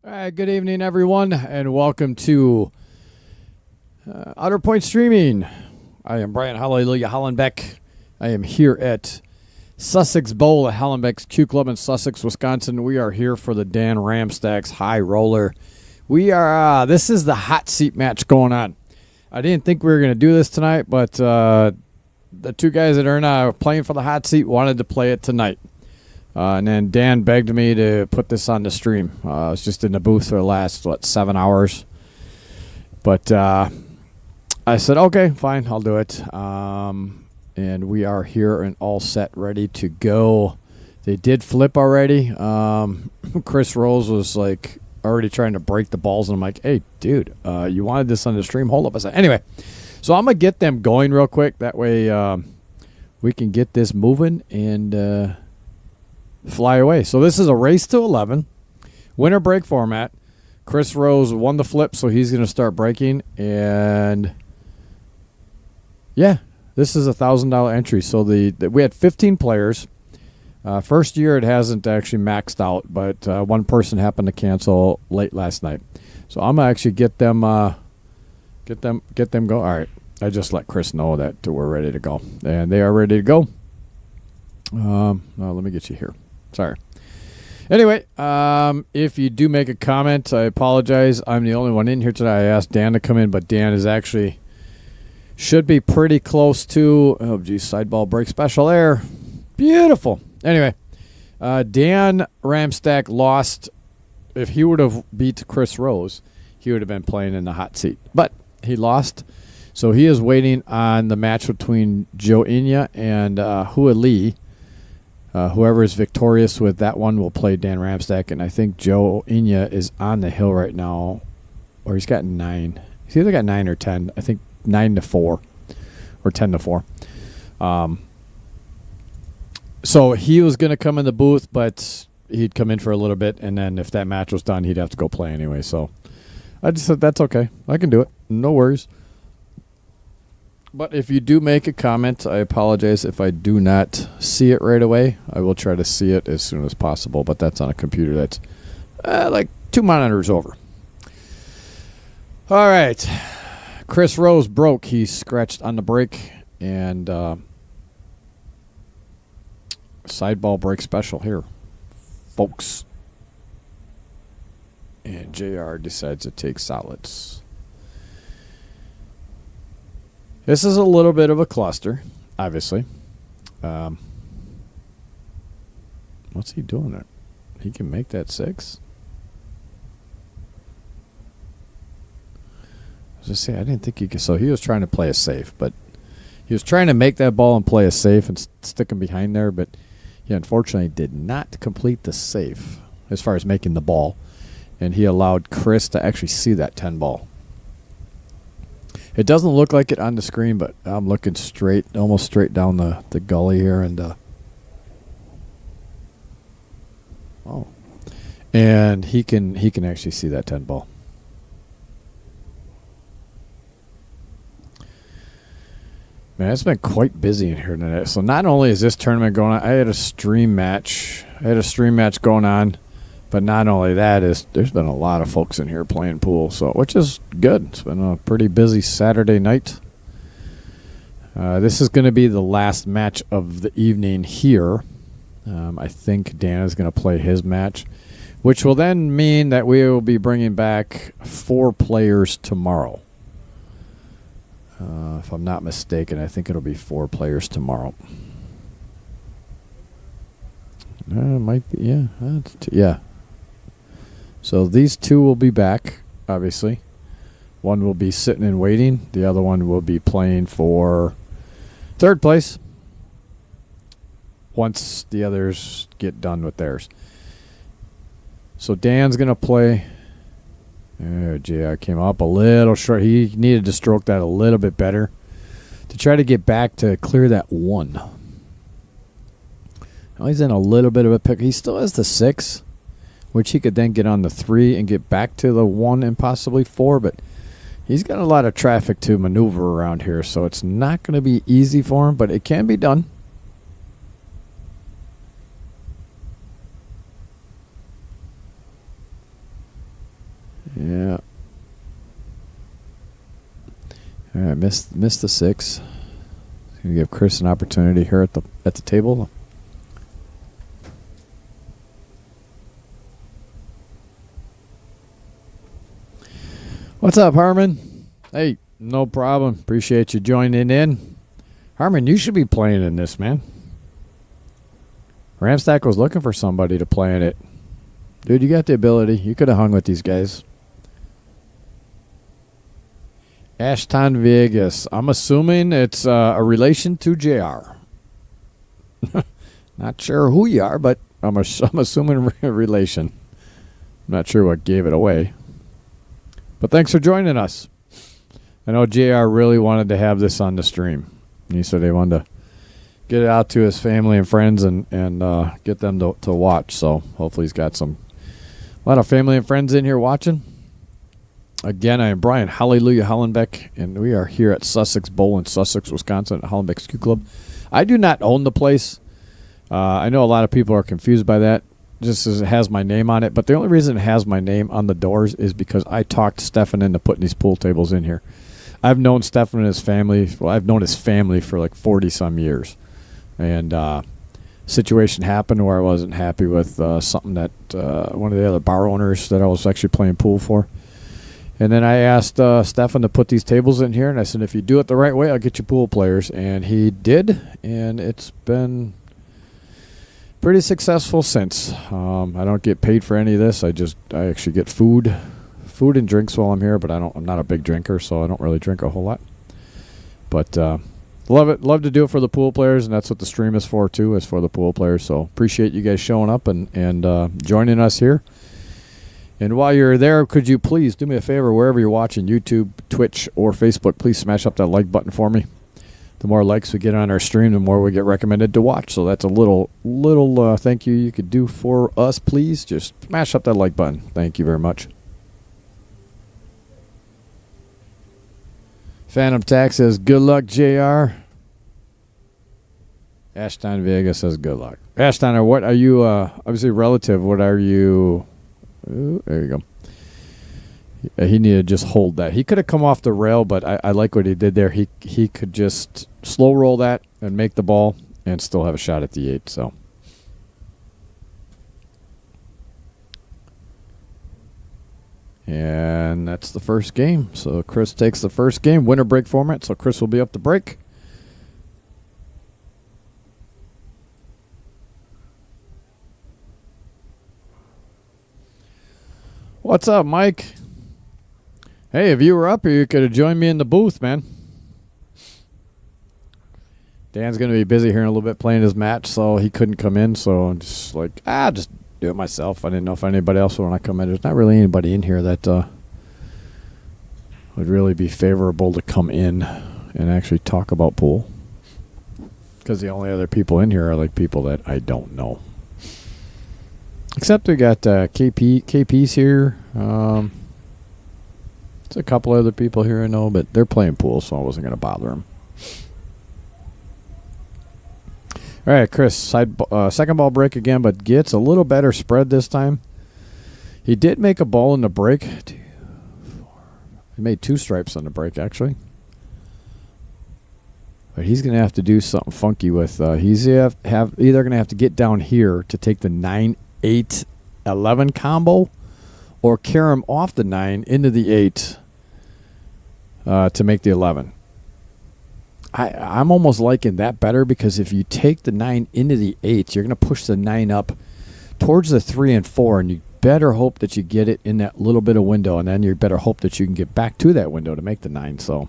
All right, good evening, everyone, and welcome to Outer Point Streaming. I am Brian Hallelujah Hollenbeck. I am here at Sussex Bowl at Hollenbeck's Q Club in Sussex, Wisconsin. We are here for the Dan Ramstack's High Roller. This is the hot seat match going on. I didn't think we were going to do this tonight, but the two guys that are playing for the hot seat wanted to play it tonight. And then Dan begged me to put this on the stream. I was just in the booth for the last, 7 hours. But I said, okay, fine, I'll do it. And we are here and all set, ready to go. They did flip already. Chris Rose was like already trying to break the balls. And I'm like, hey, dude, you wanted this on the stream? Hold up a second. Anyway, so I'm going to get them going real quick. That way we can get this moving and fly away. So this is a race to 11, winner break format. Chris Rose won the flip, so he's going to start breaking. And yeah, this is a $1,000 entry. So we had 15 players. First year it hasn't actually maxed out, but one person happened to cancel late last night. So I'm gonna actually get them go. All right, I just let Chris know that we're ready to go, and they are ready to go. Let me get you here. Sorry. Anyway, if you do make a comment, I apologize. I'm the only one in here today. I asked Dan to come in, but Dan is actually should be pretty close to. Oh, geez, side ball break special air. Beautiful. Anyway, Dan Ramstack lost. If he would have beat Chris Rose, he would have been playing in the hot seat. But he lost, so he is waiting on the match between Joe Inya and Hua Lee. Whoever is victorious with that one will play Dan Ramstack, and I think Joe Inya is on the hill right now, or he's got 9. He's either got 9 or 10. I think 9-4 or 10-4. So he was going to come in the booth, but he'd come in for a little bit, and then if that match was done, he'd have to go play anyway. So I just said, that's okay. I can do it. No worries. But if you do make a comment, I apologize if I do not see it right away. I will try to see it as soon as possible, but that's on a computer that's like 2 monitors over. All right. Chris Rose broke. He scratched on the break, and sideball break special here, folks. And JR decides to take solids. This is a little bit of a cluster, obviously. What's he doing there? He can make that 6. I was just saying, I didn't think he could. So he was trying to play a safe, but he was trying to make that ball and play a safe and stick him behind there, but he unfortunately did not complete the safe as far as making the ball, and he allowed Chris to actually see that 10 ball. It doesn't look like it on the screen, but I'm looking straight, almost straight down the gully here, and he can actually see that 10 ball. Man, it's been quite busy in here tonight. So not only is this tournament going on, I had a stream match going on. But not only that, there's been a lot of folks in here playing pool, which is good. It's been a pretty busy Saturday night. This is going to be the last match of the evening here. I think Dan is going to play his match, which will then mean that we will be bringing back 4 players tomorrow. If I'm not mistaken, I think it'll be 4 players tomorrow. It might be, yeah. Yeah. So these 2 will be back, obviously. One will be sitting and waiting. The other one will be playing for 3rd place once the others get done with theirs. So Dan's going to play. JR came up a little short. He needed to stroke that a little bit better to try to get back to clear that 1. Now he's in a little bit of a pick. He still has the 6. Which he could then get on the 3 and get back to the 1 and possibly 4. But he's got a lot of traffic to maneuver around here, so it's not going to be easy for him, but it can be done. Yeah. All right, missed the 6. Gonna give Chris an opportunity here at the table. What's up, Harmon? Hey, no problem. Appreciate you joining in. Harmon, you should be playing in this, man. Ramstack was looking for somebody to play in it. Dude, you got the ability. You could have hung with these guys. Ashton Villegas. I'm assuming it's a relation to JR. Not sure who you are, but I'm assuming a relation. I'm not sure what gave it away. But thanks for joining us. I know JR really wanted to have this on the stream. He said he wanted to get it out to his family and friends and get them to watch. So hopefully he's got a lot of family and friends in here watching. Again, I am Brian Hallelujah Hollenbeck, and we are here at Sussex Bowl in Sussex, Wisconsin at Hollenbeck's Q Club. I do not own the place. I know a lot of people are confused by that, just as it has my name on it. But the only reason it has my name on the doors is because I talked Stefan into putting these pool tables in here. I've known Stefan and his family. Well, I've known his family for like 40-some years. And situation happened where I wasn't happy with something that one of the other bar owners that I was actually playing pool for. And then I asked Stefan to put these tables in here, and I said, if you do it the right way, I'll get you pool players. And he did, and it's been pretty successful since. I don't get paid for any of this. I actually get food and drinks while I'm here, but I'm not a big drinker, so I don't really drink a whole lot. But love to do it for the pool players, and that's what the stream is for too, is for the pool players. So appreciate you guys showing up and joining us here. And while you're there, could you please do me a favor, wherever you're watching, YouTube, Twitch, or Facebook, please smash up that like button for me. The more likes we get on our stream, the more we get recommended to watch. So that's a little thank you could do for us, please. Just smash up that like button. Thank you very much. Phantom Tax says, good luck, JR. Ashton Vega says, good luck. Ashton, what are you, obviously relative, what are you... Ooh, there you go. He needed to just hold that. He could have come off the rail, but I like what he did there. He could just slow roll that and make the ball and still have a shot at the 8. So, and that's the first game. So Chris takes the first game, winner break format. So Chris will be up to break. What's up, Mike? Hey, if you were up here, you could have joined me in the booth, man. Dan's going to be busy here in a little bit playing his match, so he couldn't come in. So I'm just like, just do it myself. I didn't know if anybody else would when I come in. There's not really anybody in here that would really be favorable to come in and actually talk about pool. Because the only other people in here are like people that I don't know. Except we got KP's here. There's a couple other people here I know, but they're playing pool, so I wasn't going to bother them. All right, Chris, second ball break again, but gets a little better spread this time. He did make a ball in the break. He made 2 stripes on the break, actually. But he's going to have to do something funky with. He's either going to have to get down here to take the 9-8-11 combo, or carry him off the 9 into the 8 to make the 11. I'm almost liking that better, because if you take the 9 into the 8, you're going to push the 9 up towards the 3 and 4, and you better hope that you get it in that little bit of window, and then you better hope that you can get back to that window to make the 9. So.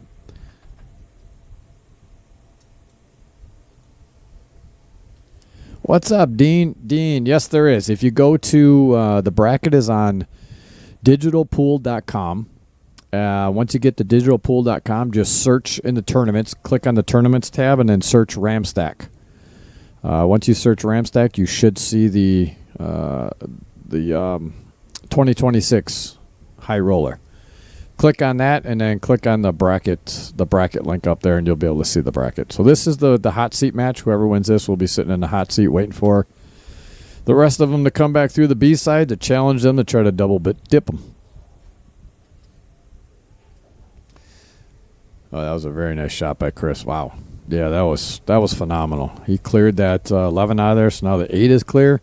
What's up, Dean? Dean, yes, there is. If you go to the bracket is on digitalpool.com. Once you get to digitalpool.com, just search in the tournaments, click on the tournaments tab, and then search Ramstack. Once you search Ramstack, you should see the 2026 high roller. Click on that, and then click on the bracket link up there, and you'll be able to see the bracket. So this is the hot seat match. Whoever wins this will be sitting in the hot seat waiting for the rest of them to come back through the B side to challenge them to try to double dip them. Oh, that was a very nice shot by Chris. Wow. Yeah, that was phenomenal. He cleared that 11 out of there, so now the 8 is clear.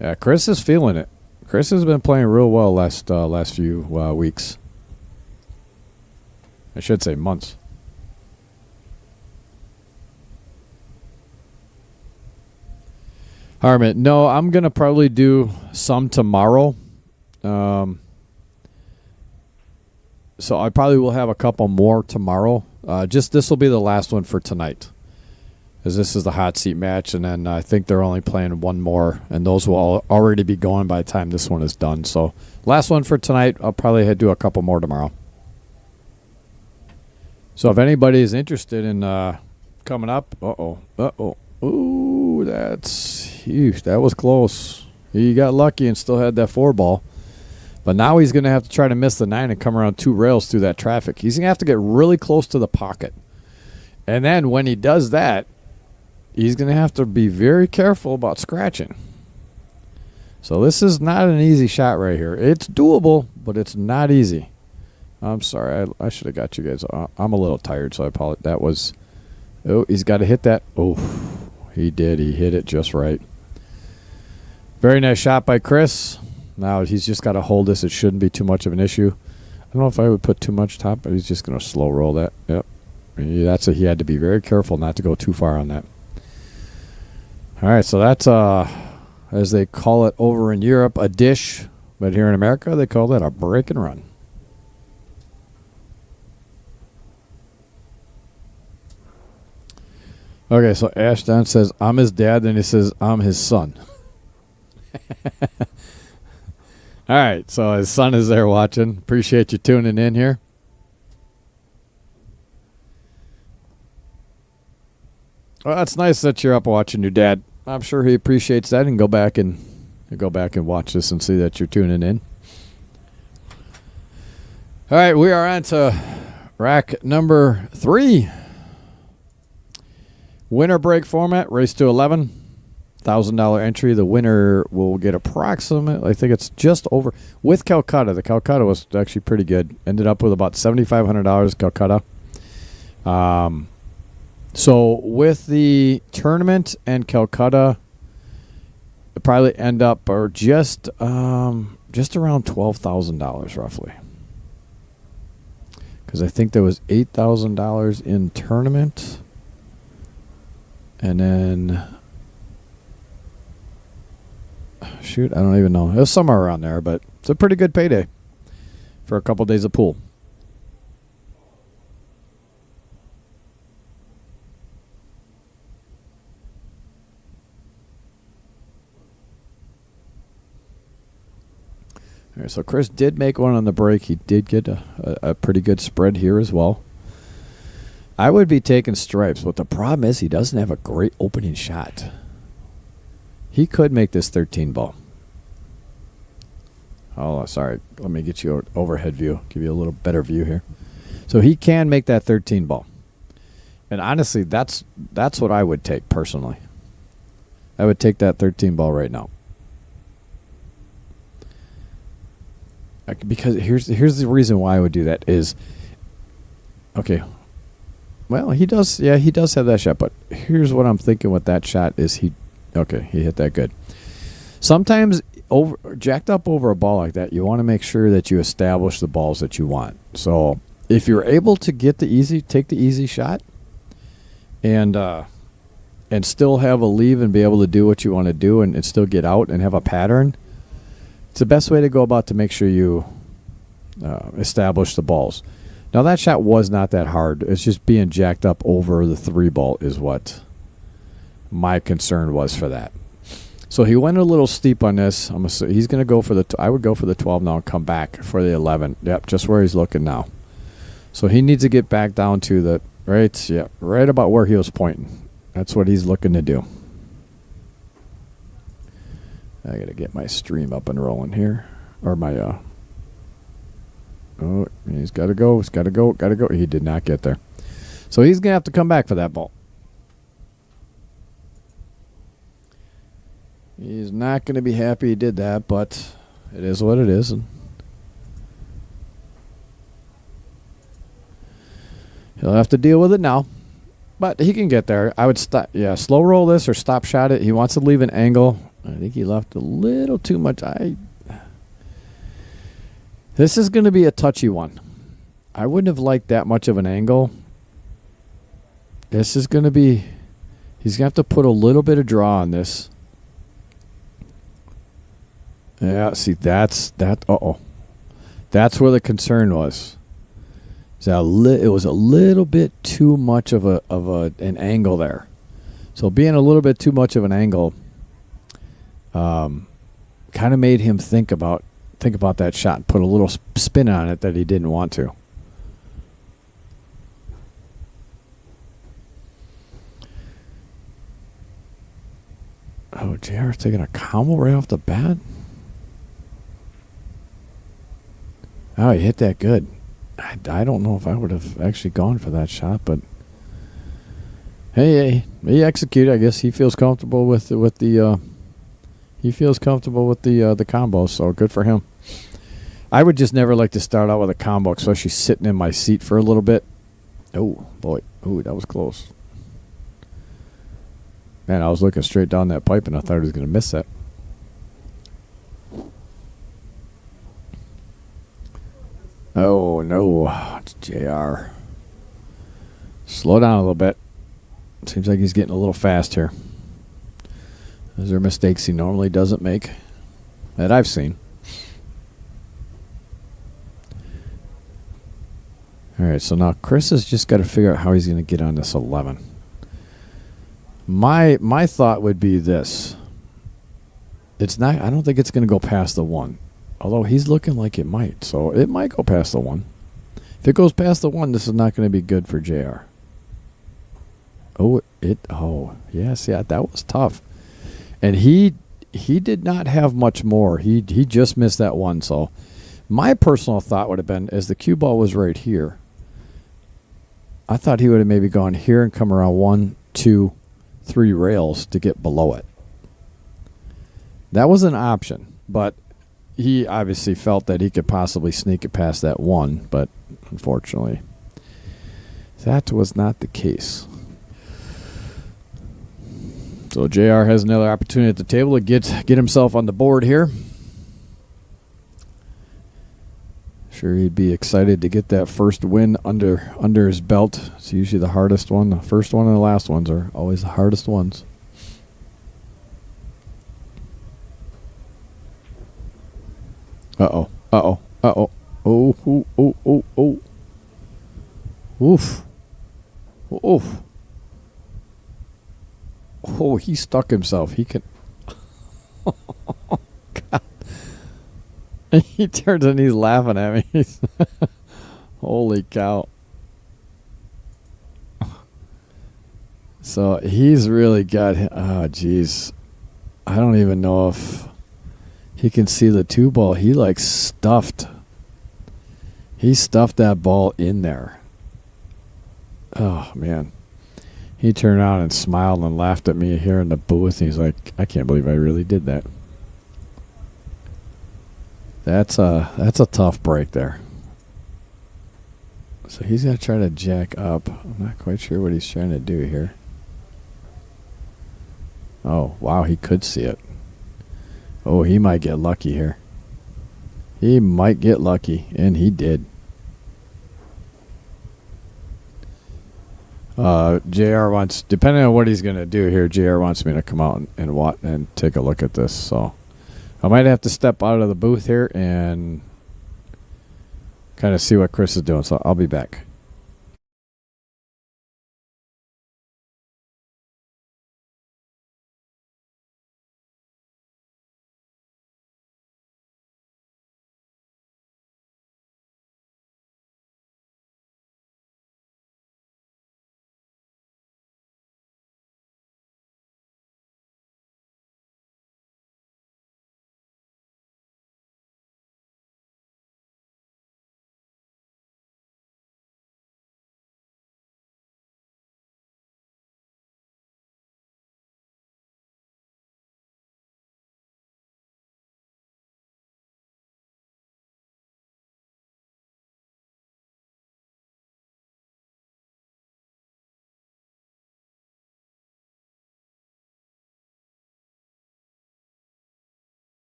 Yeah, Chris is feeling it. Chris has been playing real well last few weeks. I should say months. Harmon, no, I'm going to probably do some tomorrow. So I probably will have a couple more tomorrow. Just this will be the last one for tonight, as this is the hot seat match, and then I think they're only playing one more, and those will already be going by the time this one is done. So last one for tonight. I'll probably do a couple more tomorrow. So if anybody is interested in coming up, ooh, that's huge. That was close. He got lucky and still had that 4 ball. But now he's going to have to try to miss the 9 and come around 2 rails through that traffic. He's going to have to get really close to the pocket. And then when he does that, he's going to have to be very careful about scratching. So this is not an easy shot right here. It's doable, but it's not easy. I'm sorry. I should have got you guys. I'm a little tired, so I apologize. That was... Oh, he's got to hit that. Oh, he did. He hit it just right. Very nice shot by Chris. Now he's just got to hold this. It shouldn't be too much of an issue. I don't know if I would put too much top, but he's just going to slow roll that. Yep. He had to be very careful not to go too far on that. All right, so that's, as they call it over in Europe, a dish. But here in America, they call that a break and run. Okay, so Ashton says, I'm his dad, then he says, I'm his son. All right, so his son is there watching. Appreciate you tuning in here. Well, that's nice that you're up watching your dad. I'm sure he appreciates that, and go back and watch this and see that you're tuning in. All right, we are on to rack number 3. Winner break format, race to 11. $1,000 entry. The winner will get approximately, I think it's just over, with Calcutta. The Calcutta was actually pretty good. Ended up with about $7,500 Calcutta. So with the tournament and Calcutta, it probably end up or just around $12,000 roughly. Because I think there was $8,000 in tournament. And then, shoot, I don't even know. It was somewhere around there, but it's a pretty good payday for a couple days of pool. All right, so Chris did make one on the break. He did get a pretty good spread here as well. I would be taking stripes, but the problem is he doesn't have a great opening shot. He could make this 13 ball. Oh, sorry. Let me get you an overhead view. Give you a little better view here. So he can make that 13 ball. And honestly, that's what I would take personally. I would take that 13 ball right now. Because here's the reason why I would do that is, okay, well, he does have that shot, but here's what I'm thinking with that shot is he hit that good. Sometimes jacked up over a ball like that, you want to make sure that you establish the balls that you want. So if you're able to take the easy shot and still have a leave and be able to do what you want to do and still get out and have a pattern, it's the best way to go about to make sure you establish the balls. Now, that shot was not that hard. It's just being jacked up over the 3 ball is what my concern was for that. So he went a little steep on this. He's going to go for I would go for the 12 now and come back for the 11. Yep, just where he's looking now. So he needs to get back down to the right about where he was pointing. That's what he's looking to do. I got to get my stream up and rolling here, or my Oh, he's got to go. He's got to go. Got to go. He did not get there. So he's going to have to come back for that ball. He's not going to be happy he did that, but it is what it is. And He'll have to deal with it now, but he can get there. I would stop. Yeah, slow roll this or stop shot it. He wants to leave an angle. I think he left a little too much. This is going to be a touchy one. I wouldn't have liked that much of an angle. This is going to be... He's going to have to put a little bit of draw on this. Yeah, see, that's... Uh-oh. That's where the concern was. It was a little bit too much of an angle there. So being a little bit too much of an angle kind of made him think about that shot and put a little spin on it that he didn't want to. Oh, JR's taking a combo right off the bat. Oh, he hit that good. I don't know if I would have actually gone for that shot, but hey, he executed. I guess he feels comfortable with the combo. So good for him. I would just never like to start out with a combo, especially sitting in my seat for a little bit. Oh boy, that was close. Man, I was looking straight down that pipe and I thought I was going to miss that. Oh, no. It's JR. Slow down a little bit. Seems like he's getting a little fast here. Those are mistakes he normally doesn't make that I've seen. All right, so now Chris has just got to figure out how he's going to get on this 11. My thought would be this. It's not. I don't think it's going to go past the 1. Although he's looking like it might. So it might go past the 1. If it goes past the 1, this is not going to be good for JR. Yes, yeah, that was tough. And he did not have much more. He just missed that 1. So my personal thought would have been, as the cue ball was right here, I thought he would have maybe gone here and come around 1, 2, 3 rails to get below it. That was an option, but he obviously felt that he could possibly sneak it past that 1, but unfortunately, that was not the case. So JR has another opportunity at the table to get himself on the board here. Sure, he'd be excited to get that first win under his belt. It's usually the hardest one. The first one and the last ones are always the hardest ones. Uh-oh. Oh. Oof. Oh, he stuck himself. He can... God. He turns and he's laughing at me. Holy cow. So he's really got... Oh, jeez. I don't even know if he can see the 2 ball. He stuffed. He stuffed that ball in there. Oh, man. He turned around and smiled and laughed at me here in the booth. He's like, I can't believe I really did that. That's a tough break there. So he's going to try to jack up. I'm not quite sure what he's trying to do here. Oh, wow, he could see it. Oh, he might get lucky here. He might get lucky, and he did. JR wants, depending on what he's going to do here, JR wants me to come out and take a look at this. So I might have to step out of the booth here and kind of see what Chris is doing. So I'll be back.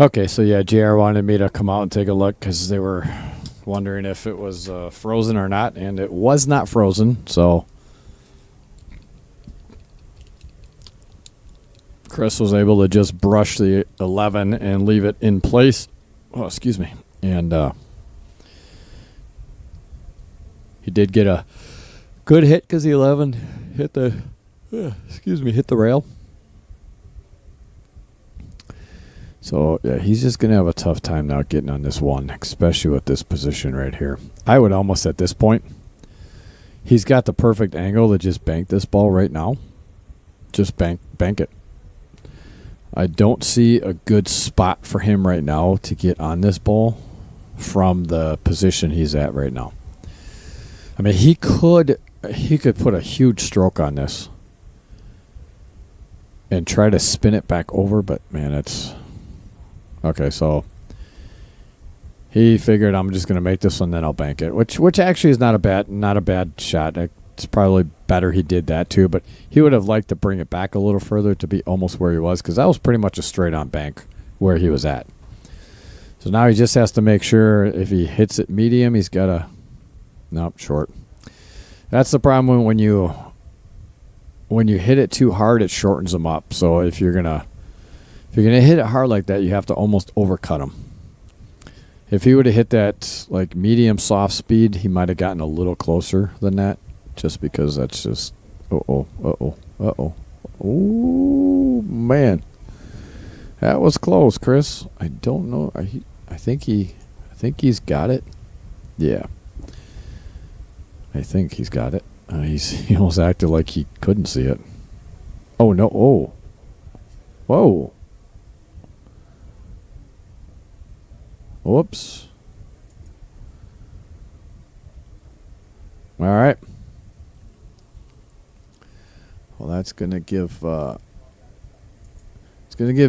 Okay, so yeah, JR wanted me to come out and take a look because they were wondering if it was frozen or not, and it was not frozen. So Chris was able to just brush the 11 and leave it in place. Oh, excuse me. And he did get a good hit because the 11 hit the hit the rail. So, yeah, he's just going to have a tough time now getting on this one, especially with this position right here. I would almost, at this point, he's got the perfect angle to just bank this ball right now. Just bank it. I don't see a good spot for him right now to get on this ball from the position he's at right now. I mean, he could put a huge stroke on this and try to spin it back over, but, man, it's... Okay, so he figured I'm just going to make this one, then I'll bank it, which actually is not a bad shot. It's probably better he did that too, but he would have liked to bring it back a little further to be almost where he was, because that was pretty much a straight-on bank where he was at. So now he just has to make sure if he hits it medium, he's got to... Nope, short. That's the problem when you hit it too hard, it shortens them up. So if you're gonna hit it hard like that, you have to almost overcut him. If he would have hit that like medium soft speed, he might have gotten a little closer than that, just because that's just oh man, that was close, Chris. I don't know. I think he's got it. Yeah, I think he's got it. He almost acted like he couldn't see it. Oh no! Oh, whoa! Whoops. All right. Well, that's going to give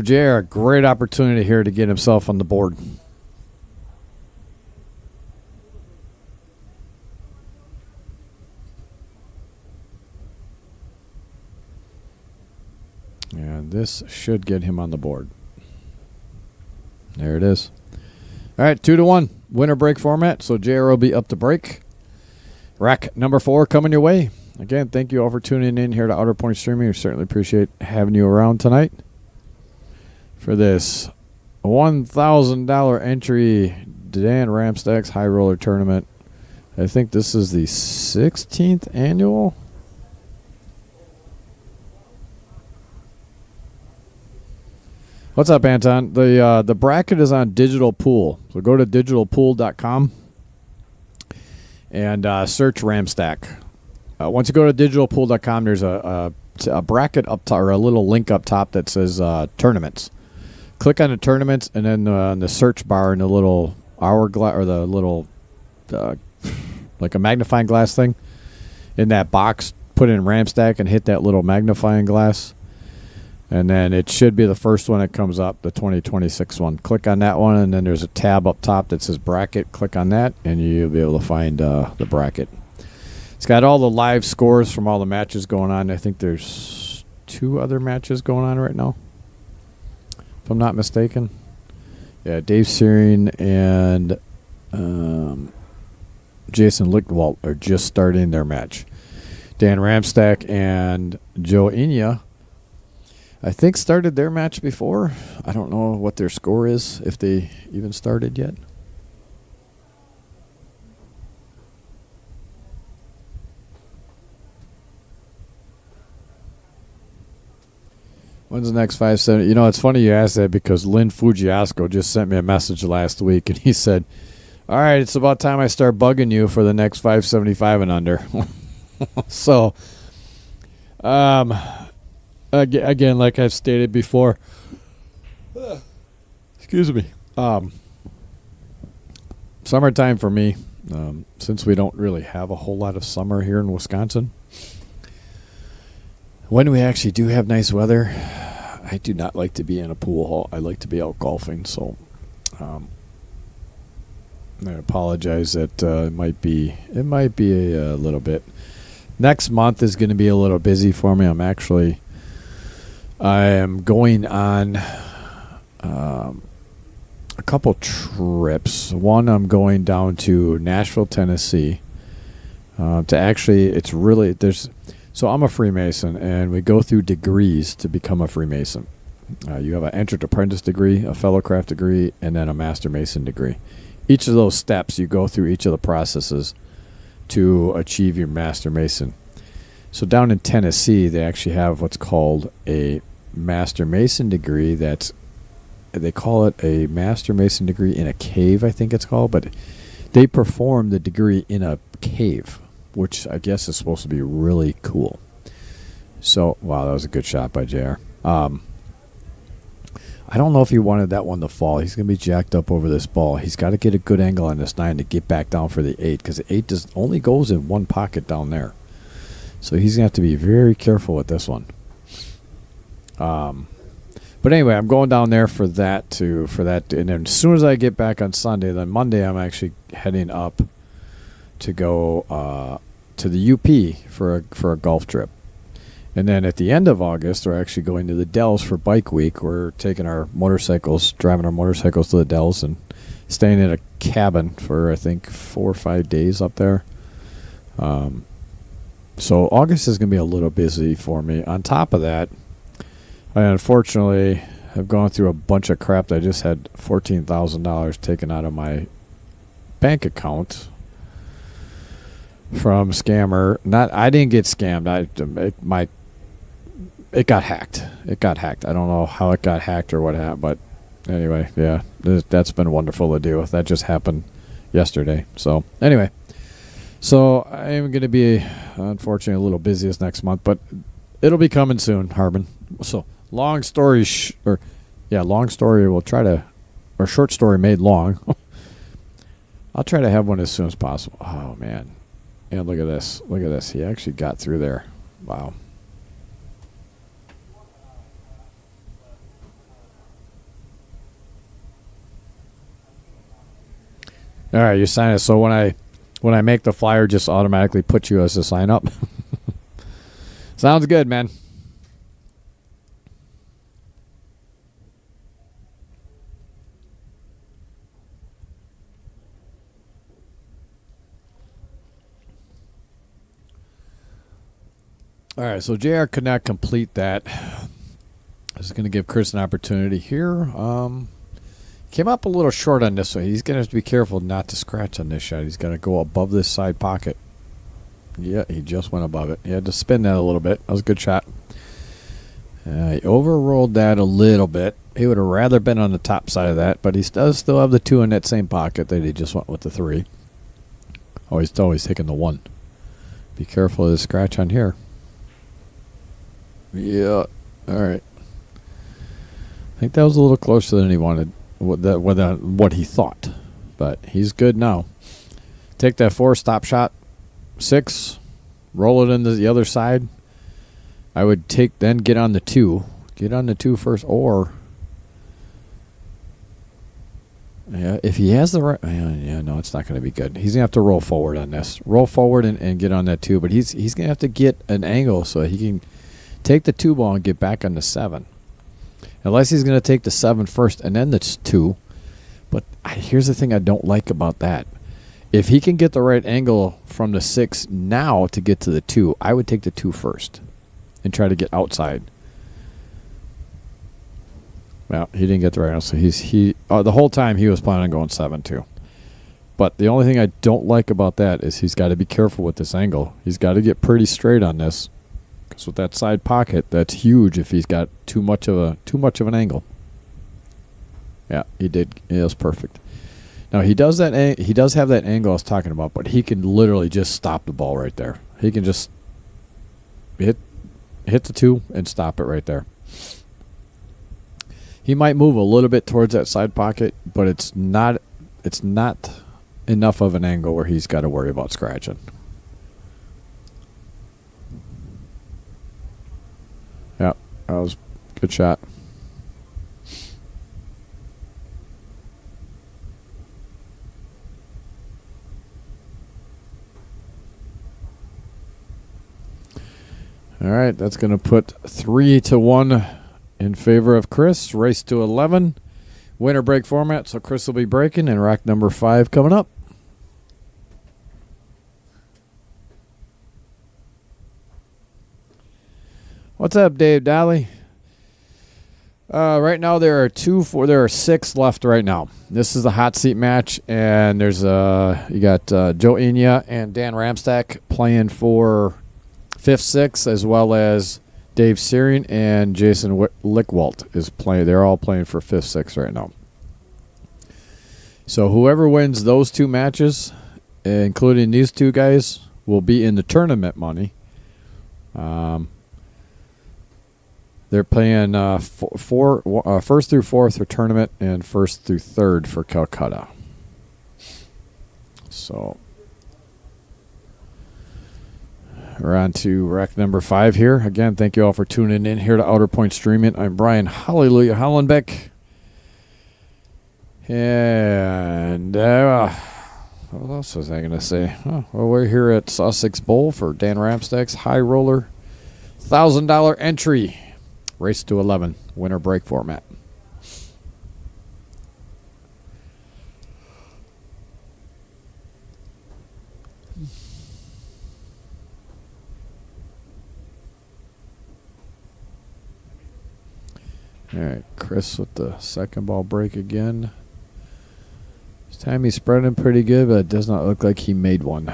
JR a great opportunity here to get himself on the board. And this should get him on the board. There it is. All right, 2-1 winner break format. So JR will be up to break. Rack number 4 coming your way. Again, thank you all for tuning in here to Outer Point Streaming. We certainly appreciate having you around tonight for this $1,000 entry Dan Ramstack's High Roller Tournament. I think this is the 16th annual. What's up, Anton? The bracket is on Digital Pool. So go to digitalpool.com and search Ramstack. Once you go to digitalpool.com, there's a bracket up top, or a little link up top that says tournaments. Click on the tournaments, and then in the search bar in the little hourglass, or the little like a magnifying glass thing, in that box, put in Ramstack and hit that little magnifying glass. And then it should be the first one that comes up, the 2026 one. Click on that one, and then there's a tab up top that says bracket. Click on that, and you'll be able to find the bracket. It's got all the live scores from all the matches going on. I think there's 2 other matches going on right now, if I'm not mistaken. Yeah, Dave Searing and Jason Lichtwald are just starting their match. Dan Ramstack and Joe Inya, I think, started their match before. I don't know what their score is, if they even started yet. When's the next 570? You know, it's funny you asked that, because Lynn Fujiasco just sent me a message last week, and he said, all right, it's about time I start bugging you for the next 575 and under. So, again, like I've stated before, excuse me, summertime for me, since we don't really have a whole lot of summer here in Wisconsin, when we actually do have nice weather, I do not like to be in a pool hall. I like to be out golfing, so I apologize that it might be a little bit. Next month is going to be a little busy for me. I am going on a couple trips. One, I'm going down to Nashville, Tennessee. To actually, it's really there's. So I'm a Freemason, and we go through degrees to become a Freemason. You have an entered apprentice degree, a fellowcraft degree, and then a master mason degree. Each of those steps, you go through each of the processes to achieve your master mason. So down in Tennessee, they actually have what's called a master mason degree. They call it a master mason degree in a cave, I think it's called, but they perform the degree in a cave, which I guess is supposed to be really cool. So, wow, that was a good shot by JR. I don't know if he wanted that one to fall. He's going to be jacked up over this ball. He's got to get a good angle on this 9 to get back down for the 8, because the 8 only goes in one pocket down there. So he's going to have to be very careful with this one. But anyway, I'm going down there for that, and then as soon as I get back on Sunday, then Monday I'm actually heading up to go to the UP for a golf trip. And then at the end of August, we're actually going to the Dells for Bike Week. We're taking our motorcycles, driving our motorcycles to the Dells and staying in a cabin for, I think, 4 or 5 days up there. So August is going to be a little busy for me. On top of that, I unfortunately have gone through a bunch of crap. I just had $14,000 taken out of my bank account from scammer. I didn't get scammed. It got hacked. I don't know how it got hacked or what happened, but anyway, yeah, that's been wonderful to deal with. That just happened yesterday. So anyway, I am going to be, unfortunately, a little busy this next month, but it'll be coming soon, Harbin. So short story made long. I'll try to have one as soon as possible. Oh man. And look at this. He actually got through there. Wow. All right, you sign it. So when I make the flyer, just automatically put you as a sign up. Sounds good, man. All right, so JR could not complete that. I was going to give Chris an opportunity here. Came up a little short on this one. He's going to have to be careful not to scratch on this shot. He's going to go above this side pocket. Yeah, he just went above it. He had to spin that a little bit. That was a good shot. He overrolled that a little bit. He would have rather been on the top side of that, but he does still have the 2 in that same pocket that he just went with the 3. Oh, he's always taking the 1. Be careful of the scratch on here. Yeah. All right. I think that was a little closer than he wanted. What he thought, but he's good now. Take that 4, stop shot, 6, roll it into the other side. I would get on the 2. Get on the 2 first, or yeah, if he has the right, no, it's not going to be good. He's gonna have to roll forward on this. Roll forward and get on that 2, but he's gonna have to get an angle so he can take the 2 ball and get back on the 7. Unless he's going to take the 7 first and then the 2. But here's the thing I don't like about that. If he can get the right angle from the 6 now to get to the 2, I would take the 2 first and try to get outside. Well, he didn't get the right angle, so the whole time he was planning on going 7 too. But the only thing I don't like about that is he's got to be careful with this angle. He's got to get pretty straight on this. Because with that side pocket, that's huge if he's got too much of an angle. Yeah, he did. Yeah, that's perfect. Now he does have that angle I was talking about, but he can literally just stop the ball right there. He can just hit the 2 and stop it right there. He might move a little bit towards that side pocket, but it's not enough of an angle where he's got to worry about scratching. Yeah, that was a good shot. All right, that's going to put 3-1 in favor of Chris. Race to 11. Winner break format, so Chris will be breaking, and rack number 5 coming up. What's up, Dave Dolly? Right now there are 6 left right now. This is the hot seat match, and there's you got Joe Inia and Dan Ramstack playing for 5th, 6th, as well as Dave Searing and Jason Lickwalt is playing. They're all playing for 5th, 6th right now. So whoever wins those 2 matches, including these 2 guys, will be in the tournament money. They're playing 1st through 4th for tournament and 1st through 3rd for Calcutta. So we're on to rack number 5 here. Again, thank you all for tuning in here to Outer Point Streaming. I'm Brian Hallelujah Hollenbeck. And what else was I going to say? Oh, well, we're here at Sussex Bowl for Dan Ramstack's High Roller $1,000 entry. Race to 11, winner break format. All right, Chris with the second ball break again. This time he's spreading pretty good, but it does not look like he made one.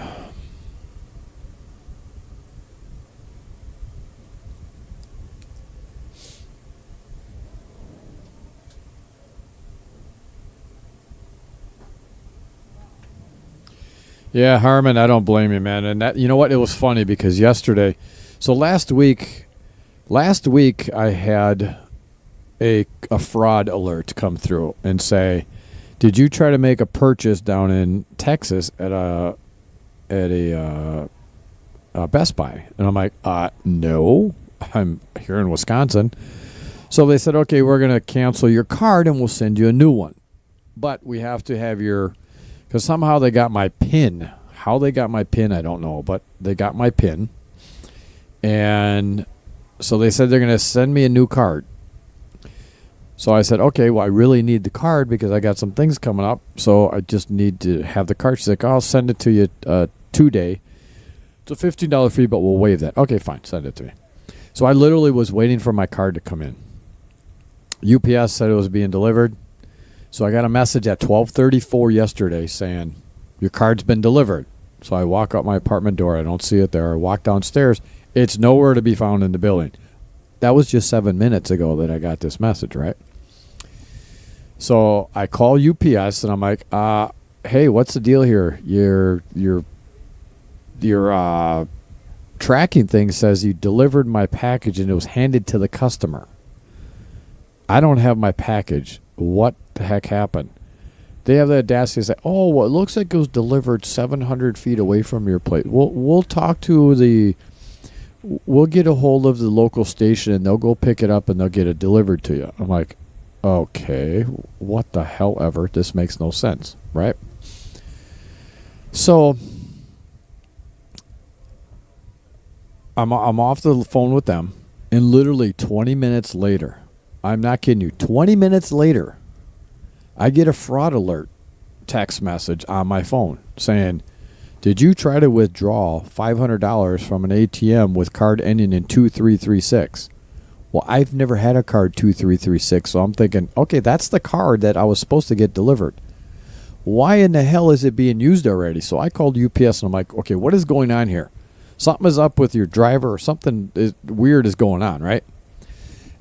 Yeah, Harmon, I don't blame you, man. And that, you know what? It was funny because yesterday, so last week I had a fraud alert come through and say, "Did you try to make a purchase down in Texas at a Best Buy?" And I'm like, "No, I'm here in Wisconsin." So they said, "Okay, we're going to cancel your card and we'll send you a new one, but we have to have your." Because somehow they got my PIN. How they got my PIN, I don't know. But they got my PIN. And so they said they're going to send me a new card. So I said, okay, well, I really need the card because I got some things coming up. So I just need to have the card. She's like, I'll send it to you today. It's a $15 fee, but we'll waive that. Okay, fine. Send it to me. So I literally was waiting for my card to come in. UPS said it was being delivered. So I got a message at 12:34 yesterday saying, your card's been delivered. So I walk out my apartment door. I don't see it there. I walk downstairs. It's nowhere to be found in the building. That was just 7 minutes ago that I got this message, right? So I call UPS and I'm like, hey, what's the deal here? Your tracking thing says you delivered my package and it was handed to the customer. I don't have my package. What the heck happened? They have the audacity to say, oh, well, it looks like it was delivered 700 feet away from your place. We'll talk to we'll get a hold of the local station and they'll go pick it up and they'll get it delivered to you. I'm like, okay, what the hell ever? This makes no sense, right? So I'm off the phone with them, and literally 20 minutes later, I'm not kidding you, 20 minutes later, I get a fraud alert text message on my phone saying, did you try to withdraw $500 from an ATM with card ending in 2336? Well, I've never had a card 2336, so I'm thinking, okay, that's the card that I was supposed to get delivered. Why in the hell is it being used already? So I called UPS and I'm like, okay, what is going on here? Something is up with your driver or something weird is going on, right?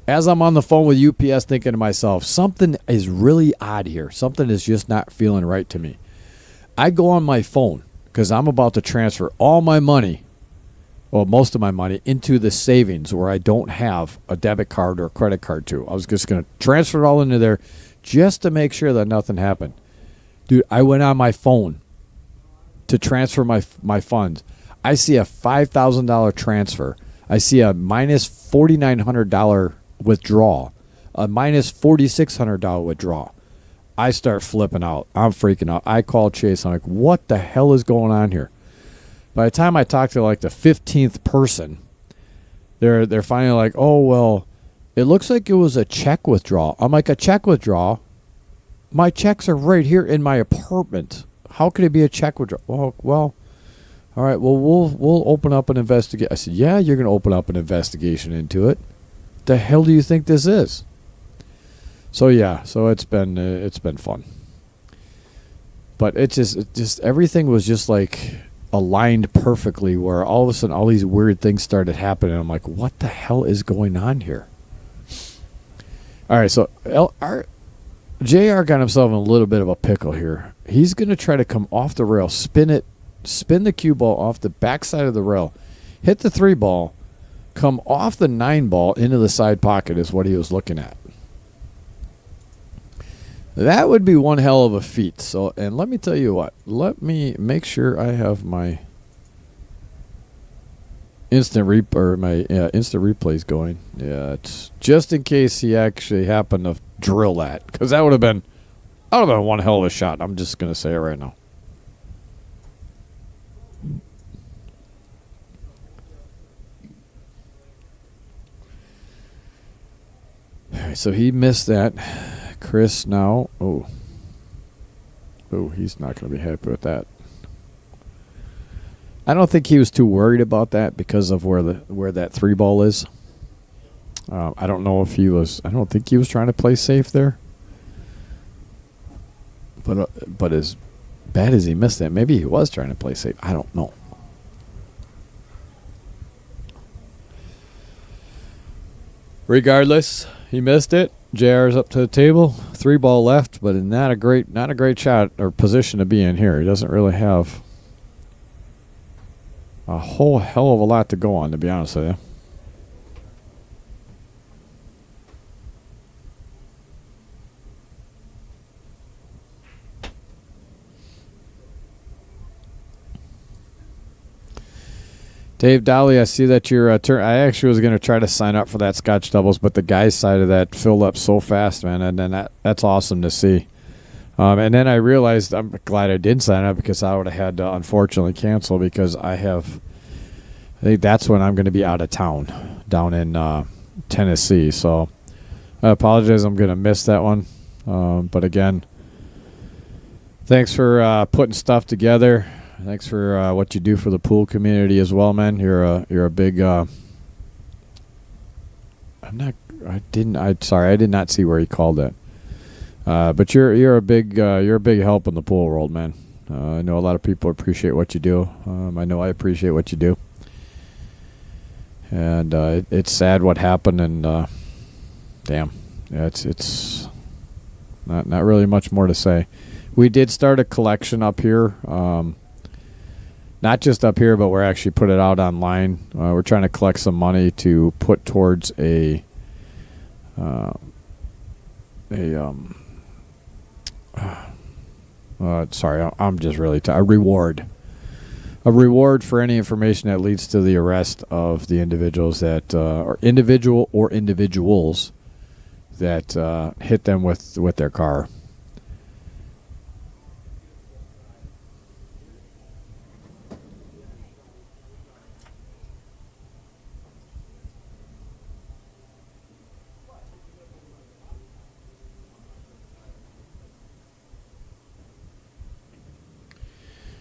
As I'm on the phone with UPS thinking to myself, something is really odd here. Something is just not feeling right to me. I go on my phone because I'm about to transfer all my money, well, most of my money, into the savings where I don't have a debit card or a credit card to. I was just going to transfer it all into there just to make sure that nothing happened. Dude, I went on my phone to transfer my funds. I see a $5,000 transfer. I see a minus $4,900 withdrawal, a minus $4,600 withdrawal. I start flipping out. I'm freaking out. I call Chase. I'm like, what the hell is going on here? By the time I talk to like the 15th person, they're finally like, oh, well, it looks like it was a check withdrawal. I'm like, a check withdrawal? My checks are right here in my apartment. How could it be a check withdrawal? Well, all right. Well, we'll open up an investigation. I said, yeah, you're going to open up an investigation into it. The hell do you think this is? So yeah, so it's been fun. But it just everything was just like aligned perfectly, where all of a sudden all these weird things started happening. I'm like, what the hell is going on here? All right, so JR got himself in a little bit of a pickle here. He's going to try to come off the rail, spin the cue ball off the backside of the rail, hit the 3 ball, come off the 9 ball into the side pocket is what he was looking at. That would be one hell of a feat. So, and let me tell you what. Let me make sure I have my instant replays going. Yeah, it's just in case he actually happened to drill that, because that would have been one hell of a shot. I'm just gonna say it right now. All right, so he missed that. Chris now. Oh, he's not going to be happy with that. I don't think he was too worried about that because of where that 3 ball is. I don't know if he was. I don't think he was trying to play safe there. But as bad as he missed that, maybe he was trying to play safe. I don't know. Regardless, he missed it. JR's up to the table. 3 ball left, but not a great shot or position to be in here. He doesn't really have a whole hell of a lot to go on, to be honest with you. Dave Dolly, I see that you're I actually was going to try to sign up for that Scotch doubles, but the guys' side of that filled up so fast, man, and then that's awesome to see. And then I realized I'm glad I didn't sign up, because I would have had to unfortunately cancel, because I think that's when I'm going to be out of town, down in Tennessee. So I apologize, I'm going to miss that one. But again, thanks for putting stuff together. Thanks for what you do for the pool community as well, man. You're a big. I did not see where he called it. But you're a big help in the pool world, man. I know a lot of people appreciate what you do. I know I appreciate what you do. And it's sad what happened, and damn, yeah, it's not really much more to say. We did start a collection up here. Not just up here, but we're actually put it out online. We're trying to collect some money to put towards a reward. A reward for any information that leads to the arrest of the individuals that individuals that hit them with their car.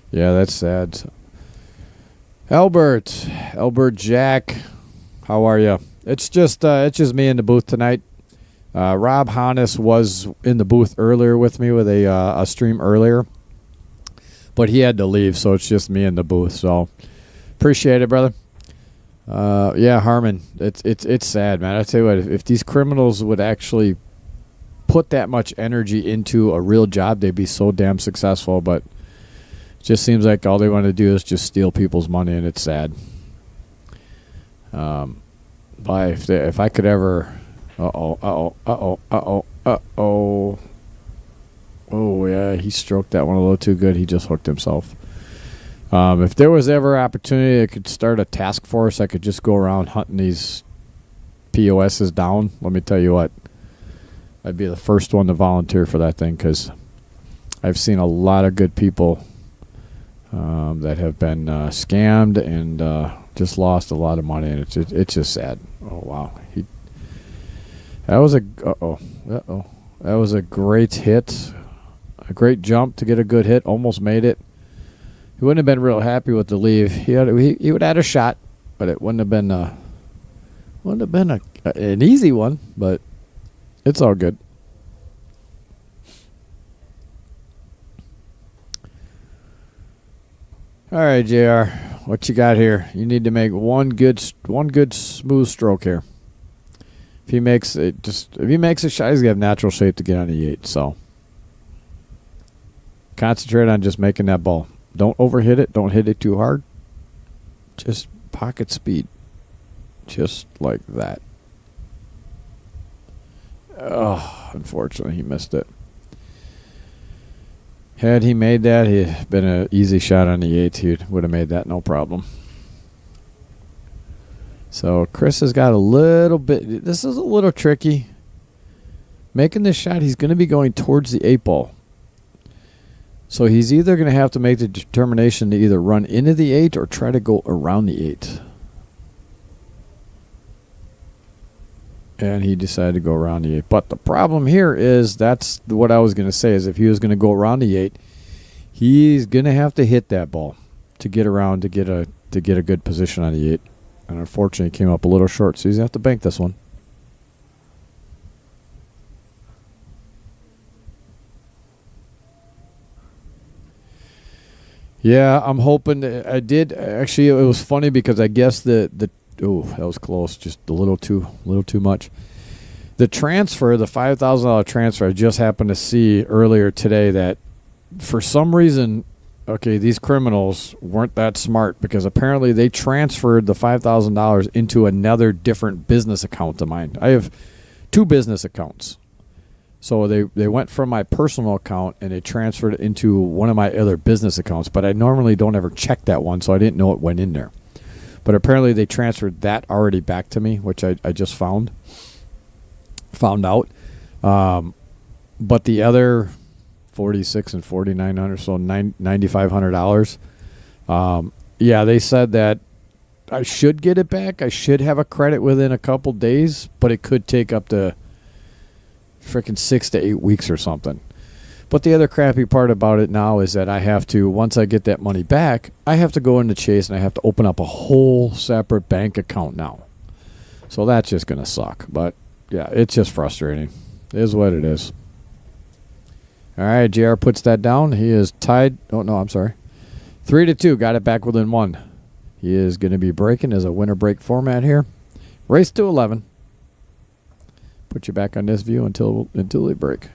Yeah, that's sad. Albert Jack, how are you? It's just me in the booth tonight. Rob Hannes was in the booth earlier with me with a stream earlier, but he had to leave, so it's just me in the booth. So appreciate it, brother. Yeah, Harmon, it's sad, man. I tell you what, if these criminals would actually put that much energy into a real job, they'd be so damn successful. But just seems like all they want to do is just steal people's money, and it's sad. But if I could ever, oh yeah, he stroked that one a little too good. He just hooked himself. If there was ever opportunity, I could start a task force. I could just go around hunting these POSs down. Let me tell you what, I'd be the first one to volunteer for that thing, because I've seen a lot of good people that have been scammed and just lost a lot of money, and it's just sad. Oh wow, that was a great hit. A great jump to get a good hit. Almost made it. He wouldn't have been real happy with the leave. He would have had a shot, but it wouldn't have been an easy one. But it's all good. All right, JR, what you got here? You need to make one good smooth stroke here. If he makes a shot, he's gonna have natural shape to get on the 8. So concentrate on just making that ball. Don't overhit it. Don't hit it too hard. Just pocket speed, just like that. Oh, unfortunately, he missed it. Had he made that, he'd been an easy shot on the 8. He would have made that no problem. So Chris has got a little bit. This is a little tricky. Making this shot, he's going to be going towards the 8 ball. So he's either going to have to make the determination to either run into the 8 or try to go around the 8. And he decided to go around the 8. But the problem here is, that's what I was going to say, is if he was going to go around the 8, he's going to have to hit that ball to get around to get a good position on the 8. And unfortunately, he came up a little short, so he's going to have to bank this one. Yeah, I'm hoping. I did actually. It was funny because I guess that was close, just a little too much. The transfer, the $5,000 transfer, I just happened to see earlier today that for some reason, okay, these criminals weren't that smart, because apparently they transferred the $5,000 into another different business account of mine. I have 2 business accounts. So they went from my personal account and they transferred it into one of my other business accounts, but I normally don't ever check that one, so I didn't know it went in there. But apparently they transferred that already back to me, which I just found out. But the other $4,600 and $4,900, so $9,500. Yeah, they said that I should get it back. I should have a credit within a couple days, but it could take up to freaking 6 to 8 weeks or something. But the other crappy part about it now is that I have to, once I get that money back, I have to go into Chase and I have to open up a whole separate bank account now. So that's just going to suck. But yeah, it's just frustrating. It is what it is. All right, JR puts that down. He is tied. Oh, no, I'm sorry. 3-2. Got it back within 1. He is going to be breaking as a winner break format here. Race to 11. Put you back on this view until they break.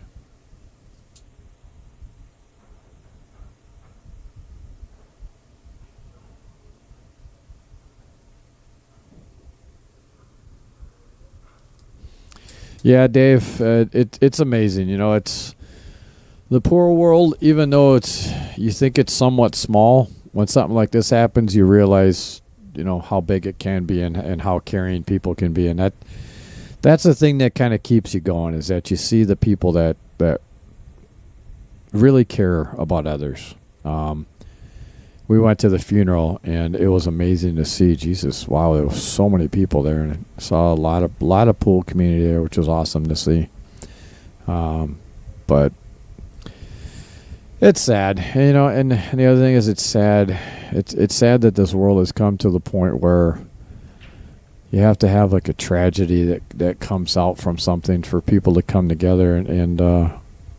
Yeah, Dave, it's amazing. You know, it's the poor world, even though you think it's somewhat small, when something like this happens, you realize, you know, how big it can be and how caring people can be. And that's the thing that kind of keeps you going, is that you see the people that really care about others. We went to the funeral, and it was amazing to see. Jesus, wow, there was so many people there, and I saw a lot of pool community there, which was awesome to see. But it's sad, you know. And the other thing is, it's sad. It's sad that this world has come to the point where you have to have like a tragedy that comes out from something for people to come together and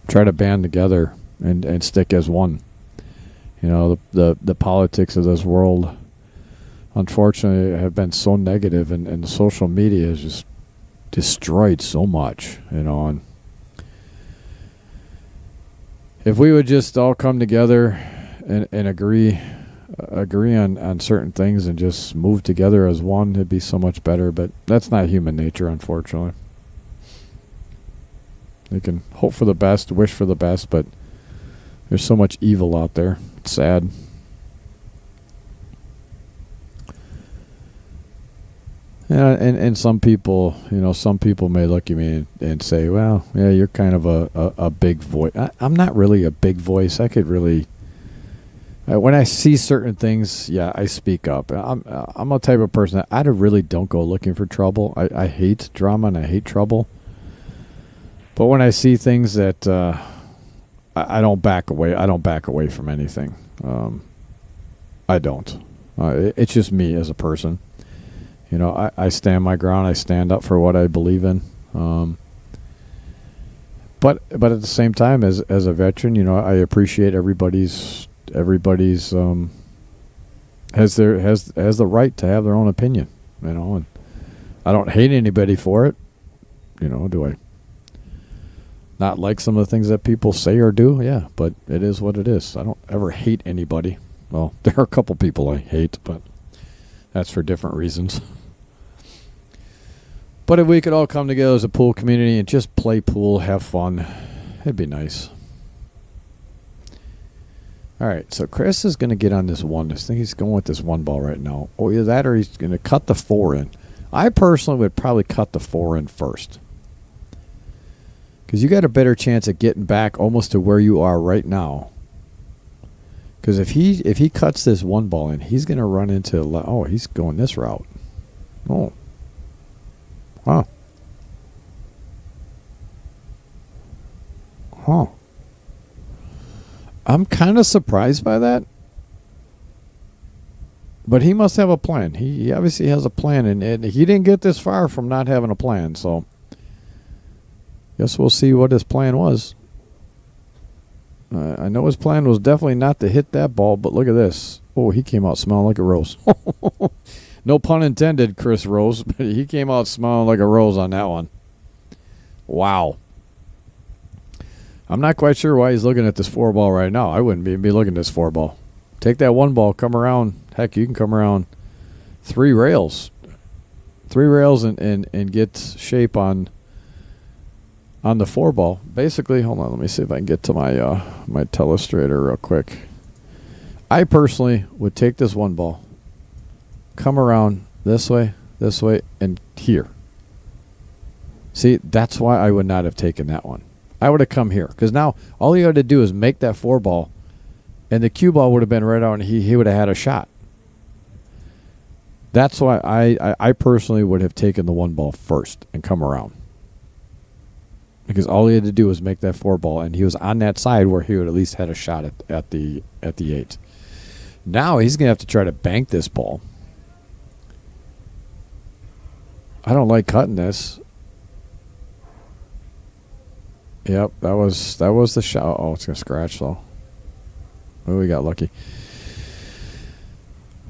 try to band together and stick as one. You know, the politics of this world, unfortunately, have been so negative, and the social media has just destroyed so much, you know. And if we would just all come together and agree on certain things and just move together as one, it'd be so much better. But that's not human nature, unfortunately. We can hope for the best, wish for the best, but there's so much evil out there. It's sad. Yeah, and some people, you know, some people may look at me and say, well, yeah, you're kind of a big voice. I'm not really a big voice. I could really, when I see certain things, yeah, I speak up. I'm a type of person that I really don't go looking for trouble. I hate drama and I hate trouble. But when I see things that I don't back away. I don't back away from anything. I don't. It's just me as a person. You know, I stand my ground. I stand up for what I believe in. But at the same time, as a veteran, you know, I appreciate everybody's has the right to have their own opinion. You know, and I don't hate anybody for it. You know, do I not like some of the things that people say or do? Yeah, but it is what it is. I don't ever hate anybody. Well, there are a couple people I hate, but that's for different reasons. But if we could all come together as a pool community and just play pool, have fun, it'd be nice. All right, so Chris is going to get on this one. I think he's going with this one ball right now. Oh, either that or he's going to cut the 4 in. I personally would probably cut the 4 in first, because you got a better chance of getting back almost to where you are right now. Because if he cuts this one ball in, he's going to run into, oh, he's going this route. Oh. Huh. Huh. I'm kind of surprised by that. But he must have a plan. He obviously has a plan, and he didn't get this far from not having a plan. So, guess we'll see what his plan was. I know his plan was definitely not to hit that ball, but look at this. Oh, he came out smelling like a rose. No pun intended, Chris Rose, but he came out smelling like a rose on that one. Wow. I'm not quite sure why he's looking at this 4 ball right now. I wouldn't be looking at this 4 ball. Take that 1 ball, come around. Heck, you can come around 3 rails. 3 rails and get shape on the 4 ball. Basically, hold on, let me see if I can get to my my telestrator real quick. I personally would take this 1 ball, come around this way, and here. See, that's why I would not have taken that one. I would have come here, because now all you had to do is make that 4 ball, and the cue ball would have been right out, and he would have had a shot. That's why I personally would have taken the 1 ball first and come around, because all he had to do was make that 4 ball, and he was on that side where he would at least had a shot at the 8. Now he's gonna have to try to bank this ball. I don't like cutting this. Yep, that was the shot. Oh, it's gonna scratch though. Oh, we got lucky.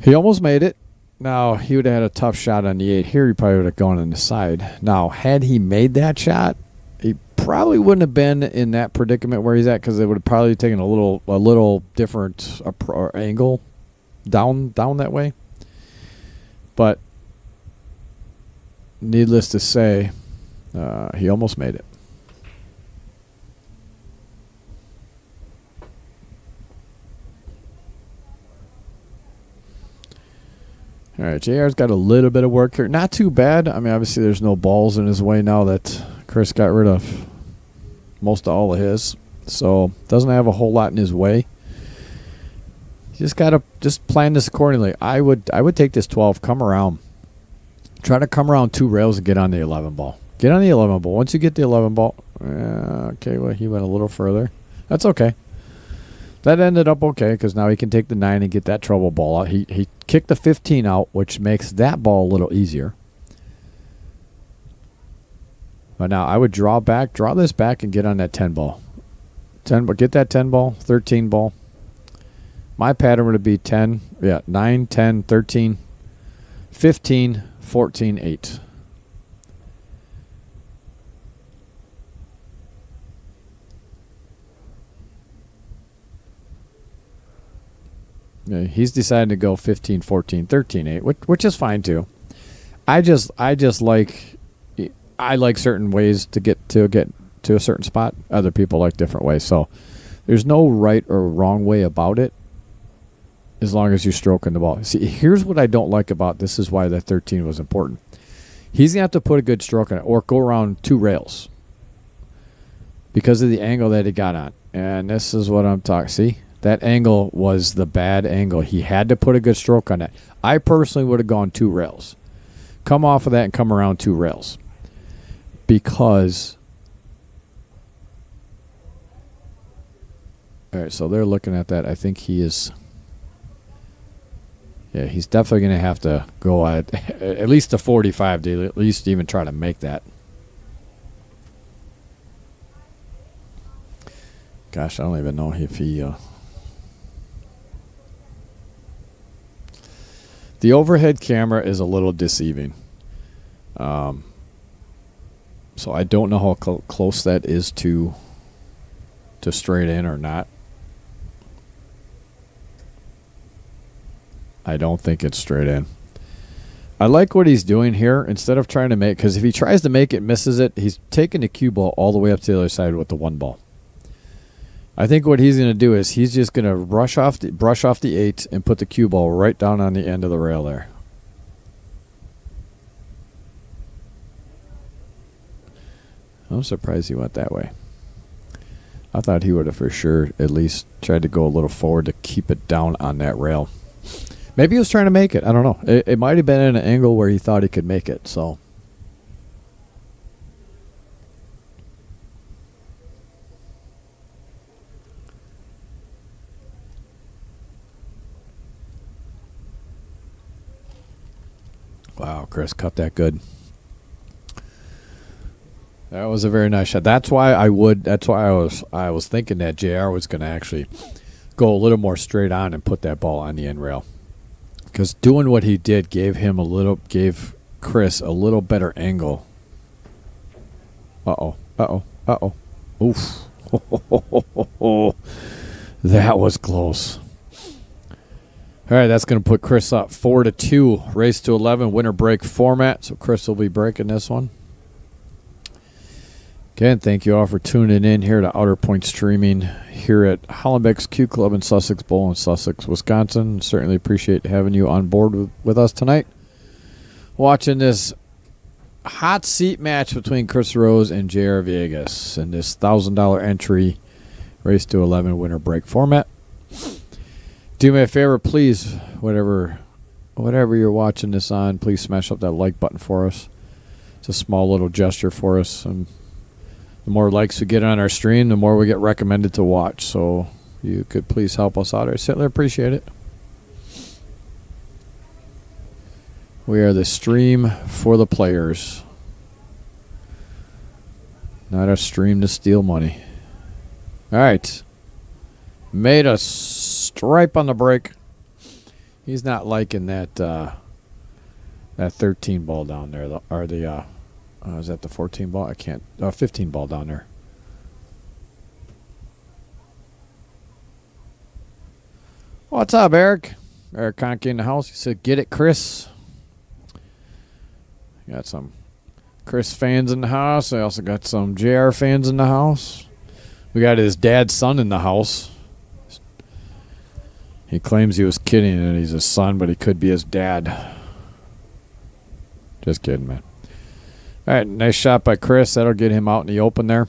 He almost made it. Now he would have had a tough shot on the 8 here. He probably would have gone on the side. Now, had he made that shot, he probably wouldn't have been in that predicament where he's at, because it would have probably taken a little different angle down that way. But needless to say, he almost made it. All right, JR's got a little bit of work here. Not too bad. I mean, obviously there's no balls in his way now that Chris got rid of most of all of his. So doesn't have a whole lot in his way. You just got to just plan this accordingly. I would take this 12, come around. Try to come around 2 rails and get on the 11 ball. Get on the 11 ball. Once you get the 11 ball, okay, well, he went a little further. That's okay. That ended up okay, because now he can take the 9 and get that trouble ball out. He kicked the 15 out, which makes that ball a little easier. But now I would draw this back and get on that 10 ball. 10, but get that 10 ball, 13 ball. My pattern would be 10, 9, 10, 13, 15, 14, 8. Yeah, he's decided to go 15, 14, 13, 8, which is fine too. I like certain ways to get to a certain spot. Other people like different ways. So there's no right or wrong way about it, as long as you're stroking the ball. See, here's what I don't like about this. Is why that 13 was important. He's gonna have to put a good stroke on it, or go around 2 rails, because of the angle that he got on. And this is what I'm talking. See, that angle was the bad angle. He had to put a good stroke on that. I personally would have gone 2 rails. Come off of that and come around 2 rails. Because All right, so they're looking at that. I think he is. Yeah, he's definitely going to have to go at least a 45 to at least even try to make that. Gosh, I don't even know if he... The overhead camera is a little deceiving. So I don't know how close that is to straight in or not. I don't think it's straight in. I like what he's doing here. Instead of trying to make, because if he tries to make it, misses it, he's taking the cue ball all the way up to the other side with the one ball. I think what he's going to do is he's just going to brush off the 8 and put the cue ball right down on the end of the rail there. I'm surprised he went that way. I thought he would have for sure at least tried to go a little forward to keep it down on that rail. Maybe he was trying to make it. I don't know. It might have been in an angle where he thought he could make it. So, wow, Chris cut that good. That was a very nice shot. That's why I was thinking that JR was going to actually go a little more straight on and put that ball on the end rail. Because doing what he did gave Chris a little better angle. Oof. That was close. All right, that's going to put Chris up 4-2. Race to 11, winner break format. So Chris will be breaking this one. Again, thank you all for tuning in here to Outer Point Streaming here at Hollenbeck's Q Club in Sussex Bowl in Sussex, Wisconsin. Certainly appreciate having you on board with us tonight. Watching this hot seat match between Chris Rose and JR Villegas in this $1,000 entry race to 11 winner break format. Do me a favor, please, whatever you're watching this on, please smash up that like button for us. It's a small little gesture for us. And the more likes we get on our stream, the more we get recommended to watch. So you could please help us out. I certainly appreciate it. We are the stream for the players, not a stream to steal money. All right. Made a stripe on the break. He's not liking that 13 ball down there, or the is that the 14 ball? 15 ball down there. What's up, Eric? Eric Conkey in the house. He said, "Get it, Chris." Got some Chris fans in the house. I also got some JR fans in the house. We got his dad's son in the house. He claims he was kidding and he's his son, but he could be his dad. Just kidding, man. All right, nice shot by Chris. That'll get him out in the open there.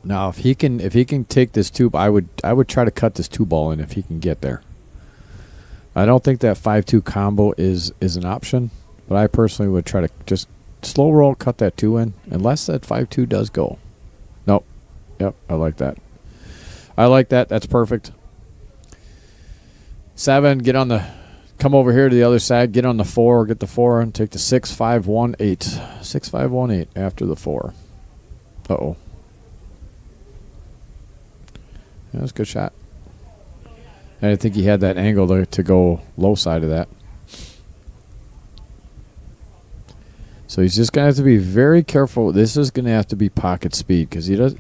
Now, if he can take this tube, I would try to cut this 2 ball in if he can get there. I don't think that 5-2 combo is an option, but I personally would try to just slow roll, cut that 2 in, unless that 5-2 does go. Nope. Yep, I like that. That's perfect. 7, come over here to the other side, get on the 4, get the 4, and take the 6-5-1-8. 6-5-1-8 after the 4. Uh-oh. Yeah, that's a good shot. And I think he had that angle to go low side of that. So he's just going to have to be very careful. This is going to have to be pocket speed because he does.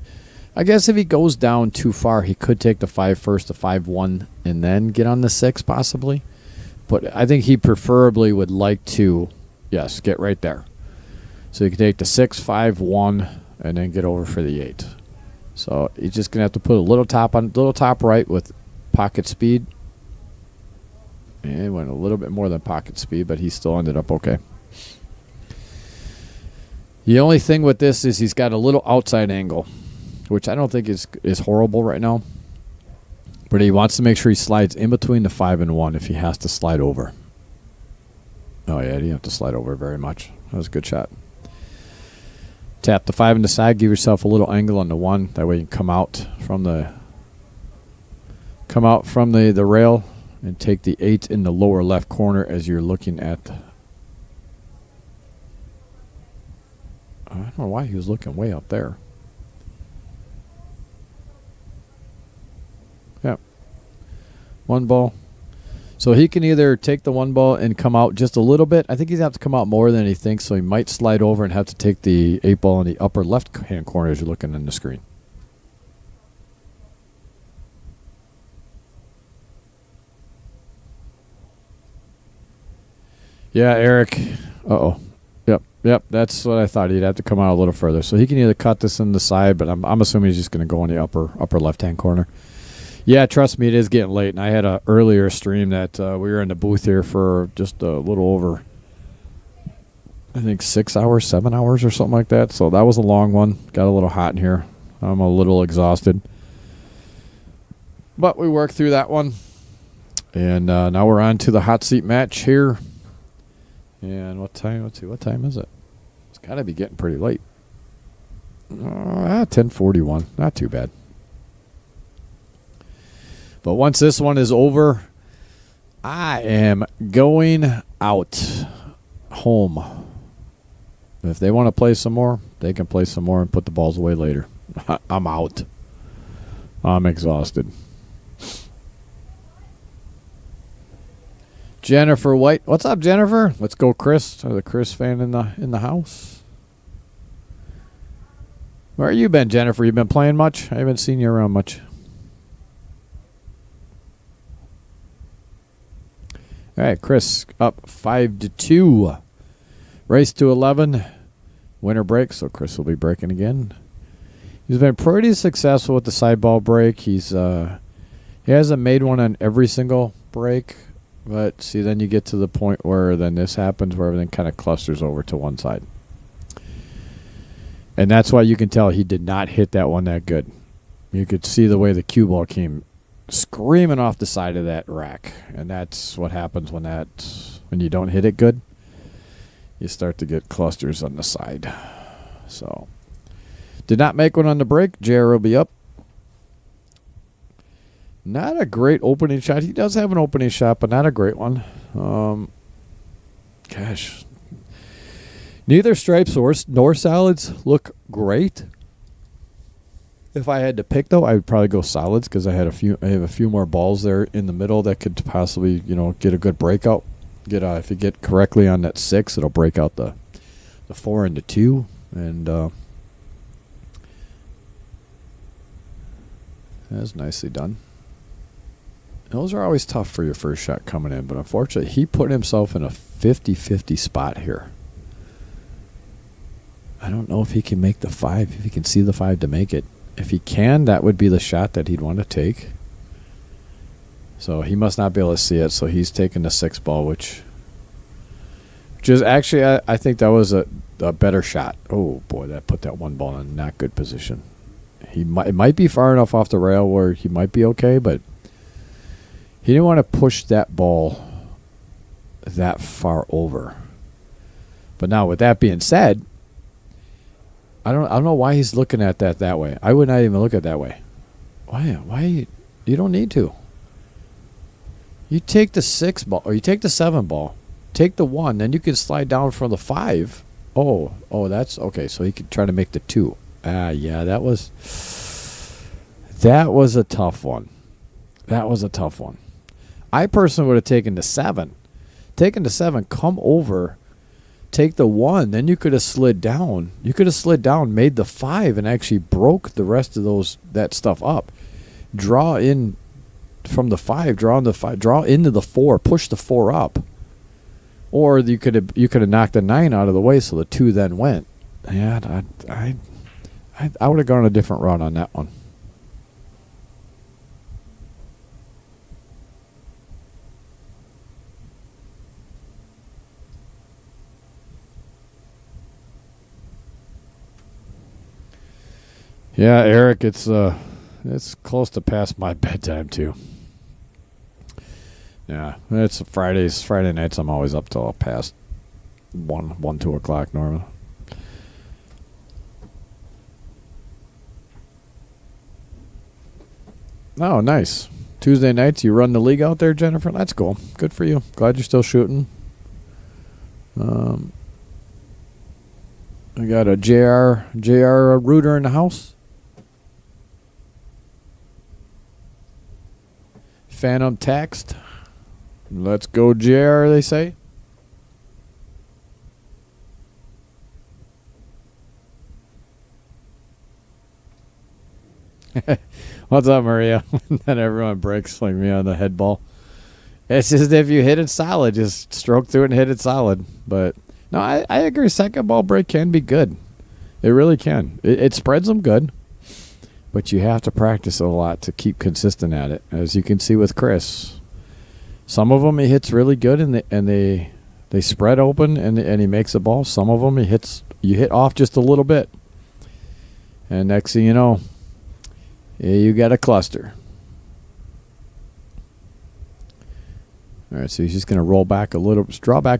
I guess if he goes down too far, he could take the 5 first, the 5-1, and then get on the 6 possibly. But I think he preferably would like to, yes, get right there. So you can take the 6-5-1 and then get over for the 8. So he's just gonna have to put a little top right with pocket speed. And went a little bit more than pocket speed, but he still ended up okay. The only thing with this is he's got a little outside angle, which I don't think is horrible right now. But he wants to make sure he slides in between the 5 and 1 if he has to slide over. Oh, yeah, he didn't have to slide over very much. That was a good shot. Tap the 5 in the side. Give yourself a little angle on the 1. That way you can come out from the come out from the rail and take the 8 in the lower left corner as you're looking at. I don't know why he was looking way up there. Yeah. 1 ball. So he can either take the 1 ball and come out just a little bit. I think he's going to have to come out more than he thinks, so he might slide over and have to take the 8 ball in the upper left-hand corner as you're looking in the screen. Yeah, Eric. Uh-oh. Yep, that's what I thought. He'd have to come out a little further. So he can either cut this in the side, but I'm assuming he's just going to go in the upper left-hand corner. Yeah, trust me, it is getting late. And I had an earlier stream that we were in the booth here for just a little over, I think, 6 hours, 7 hours or something like that. So that was a long one. Got a little hot in here. I'm a little exhausted. But we worked through that one. And now we're on to the hot seat match here. And what time? Let's see, what time is it? It's got to be getting pretty late. 10:41. Not too bad. But once this one is over, I am going out home. If they want to play some more, they can play some more and put the balls away later. I'm out. I'm exhausted. Jennifer White. What's up, Jennifer? Let's go, Chris. The Chris fan in the house. Where you been, Jennifer? You been playing much? I haven't seen you around much. All right, Chris up 5-2. Race to 11. Winter break, so Chris will be breaking again. He's been pretty successful with the side ball break. He hasn't made one on every single break. But, see, then you get to the point where then this happens where everything kind of clusters over to one side. And that's why you can tell he did not hit that one that good. You could see the way the cue ball came screaming off the side of that rack. And that's what happens when you don't hit it good. You start to get clusters on the side. So, did not make one on the break. JR will be up. Not a great opening shot. He does have an opening shot, but not a great one. Gosh. Neither stripes nor solids look great. If I had to pick, though, I would probably go solids because I have a few more balls there in the middle that could possibly, get a good breakout. If you get correctly on that 6, it'll break out the 4 and the 2. And that's nicely done. Those are always tough for your first shot coming in, but unfortunately, he put himself in a 50-50 spot here. I don't know if he can make the 5, if he can see the 5 to make it. If he can, that would be the shot that he'd want to take. So he must not be able to see it, so he's taking the 6 ball, which is actually, I think that was a better shot. Oh, boy, that put that 1 ball in a not good position. It might be far enough off the rail where he might be okay, but he didn't want to push that ball that far over. But now, with that being said, I don't know why he's looking at that way. I would not even look at it that way. Why? You don't need to. You take the 6 ball, or you take the 7 ball, take the 1, then you can slide down from the 5. Oh, that's okay. So he could try to make the 2. Yeah, that was a tough one. That was a tough one. I personally would have taken the 7. Taken the 7, come over, take the 1, then you could have slid down. You could have slid down, made the 5, and actually broke the rest of that stuff up. Draw in from the 5, draw into the 4, push the 4 up. Or you could have knocked the 9 out of the way so the 2 then went. Yeah, I would have gone a different route on that one. Yeah, Eric, it's close to past my bedtime too. Yeah, it's Friday nights. I'm always up till past 2 o'clock normally. Oh, nice. Tuesday nights, you run the league out there, Jennifer? That's cool. Good for you. Glad you're still shooting. I got a JR Rooter in the house. Phantom text. Let's go, JR, they say. What's up, Maria? Then everyone breaks like me on the head ball. It's just if you hit it solid, just stroke through it and hit it solid. But no, I agree. Second ball break can be good. It really can. It spreads them good. But you have to practice a lot to keep consistent at it. As you can see with Chris, some of them he hits really good and they spread open and he makes a ball. Some of them you hit off just a little bit, and next thing you know, you got a cluster. All right, so he's just going to draw back a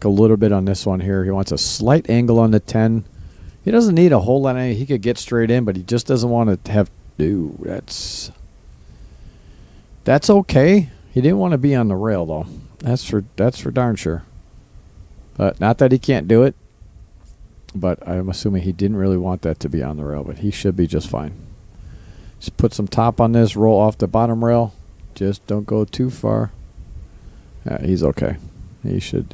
little bit on this one here. He wants a slight angle on the 10. He doesn't need a whole lot of angle. He could get straight in, but he just doesn't want to have. Dude, that's okay. He didn't want to be on the rail though. That's for darn sure. But not that he can't do it. But I'm assuming he didn't really want that to be on the rail, but he should be just fine. Just put some top on this, roll off the bottom rail. Just don't go too far. Yeah, he's okay. It should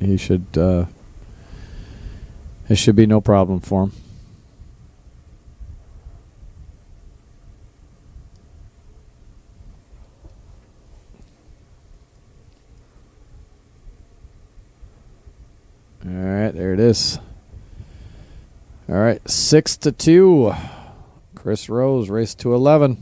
be no problem for him. All right, there it is. All right, 6-2. Chris Rose raced to 11.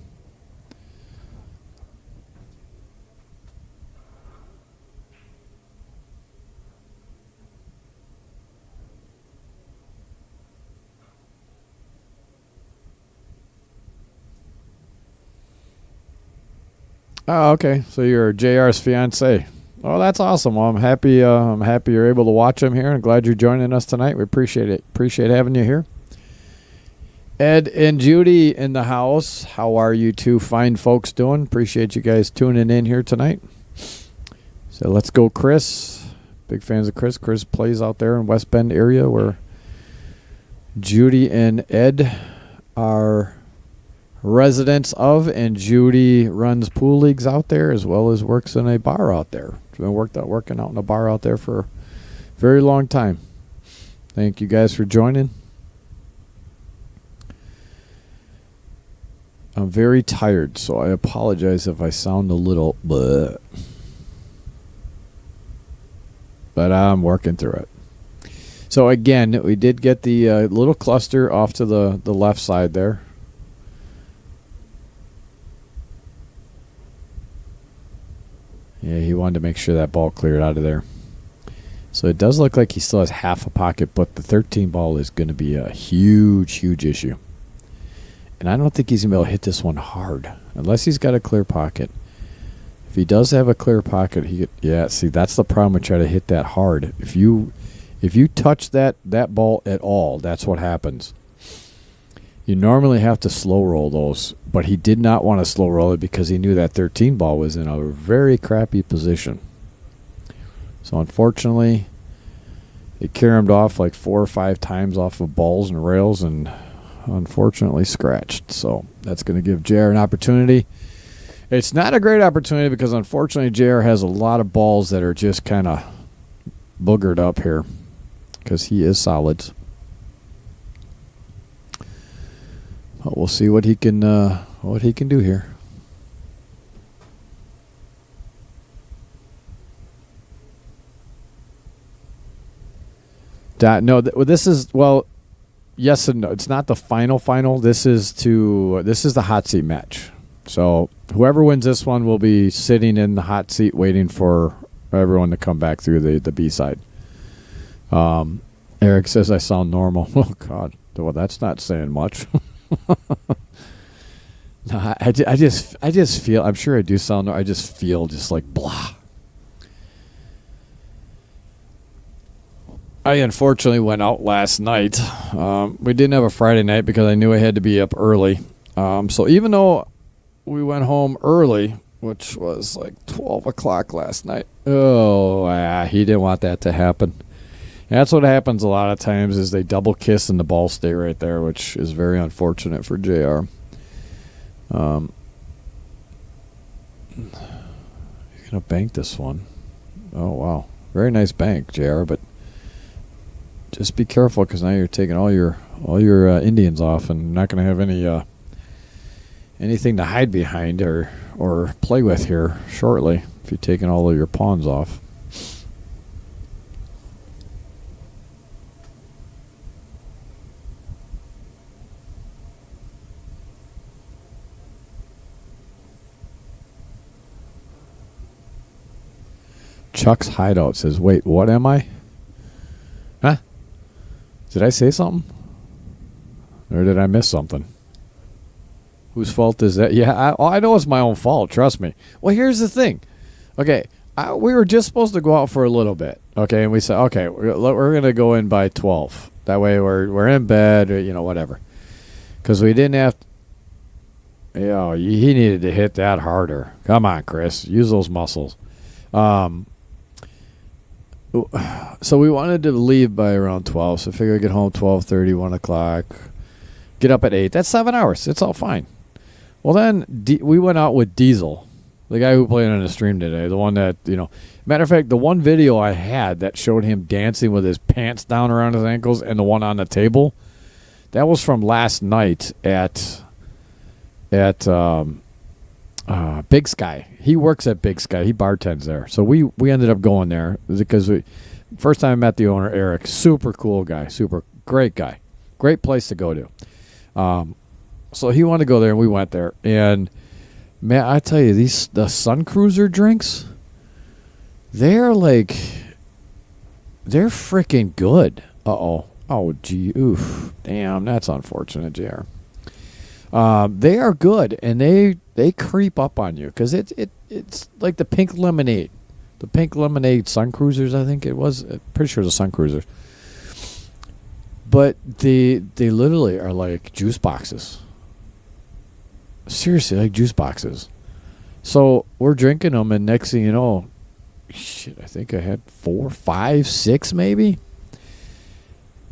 Oh, okay. So you're JR's fiance. Oh, that's awesome. Well, I'm happy you're able to watch him here, and glad you're joining us tonight. We appreciate it. Appreciate having you here. Ed and Judy in the house. How are you two fine folks doing? Appreciate you guys tuning in here tonight. So let's go, Chris. Big fans of Chris. Chris plays out there in West Bend area where Judy and Ed are residents of, and Judy runs pool leagues out there as well as works in a bar out there. She's been working out in a bar out there for a very long time. Thank you guys for joining. I'm very tired, so I apologize if I sound a little bleh. But I'm working through it. So again, we did get the little cluster off to the left side there. Yeah, he wanted to make sure that ball cleared out of there. So it does look like he still has half a pocket, but the 13 ball is going to be a huge, huge issue. And I don't think he's going to be able to hit this one hard, unless he's got a clear pocket. If he does have a clear pocket, see, that's the problem with trying to hit that hard. If you touch that ball at all, that's what happens. You normally have to slow roll those, but he did not want to slow roll it because he knew that 13 ball was in a very crappy position. So unfortunately, it caromed off like 4 or 5 times off of balls and rails and unfortunately scratched. So that's going to give JR an opportunity. It's not a great opportunity because unfortunately JR has a lot of balls that are just kind of boogered up here because he is solids. But we'll see what he can do here. No, this is yes and no. It's not the final. This is the hot seat match. So whoever wins this one will be sitting in the hot seat waiting for everyone to come back through the B side. Eric says I sound normal. Oh God, well that's not saying much. No, I just feel. I'm sure I do sound. I just feel just like blah. I unfortunately went out last night. We didn't have a Friday night because I knew I had to be up early. So even though we went home early, which was like 12 o'clock last night. Oh, he didn't want that to happen. That's what happens a lot of times is they double kiss and the ball stay right there, which is very unfortunate for JR. You're going to bank this one. Oh, wow. Very nice bank, JR, but just be careful because now you're taking all your Indians off and not going to have anything to hide behind or play with here shortly if you're taking all of your pawns off. Chuck's Hideout says, wait, what am I? Huh? Did I say something? Or did I miss something? Whose fault is that? Yeah, I know it's my own fault. Trust me. Well, here's the thing. Okay, we were just supposed to go out for a little bit. Okay, and we said, okay, we're going to go in by 12. That way we're in bed or, whatever. Because we didn't have to, he needed to hit that harder. Come on, Chris. Use those muscles. So we wanted to leave by around 12. So I figured I'd get home 12:30, 1 o'clock. Get up at 8. That's 7 hours. It's all fine. Well, then we went out with Diesel, the guy who played on the stream today, the one that, matter of fact, the one video I had that showed him dancing with his pants down around his ankles and the one on the table, that was from last night at Big Sky. He works at Big Sky. He bartends there. So we ended up going there because first time I met the owner, Eric, super cool guy, super great guy. Great place to go to. So he wanted to go there, and we went there. And, man, I tell you, the Sun Cruiser drinks, they're freaking good. Uh-oh. Oh, gee, oof. Damn, that's unfortunate, JR. They are good, and they creep up on you because it's like the pink lemonade. The pink lemonade Sun Cruisers, I think it was. I'm pretty sure it was a Sun Cruiser. But they literally are like juice boxes. Seriously, like juice boxes. So we're drinking them, and next thing you know, I think I had 4, 5, 6 maybe.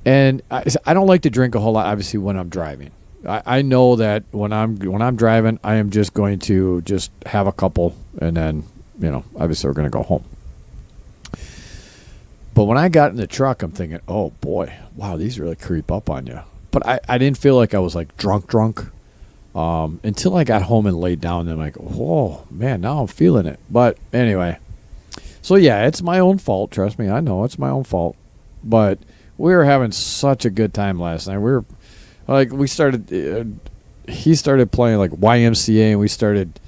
And I don't like to drink a whole lot, obviously, when I'm driving. I know that when I'm driving, I am just going to just have a couple, and then, obviously we're going to go home. But when I got in the truck, I'm thinking, oh, boy, wow, these really creep up on you. But I didn't feel like I was, like, drunk until I got home and laid down. And I'm like, whoa, man, now I'm feeling it. But anyway, so, yeah, it's my own fault. Trust me, I know it's my own fault. But we were having such a good time last night. We started, he started playing, like, YMCA, and we started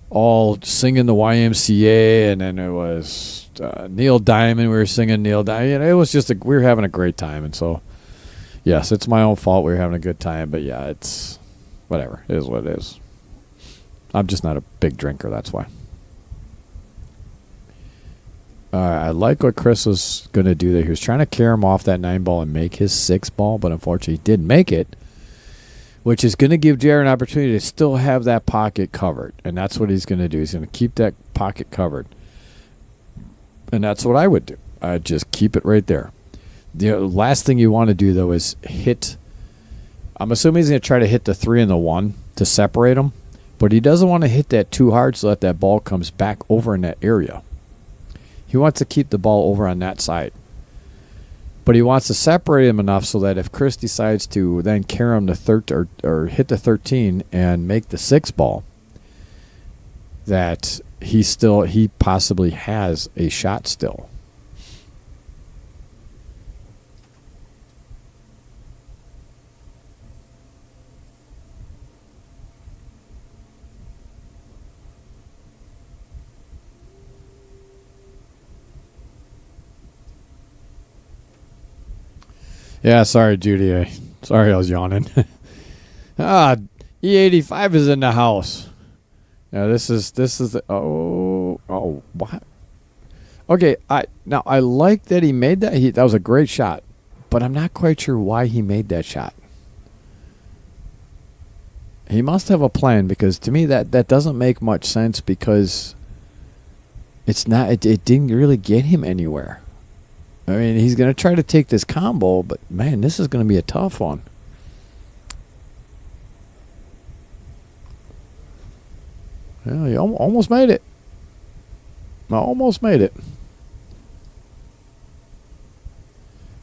all singing the YMCA, and then it was Neil Diamond. We were singing Neil Diamond. It was just we were having a great time, and so yes, it's my own fault. We were having a good time, but yeah, it's whatever. It is what it is. I'm just not a big drinker. That's why. I like what Chris was going to do there. He was trying to carry him off that 9-ball and make his 6-ball, but unfortunately he didn't make it, which is going to give Jared an opportunity to still have that pocket covered. And that's what he's going to do. He's going to keep that pocket covered. And that's what I would do. I'd just keep it right there. The last thing you want to do, though, is hit. I'm assuming he's going to try to hit the 3 and the 1 to separate them, but he doesn't want to hit that too hard so that ball comes back over in that area. He wants to keep the ball over on that side. But he wants to separate him enough so that if Chris decides to then carry him to or hit the 13 and make the 6-ball, that he possibly has a shot still. Yeah, sorry, Judy. Sorry I was yawning. E85 is in the house. Yeah, this is the what? Okay, I like that he made that. That was a great shot, but I'm not quite sure why he made that shot. He must have a plan, because to me that doesn't make much sense, because it's not. It didn't really get him anywhere. I mean, he's going to try to take this combo, but man, this is going to be a tough one. Well, he almost made it. Almost made it.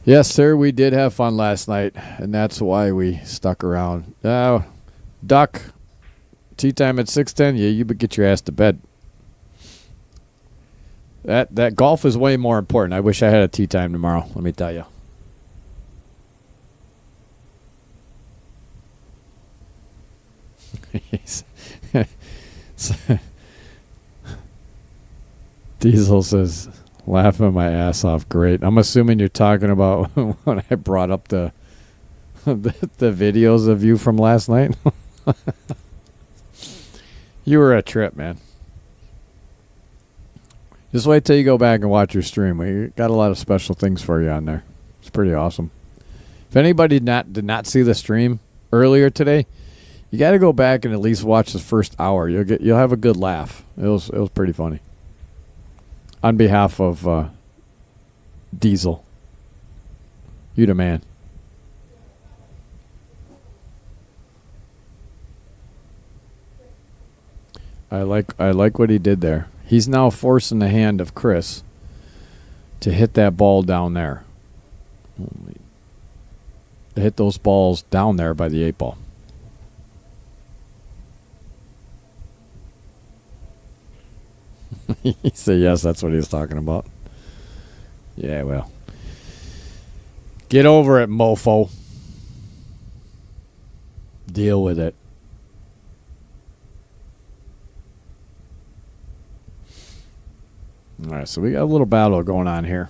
Yes, sir, we did have fun last night, and that's why we stuck around. Duck, tea time at 6:10. Yeah, you would get your ass to bed. That golf is way more important. I wish I had a tea time tomorrow, let me tell you. Diesel says, laughing my ass off. Great. I'm assuming you're talking about when I brought up the videos of you from last night. You were a trip, man. Just wait till you go back and watch your stream. We got a lot of special things for you on there. It's pretty awesome. If anybody did not see the stream earlier today, you got to go back and at least watch the first hour. You'll have a good laugh. It was pretty funny. On behalf of Diesel, you the man. I like what he did there. He's now forcing the hand of Chris to hit that ball down there. To hit those balls down there by the 8-ball. He said yes, that's what he was talking about. Yeah, well. Get over it, mofo. Deal with it. All right, so we got a little battle going on here.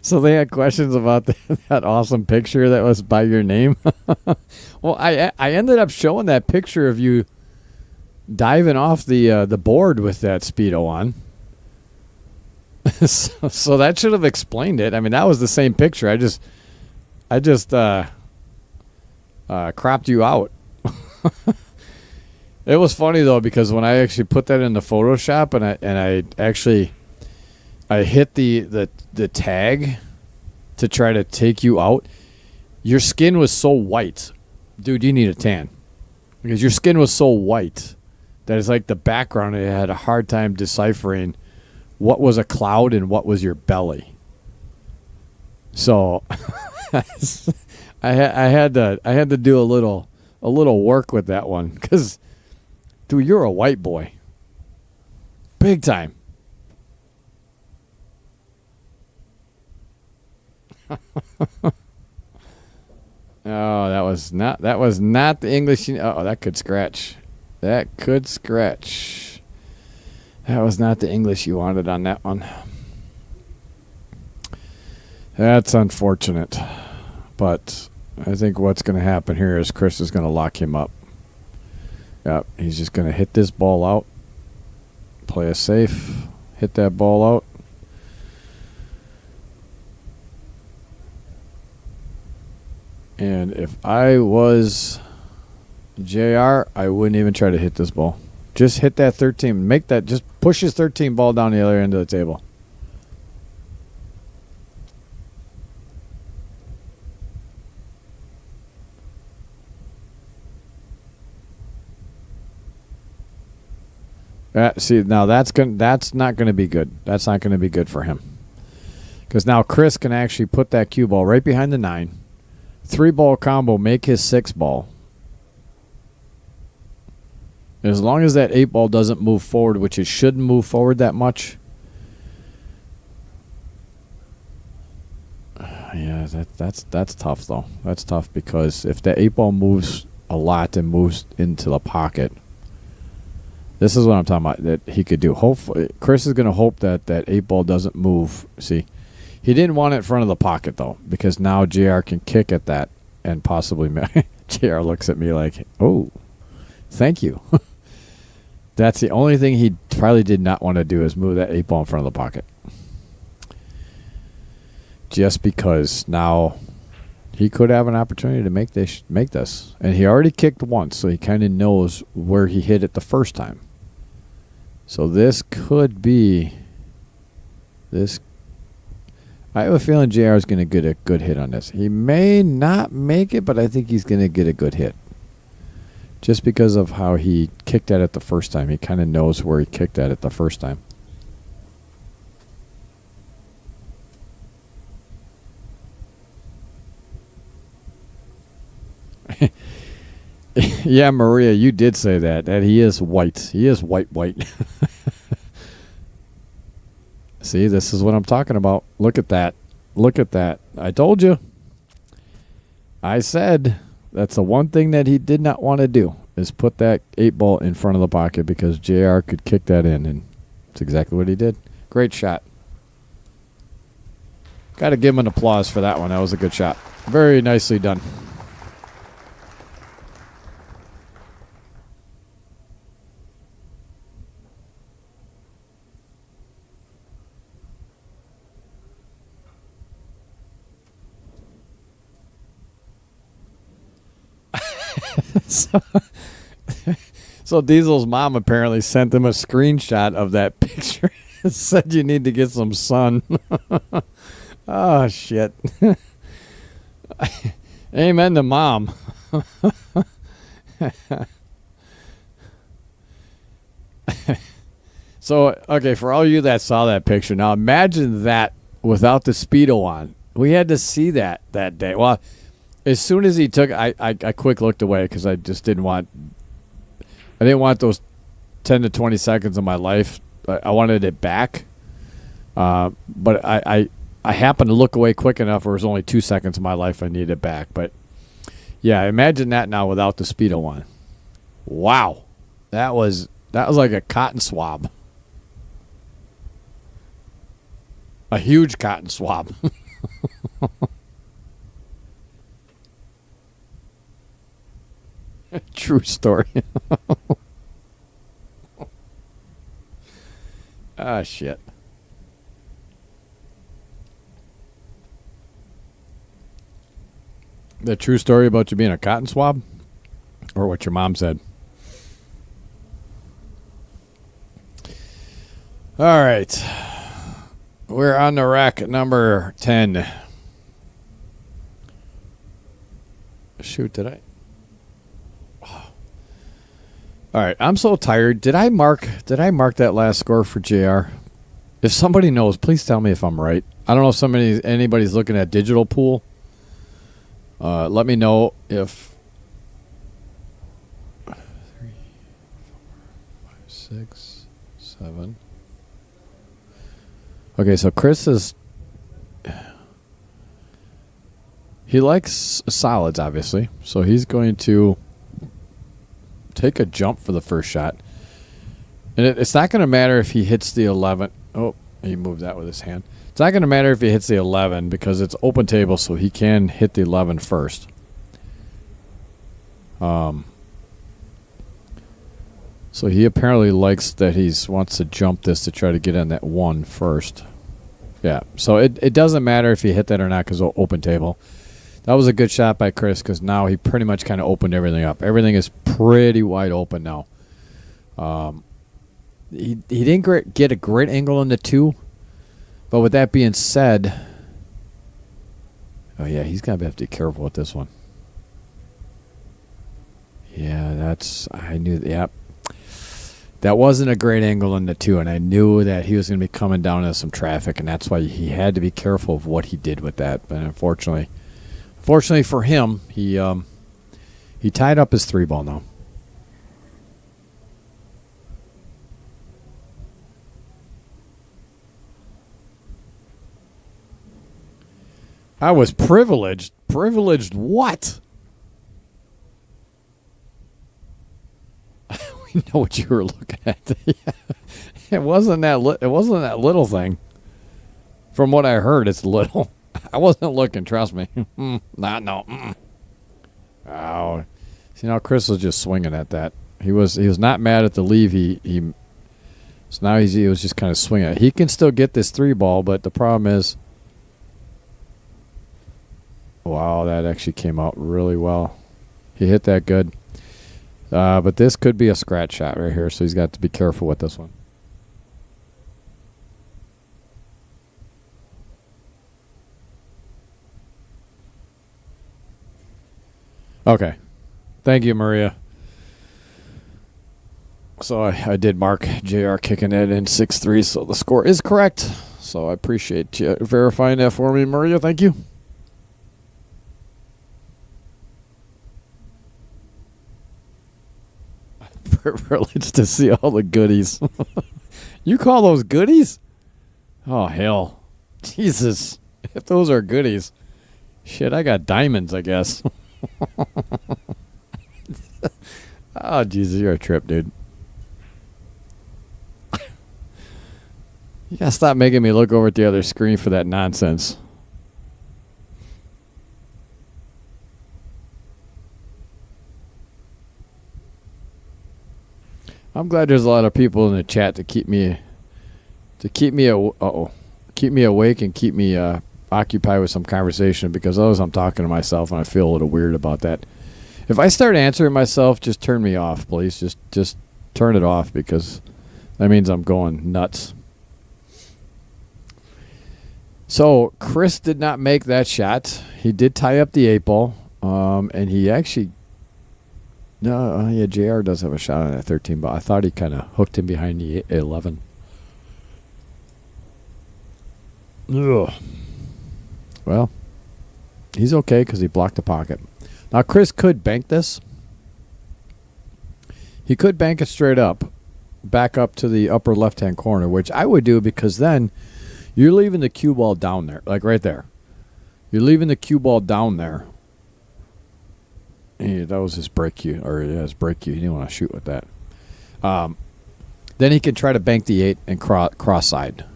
So they had questions about that awesome picture that was by your name. Well, I ended up showing that picture of you diving off the board with that Speedo on. So that should have explained it. I mean, that was the same picture. I just cropped you out. It was funny though, because when I actually put that into Photoshop and I actually hit the tag to try to take you out, your skin was so white. Dude, you need a tan. Because your skin was so white that it's like the background, it had a hard time deciphering what was a cloud and what was your belly. So I had to do a little work with that one, because dude, you're a white boy. Big time. Oh, that was not the English. Oh, that could scratch. That was not the English you wanted on that one. That's unfortunate. But I think what's going to happen here is Chris is going to lock him up. Yep, he's just going to hit this ball out. Play it safe. Hit that ball out. And if I was JR, I wouldn't even try to hit this ball. Just hit that 13. Just push his 13 ball down the other end of the table. See, now that's not going to be good. That's not going to be good for him. Because now Chris can actually put that cue ball right behind the 9. 3-ball combo, make his 6-ball. As long as that 8-ball doesn't move forward, which it shouldn't move forward that much. Yeah, that's tough though. That's tough, because if the 8-ball moves a lot and moves into the pocket, this is what I'm talking about that he could do. Hopefully, Chris is going to hope that 8-ball doesn't move. See, He didn't want it in front of the pocket, though, because now JR can kick at that and possibly... JR looks at me like, oh, thank you. That's the only thing he probably did not want to do is move that 8 ball in front of the pocket. Just because now he could have an opportunity to make this. And he already kicked once, so he kind of knows where he hit it the first time. So this could be... I have a feeling JR is going to get a good hit on this. He may not make it, but I think he's going to get a good hit. Just because of how he kicked at it the first time. He kind of knows where he kicked at it the first time. Yeah, Maria, you did say that he is white. He is white. See, this is what I'm talking about. Look at that. Look at that. I told you. I said that's the one thing that he did not want to do is put that 8 ball in front of the pocket because JR could kick that in, and that's exactly what he did. Great shot. Got to give him an applause for that one. That was a good shot. Very nicely done. So Diesel's mom apparently sent him a screenshot of that picture. Said you need to get some sun. Oh, shit. Amen to mom. So, okay, for all you that saw that picture, now imagine that without the Speedo on. We had to see that day. Well, as soon as he took, I quick looked away because I just didn't want those 10 to 20 seconds of my life. I wanted it back. But I happened to look away quick enough where it was only 2 seconds of my life I needed it back. But, yeah, imagine that now without the Speedo on. Wow. That was like a cotton swab. A huge cotton swab. True story. Ah, shit. The true story about you being a cotton swab? Or what your mom said? All right. We're on the rack number 10. Shoot, did I? All right, I'm so tired. Did I mark that last score for JR? If somebody knows, please tell me if I'm right. I don't know if anybody's looking at digital pool. Let me know if 3, 4, 5, 6, 7. Okay, so Chris he likes solids, obviously. So he's going to take a jump for the first shot. And it's not going to matter if he hits the 11. Oh, he moved that with his hand. It's not going to matter if he hits the 11 because it's open table, so he can hit the 11 first. So he apparently likes that wants to jump this to try to get on that 1 first. Yeah, so it doesn't matter if he hit that or not because open table. That was a good shot by Chris because now he pretty much kind of opened everything up. Everything is pretty wide open now. He didn't get a great angle on the 2, but with that being said, oh yeah, he's gonna have to be careful with this one. Yeah, I knew that. Yep. That wasn't a great angle on the 2, and I knew that he was going to be coming down into some traffic, and that's why he had to be careful of what he did with that. But unfortunately for him, he tied up his 3 ball now. I was privileged. Privileged what? We know what you were looking at. It wasn't that little thing. From what I heard, it's little. I wasn't looking, trust me. Not no. Oh, see now Chris was just swinging at that. He was not mad at the leave. So now he was just kind of swinging it. He can still get this 3-ball, but the problem is, wow, that actually came out really well. He hit that good. But this could be a scratch shot right here, so he's got to be careful with this one. Okay. Thank you, Maria. So I did mark JR kicking it in 6-3, so the score is correct. So I appreciate you verifying that for me, Maria. Thank you. Privileged to see all the goodies. You call those goodies? Oh, hell. Jesus. If those are goodies. Shit, I got diamonds, I guess. Oh, Jesus, you're a trip, dude. You gotta stop making me look over at the other screen for that nonsense. I'm glad there's a lot of people in the chat to keep me awake and keep me occupied with some conversation, because otherwise I'm talking to myself and I feel a little weird about that. If I start answering myself, just turn me off, please. Just turn it off, because that means I'm going nuts. So Chris did not make that shot. He did tie up the 8-ball, and he actually. No, yeah, JR does have a shot on that 13 ball. I thought he kind of hooked him behind the 11. Ugh. Well, he's okay because he blocked the pocket. Now, Chris could bank this. He could bank it straight up, back up to the upper left-hand corner, which I would do, because then you're leaving the cue ball down there, like right there. You're leaving the cue ball down there. Yeah, that was his break cue, or yeah, his break cue. He didn't want to shoot with that. Then he can try to bank the 8 and cross side.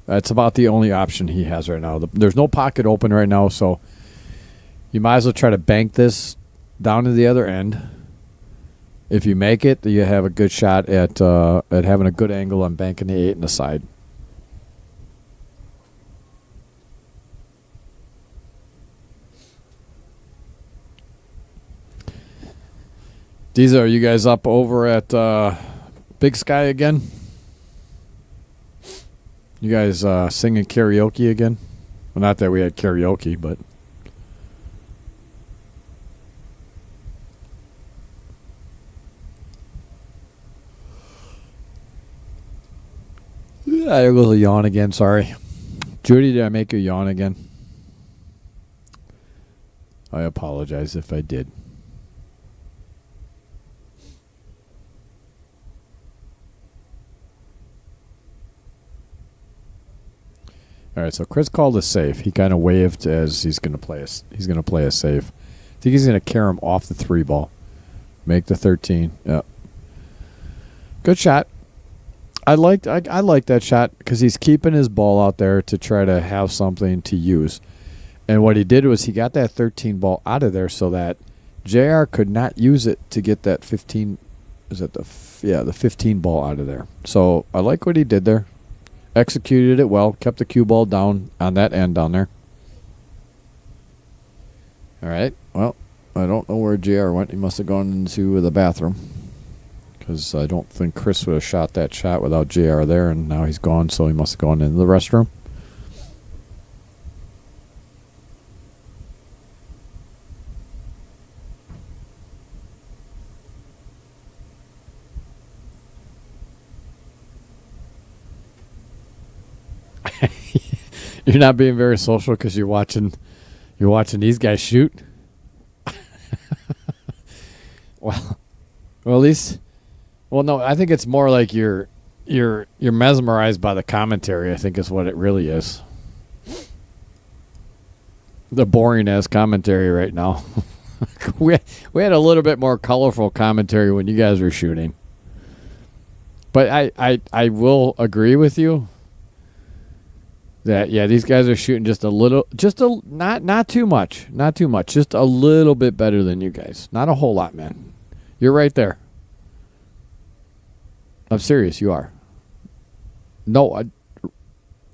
That's about the only option he has right now. There's no pocket open right now, so you might as well try to bank this down to the other end. If you make it, you have a good shot at having a good angle on banking the 8 in the side. These are you guys up over at Big Sky again? You guys singing karaoke again? Well, not that we had karaoke, but there goes a yawn again. Sorry, Judy. Did I make you yawn again? I apologize if I did. All right, so Chris called a safe. He kind of waved as he's going to play a safe. I think he's going to carry him off the 3-ball. Make the 13. Yep. Good shot. I like that shot because he's keeping his ball out there to try to have something to use. And what he did was he got that 13 ball out of there so that JR could not use it to get that 15. Is it the 15 ball out of there? So I like what he did there. Executed it well. Kept the cue ball down on that end down there. All right. Well, I don't know where JR went. He must have gone into the bathroom, because I don't think Chris would have shot that shot without JR there, and now he's gone, so he must have gone into the restroom. You're not being very social because you're watching these guys shoot. Well, at least. Well, no, I think it's more like you're mesmerized by the commentary. I think is what it really is. The boring ass commentary right now. we had a little bit more colorful commentary when you guys were shooting. But I will agree with you. Yeah, these guys are shooting just a little, not too much, just a little bit better than you guys. Not a whole lot, man. You're right there. I'm serious, you are. No,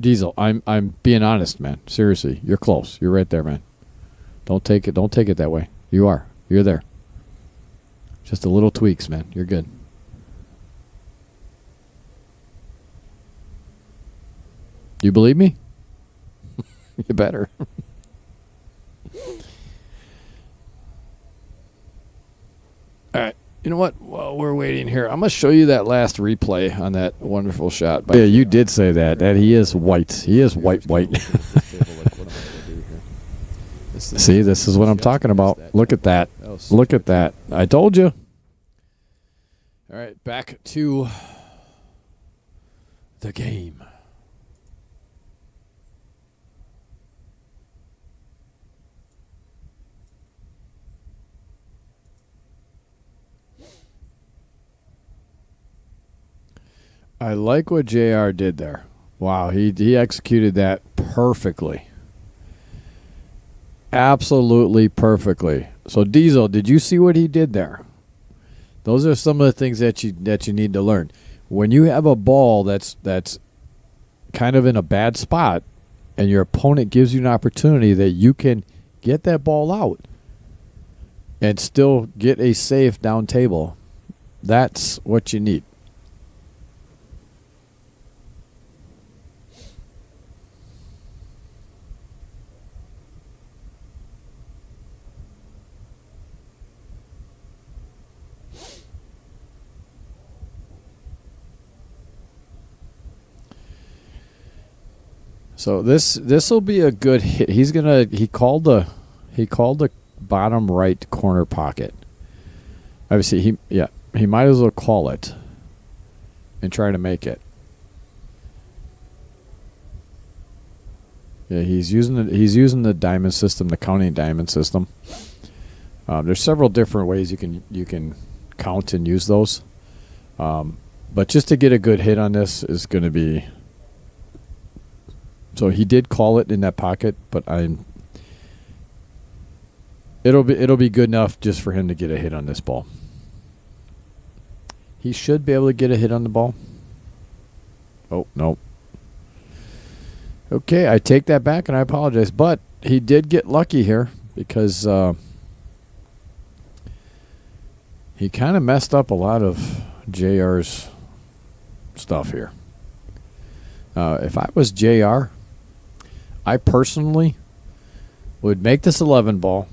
Diesel, I'm being honest, man. Seriously, you're close. You're right there, man. Don't take it that way. You are. You're there. Just a little tweaks, man. You're good. You believe me? You better. All right. You know what? While we're waiting here, I'm going to show you that last replay on that wonderful shot. Yeah, you did say that. That he is white. He is white. See, this is what I'm talking about. Look at that. Look at that. I told you. All right, back to the game. I like what JR did there. Wow, he executed that perfectly. Absolutely perfectly. So Diesel, did you see what he did there? Those are some of the things that you need to learn. When you have a ball that's kind of in a bad spot and your opponent gives you an opportunity that you can get that ball out and still get a safe down table, that's what you need. So this will be a good hit. He called the bottom right corner pocket. Obviously he might as well call it and try to make it. Yeah, he's using the diamond system, the counting diamond system. There's several different ways you can count and use those. But just to get a good hit on this is going to be. So he did call it in that pocket, but it'll be good enough just for him to get a hit on this ball. He should be able to get a hit on the ball. Oh, no. Okay, I take that back and I apologize, but he did get lucky here because he kind of messed up a lot of JR's stuff here. If I was JR, I personally would make this 11 ball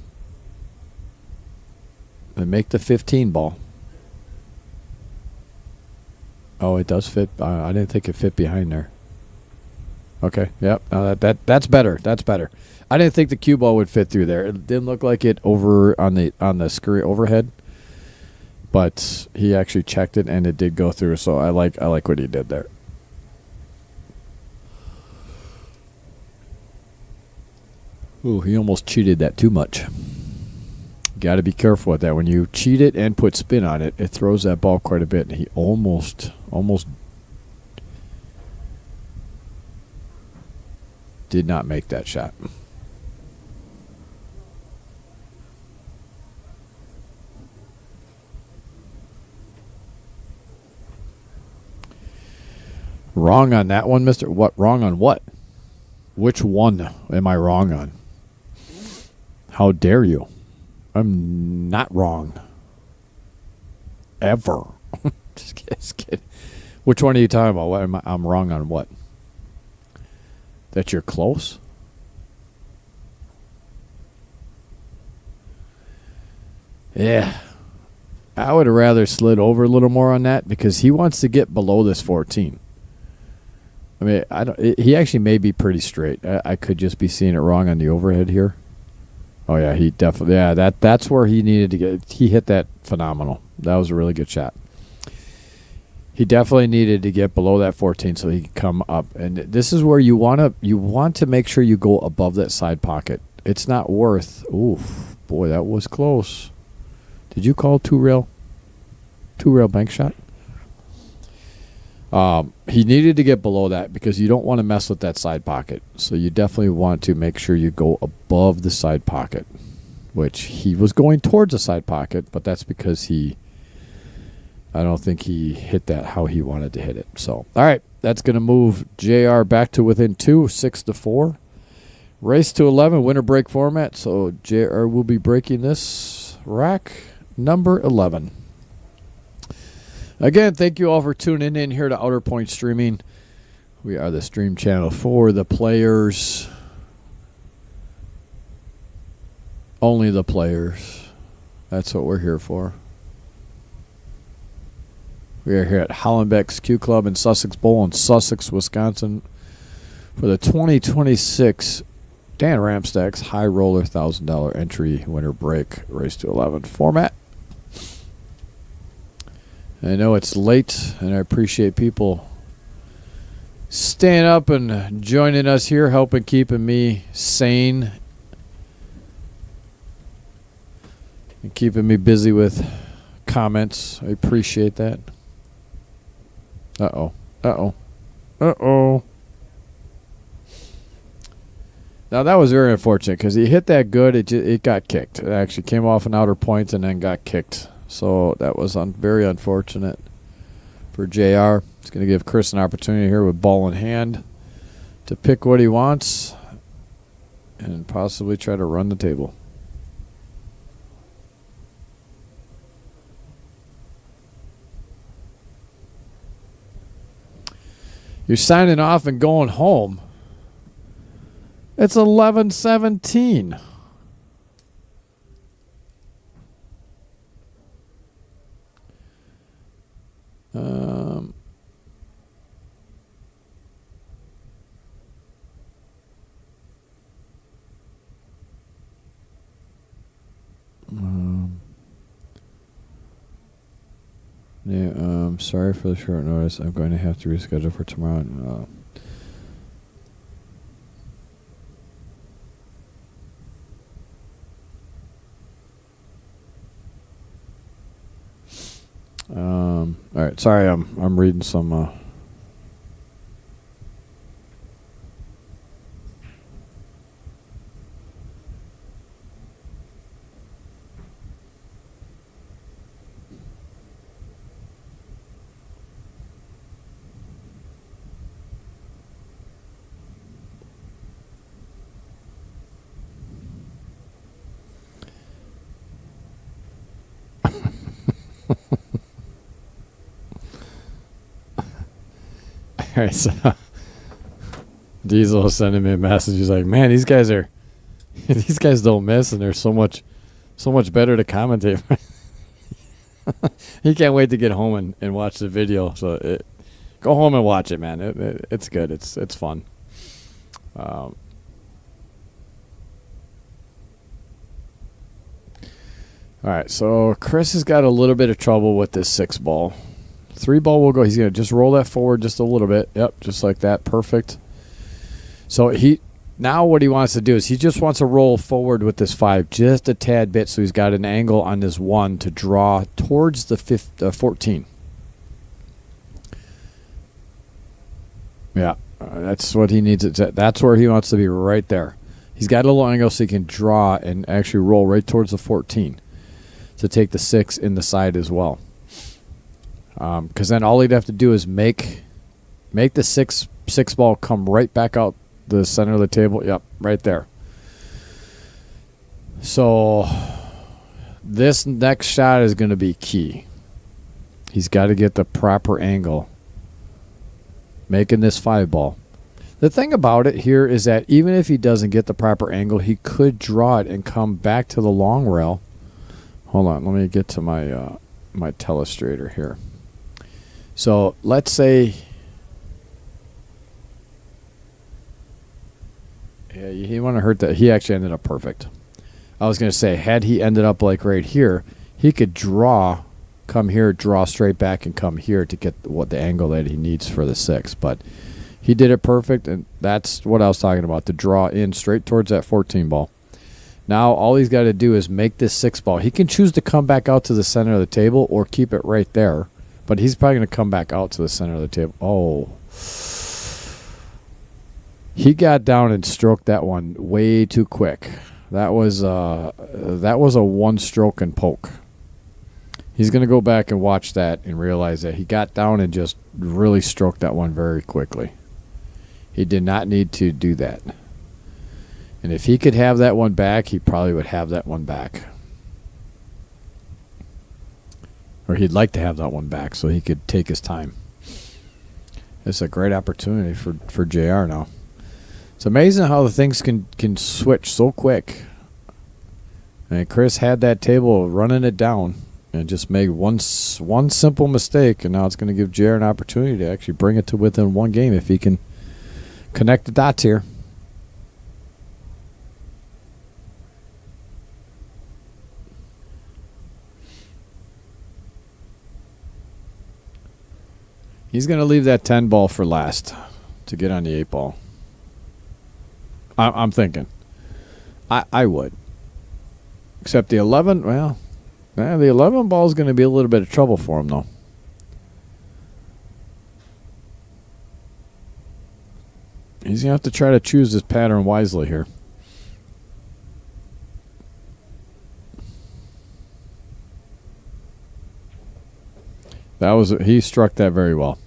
and make the 15 ball. Oh, it does fit. I didn't think it fit behind there. Okay, yep. That's better. That's better. I didn't think the cue ball would fit through there. It didn't look like it over on the screw overhead, but he actually checked it and it did go through. So I like what he did there. Ooh, he almost cheated that too much. Got to be careful with that. When you cheat it and put spin on it, it throws that ball quite a bit. And he almost did not make that shot. Wrong on that one, mister. What? Wrong on what? Which one am I wrong on? How dare you? I'm not wrong. Ever. Just kidding. Which one are you talking about? What I'm wrong on what? That you're close? Yeah. I would have rather slid over a little more on that because he wants to get below this 14. I mean, he actually may be pretty straight. I could just be seeing it wrong on the overhead here. Oh yeah, he definitely. Yeah, that's where he needed to get. He hit that phenomenal. That was a really good shot. He definitely needed to get below that 14 so he could come up. And this is where you want to make sure you go above that side pocket. It's not worth. Oof, boy, that was close. Did you call two rail bank shot? He needed to get below that because you don't want to mess with that side pocket. So you definitely want to make sure you go above the side pocket, which he was going towards the side pocket, but that's because I don't think he hit that how he wanted to hit it. So, all right, that's going to move JR back to within 2, 6-4. Race to 11, winner break format. So JR will be breaking this rack number 11. Again, thank you all for tuning in here to Outer Point Streaming. We are the stream channel for the players. Only the players. That's what we're here for. We are here at Hollenbeck's Q Club in Sussex Bowl in Sussex, Wisconsin for the 2026 Dan Ramstack's High Roller $1,000 entry winner break race to 11 format. I know it's late, and I appreciate people staying up and joining us here, helping keeping me sane and keeping me busy with comments. I appreciate that. Uh-oh. Uh-oh. Uh-oh. Now, that was very unfortunate because he hit that good. It got kicked. It actually came off an outer point and then got kicked. So that was very unfortunate for JR. It's going to give Chris an opportunity here with ball in hand to pick what he wants and possibly try to run the table. You're signing off and going home. It's 11:17. Sorry for the short notice. I'm going to have to reschedule for tomorrow. All right. Sorry, I'm reading some. All right, so Diesel is sending me a message. He's like, "Man, these guys don't miss, and they're so much better to commentate." He can't wait to get home and watch the video. So go home and watch it, man. It's good. It's fun. All right, so Chris has got a little bit of trouble with this 6 ball. 3 ball will go. He's going to just roll that forward just a little bit. Yep, just like that. Perfect. So now what he wants to do is he just wants to roll forward with this 5 just a tad bit, so he's got an angle on this 1 to draw towards the 14. Yeah, that's what he needs. That's where he wants to be, right there. He's got a little angle so he can draw and actually roll right towards the 14 to take the 6 in the side as well. Because then all he'd have to do is make the six ball come right back out the center of the table. Yep, right there. So this next shot is going to be key. He's got to get the proper angle making this 5 ball. The thing about it here is that even if he doesn't get the proper angle, he could draw it and come back to the long rail. Hold on, let me get to my my telestrator here. So let's say, yeah, he want to hurt that. He actually ended up perfect. I was going to say, had he ended up like right here, he could draw, come here, draw straight back, and come here to get the angle that he needs for the 6. But he did it perfect, and that's what I was talking about, to draw in straight towards that 14 ball. Now all he's got to do is make this 6 ball. He can choose to come back out to the center of the table or keep it right there. But he's probably going to come back out to the center of the table. Oh. He got down and stroked that one way too quick. That was a one stroke and poke. He's going to go back and watch that and realize that he got down and just really stroked that one very quickly. He did not need to do that. And if he could have that one back, he probably would have that one back. Or he'd like to have that one back so he could take his time. It's a great opportunity for JR now. It's amazing how the things can switch so quick. And Chris had that table running it down and just made one simple mistake, and now it's going to give JR an opportunity to actually bring it to within one game if he can connect the dots here. He's going to leave that 10 ball for last to get on the 8 ball. I'm thinking. I would. Except the 11, well, the 11 ball is going to be a little bit of trouble for him, though. He's going to have to try to choose his pattern wisely here. He struck that very well.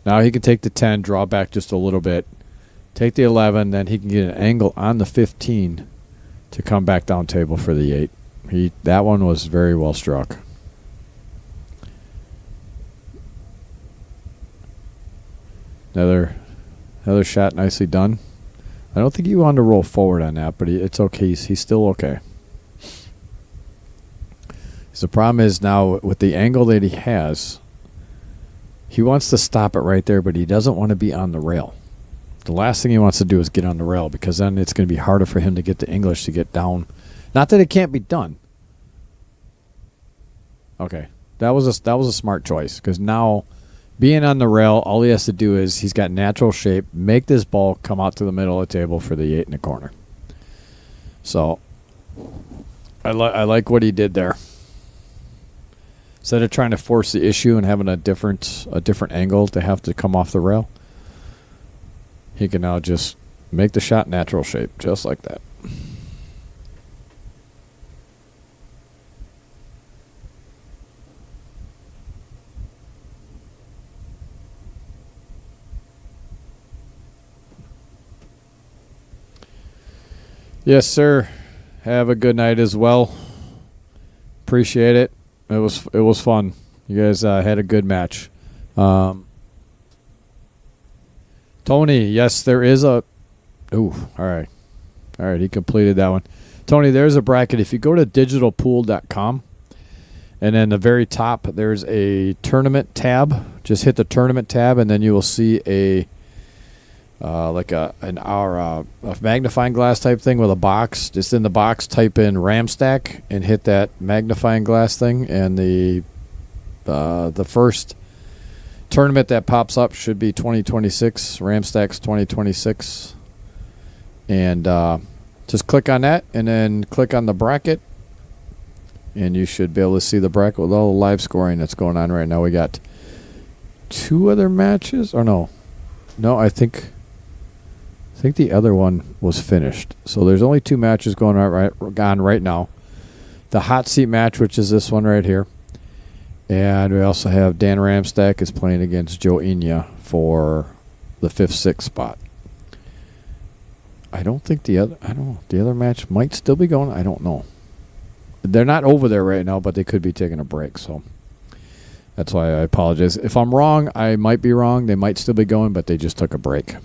Now he can take the 10, draw back just a little bit, take the 11, then he can get an angle on the 15 to come back down table for the 8. That one was very well struck. Another shot nicely done. I don't think he wanted to roll forward on that, but it's okay. He's still okay. So the problem is now with the angle that he has, he wants to stop it right there, but he doesn't want to be on the rail. The last thing he wants to do is get on the rail, because then it's going to be harder for him to get the English to get down. Not that it can't be done. Okay, that was a smart choice, because now being on the rail, all he has to do is he's got natural shape, make this ball come out to the middle of the table for the 8 in the corner. So I like what he did there. Instead of trying to force the issue and having a different angle to have to come off the rail, he can now just make the shot natural shape, just like that. Yes, sir. Have a good night as well. Appreciate it. It was fun. You guys had a good match. Tony, yes, there is a... Ooh, all right. All right, he completed that one. Tony, there's a bracket. If you go to digitalpool.com, and then the very top, there's a tournament tab. Just hit the tournament tab, and then you will see a magnifying glass type thing with a box. Just in the box, type in Ramstack and hit that magnifying glass thing, and the first tournament that pops up should be 2026, Ramstack's 2026. And just click on that, and then click on the bracket, and you should be able to see the bracket with all the live scoring that's going on right now. We got 2 other matches, or no, I think the other one was finished. So there's only 2 matches going on right now. The hot seat match, which is this one right here. And we also have Dan Ramstack is playing against Joe Inya for the 5th, 6th spot. I don't think the other match might still be going. I don't know. They're not over there right now, but they could be taking a break. So that's why I apologize. If I'm wrong, I might be wrong. They might still be going, but they just took a break.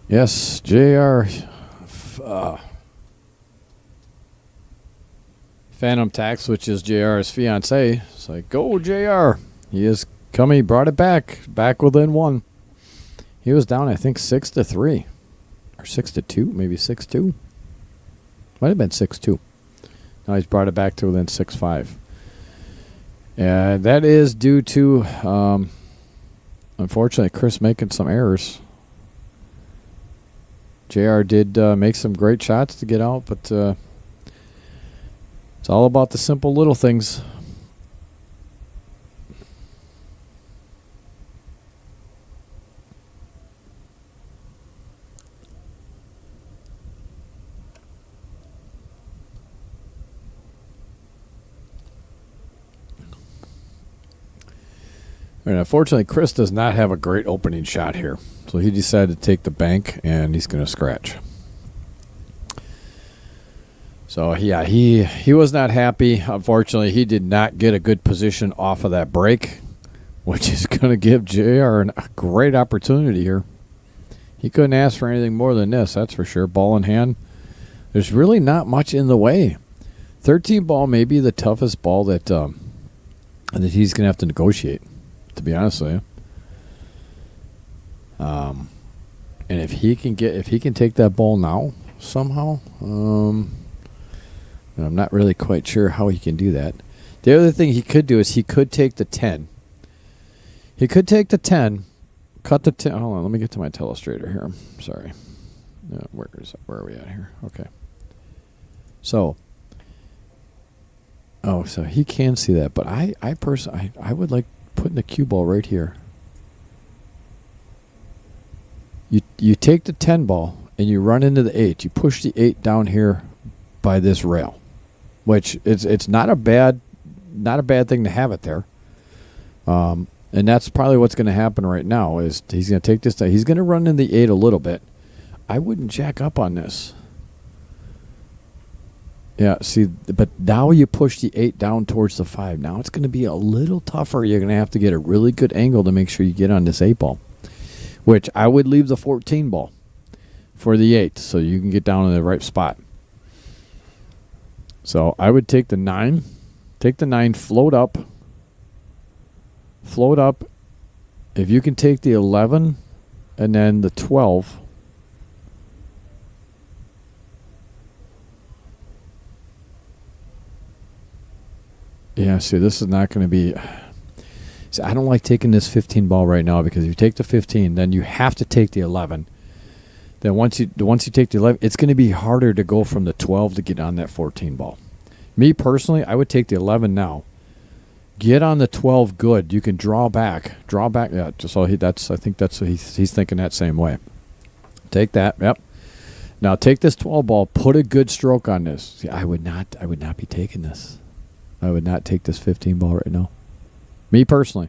Yes, JR. Phantom Tax, which is JR's fiance. It's like, go JR. He is coming. He brought it back within 1. He was down, I think, 6-3 or 6-2, maybe 6-2. Might have been 6-2. Now he's brought it back to within 6-5. And that is due to, unfortunately, Chris making some errors. JR did make some great shots to get out, but it's all about the simple little things. And unfortunately, Chris does not have a great opening shot here. So he decided to take the bank, and he's going to scratch. So, yeah, he was not happy. Unfortunately, he did not get a good position off of that break, which is going to give JR a great opportunity here. He couldn't ask for anything more than this, that's for sure. Ball in hand. There's really not much in the way. 13 ball may be the toughest ball that he's going to have to negotiate, to be honest with you. And if he can take that ball now somehow, I'm not really quite sure how he can do that. The other thing he could do is he could take the 10. He could take the 10, cut the 10. Hold on, let me get to my telestrator here. Sorry. Where are we at here? Okay. So he can see that, but I personally would like putting the cue ball right here. You take the 10 ball and you run into the 8. You push the 8 down here by this rail, which it's not a bad thing to have it there. And that's probably what's going to happen right now is he's going to take this. He's going to run in the 8 a little bit. I wouldn't jack up on this. Yeah, see, but now you push the 8 down towards the 5. Now it's going to be a little tougher. You're going to have to get a really good angle to make sure you get on this 8 ball, which I would leave the 14 ball for the 8 so you can get down in the right spot. So I would take the 9. Take the 9, float up. Float up. If you can take the 11 and then the 12. Yeah, see, this is not going to be... See, I don't like taking this 15 ball right now because if you take the 15, then you have to take the 11. Then once you take the 11, it's going to be harder to go from the 12 to get on that 14 ball. Me personally, I would take the 11 now. Get on the 12 good. You can draw back. Yeah, I think that's what he's thinking that same way. Take that. Yep. Now take this 12 ball, put a good stroke on this. See, I would not be taking this. I would not take this 15 ball right now. Me personally.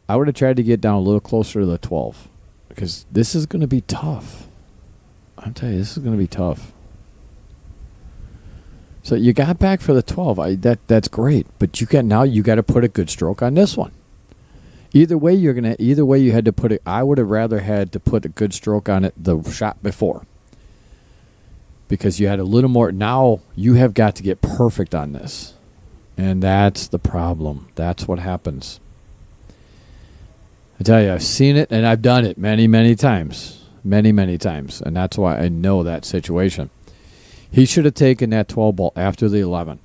I would have tried to get down a little closer to the 12 because this is going to be tough. I'm telling you, this is going to be tough. So you got back for the 12. That's great, but you got to put a good stroke on this one. Either way you had to put it. I would have rather had to put a good stroke on it the shot before. Because you had a little more. Now you have got to get perfect on this. And that's the problem. That's what happens. I tell you, I've seen it and I've done it many, many times. Many, many times. And that's why I know that situation. He should have taken that 12 ball after the 11.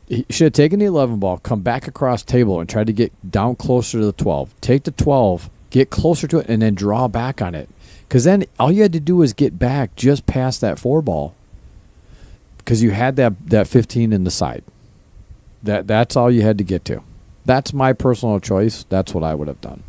He should have taken the 11 ball, come back across table and tried to get down closer to the 12. Take the 12, get closer to it, and then draw back on it. Because then all you had to do was get back just past that 4 ball because you had that 15 in the side. That's all you had to get to. That's my personal choice. That's what I would have done.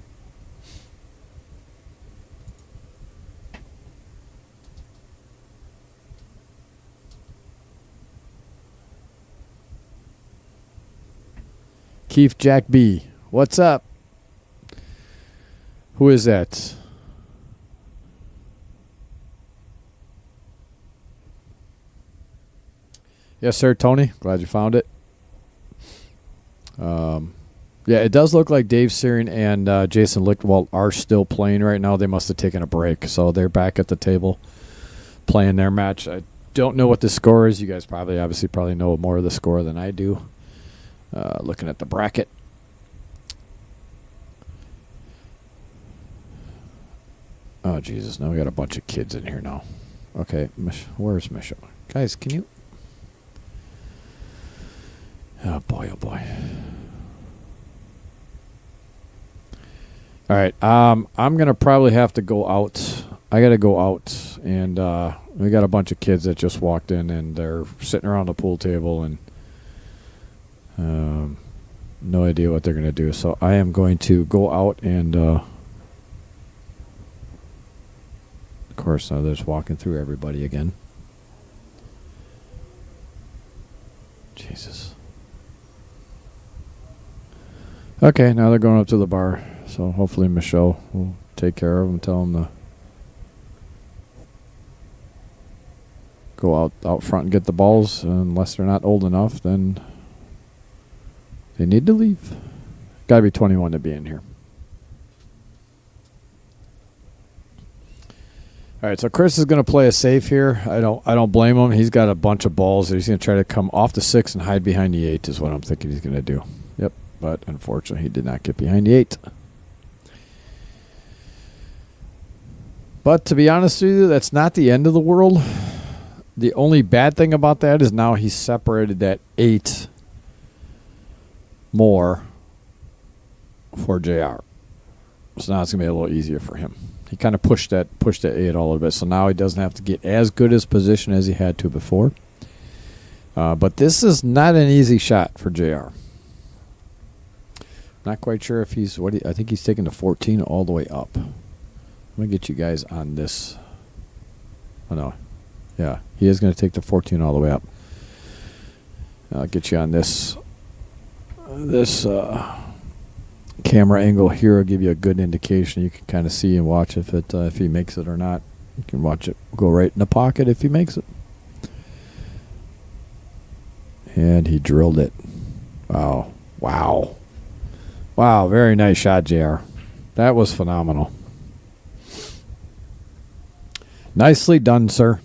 Keith Jack B. What's up? Who is that? Yes, sir, Tony. Glad you found it. Yeah, it does look like Dave Searing and Jason Lichtwald are still playing right now. They must have taken a break, so they're back at the table playing their match. I don't know what the score is. You guys probably know more of the score than I do. Looking at the bracket. Oh, Jesus. Now we got a bunch of kids in here now. Okay. Where's Michelle? Guys, can you... Oh, boy, oh, boy. All All right. I'm gonna probably have to go out. I gotta go out, and we got a bunch of kids that just walked in, and they're sitting around the pool table, and no idea what they're gonna do. So I am going to go out, and of course, now they're just walking through everybody again. Jesus. Okay, now they're going up to the bar. So hopefully Michelle will take care of them, tell them to go out front and get the balls. Unless they're not old enough, then they need to leave. Got to be 21 to be in here. All right, so Chris is going to play a safe here. I don't blame him. He's got a bunch of balls. He's going to try to come off the 6 and hide behind the 8 is what I'm thinking he's going to do. Yep, but unfortunately he did not get behind the 8. But to be honest with you, that's not the end of the world. The only bad thing about that is now he's separated that 8 more for JR. So now it's going to be a little easier for him. He kind of pushed that 8 a little bit, so now he doesn't have to get as good as position as he had to before. But this is not an easy shot for JR. Not quite sure if he's I think he's taking the 14 all the way up. Let me get you guys on this. Oh no, yeah, he is going to take the 14 all the way up. I'll get you on this camera angle here. Will give you a good indication. You can kind of see and watch if he makes it or not. You can watch it go right in the pocket if he makes it. And he drilled it. Wow. Very nice shot, JR. That was phenomenal. Nicely done, sir.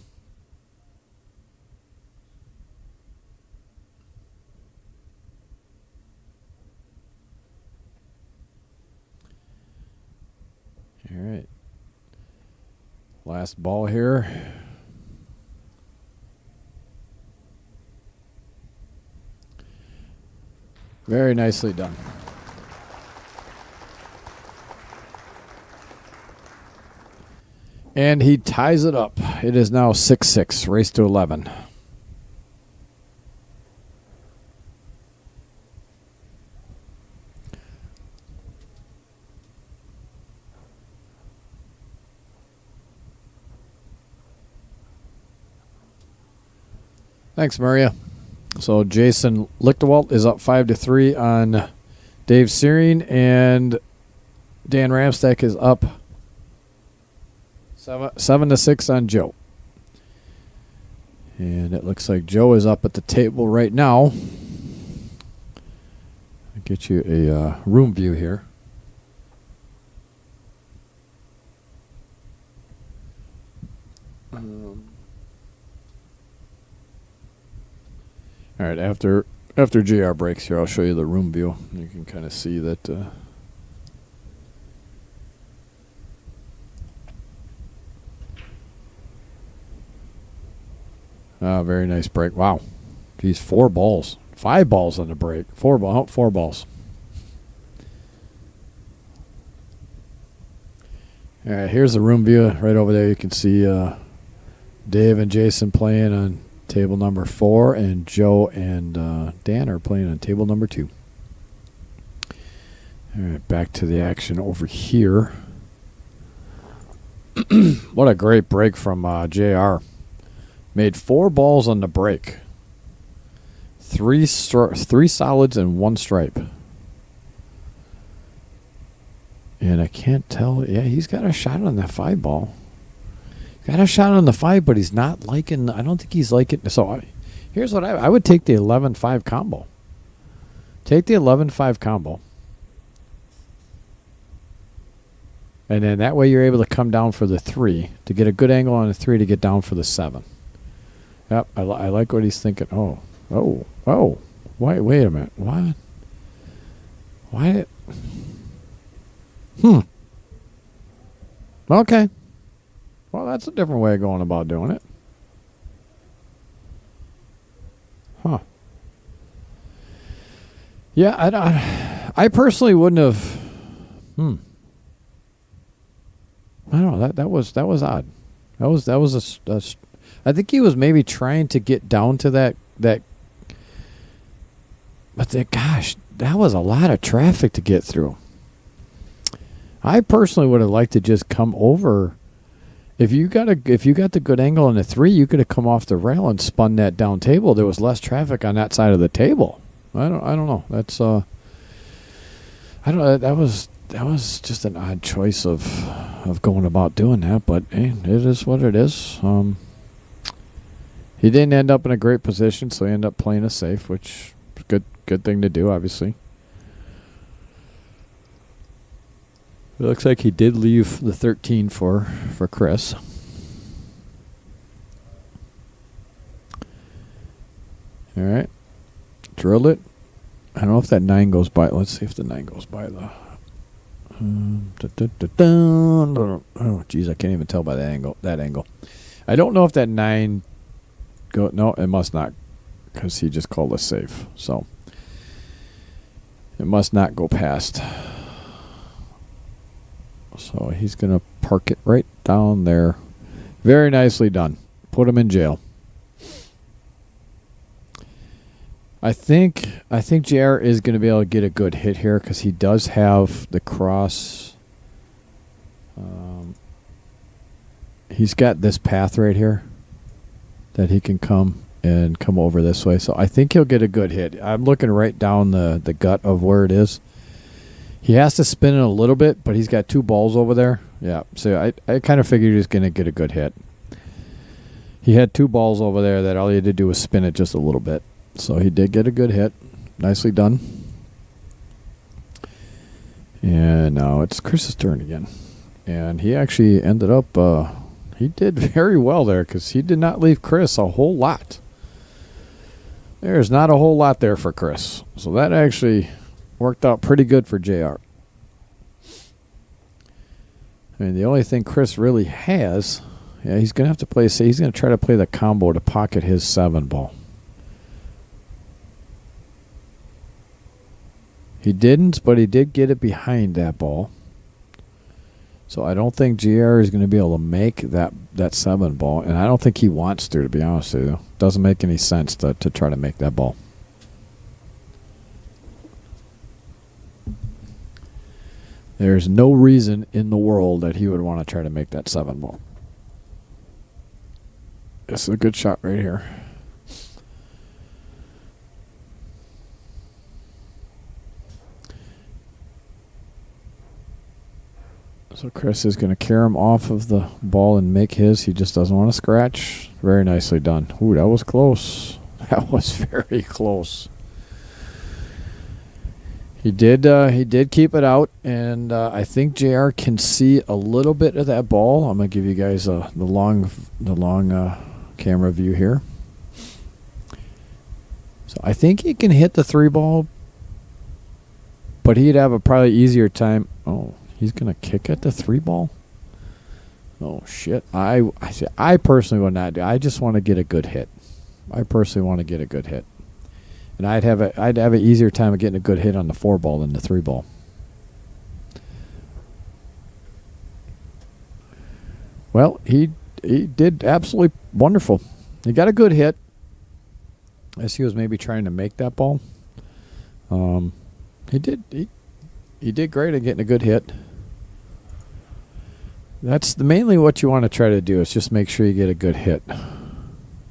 All right. Last ball here. Very nicely done. And he ties it up. It is now 6-6, race to 11. Thanks, Maria. So Jason Lichtewalt is up 5-3 on Dave Searing, and Dan Ramstack is up 7-6 on Joe. And it looks like Joe is up at the table right now. I'll get you a room view here. All right, after JR breaks here, I'll show you the room view. You can kind of see that. Very nice break. Wow. Geez, 4 balls. 5 balls on the break. 4 balls. All right, here's the room view. Right over there you can see Dave and Jason playing on table number 4, and Joe and Dan are playing on table number 2. All right, back to the action over here. What a great break from JR. Made 4 balls on the break. 3 solids and 1 stripe. And I can't tell. Yeah, he's got a shot on that 5 ball. Got a shot on the 5, but he's not liking. I don't think he's liking. So here's what I would take the 11-5 combo. Take the 11-5 combo. And then that way you're able to come down for the 3 to get a good angle on the 3 to get down for the 7. Yep, I like what he's thinking. Oh. Wait a minute. What? Why? Okay. Well, that's a different way of going about doing it. Huh. Yeah, I personally wouldn't have. I don't know. That was odd. That was I think he was maybe trying to get down to that. But gosh, that was a lot of traffic to get through. I personally would have liked to just come over. If you got the good angle on the 3, you could have come off the rail and spun that down table. There was less traffic on that side of the table. I don't know. That's I don't. That was just an odd choice of going about doing that. But hey, it is what it is. He didn't end up in a great position, so he ended up playing a safe, which is good thing to do, obviously. It looks like he did leave the 13 for Chris. All right. Drilled it. I don't know if that 9 goes by. Let's see if the 9 goes by the... Oh, geez, I can't even tell by that angle. I don't know if that 9... No, it must not, because he just called us safe. So it must not go past. So he's going to park it right down there. Very nicely done. Put him in jail. I think JR is going to be able to get a good hit here because he does have the cross. He's got this path right here that he can come over this way. So I think he'll get a good hit. I'm looking right down the gut of where it is. He has to spin it a little bit, but he's got 2 balls over there. Yeah, so I kind of figured he was going to get a good hit. He had 2 balls over there that all he had to do was spin it just a little bit. So he did get a good hit. Nicely done. And now it's Chris's turn again. And he actually ended up, he did very well there because he did not leave Chris a whole lot. There's not a whole lot there for Chris. So that actually worked out pretty good for JR. I mean, the only thing Chris really has, he's going to have to play, he's going to try to play the combo to pocket his 7 ball. He didn't, but he did get it behind that ball. So I don't think JR is going to be able to make that 7 ball, and I don't think he wants to be honest with you. Doesn't make any sense to try to make that ball. There's no reason in the world that he would want to try to make that 7 ball. This is a good shot right here. So Chris is going to carry him off of the ball and make his. He just doesn't want to scratch. Very nicely done. Ooh, that was close. That was very close. He did keep it out, and I think JR can see a little bit of that ball. I'm going to give you guys the long camera view here. So I think he can hit the 3 ball, but he'd have a probably easier time. Oh, he's going to kick at the 3 ball? Oh, shit. I personally would not do. I just want to get a good hit. I personally want to get a good hit. And I'd have an easier time of getting a good hit on the 4 ball than the 3 ball. Well, he did absolutely wonderful. He got a good hit. As he was maybe trying to make that ball. He did great at getting a good hit. That's mainly what you want to try to do is just make sure you get a good hit.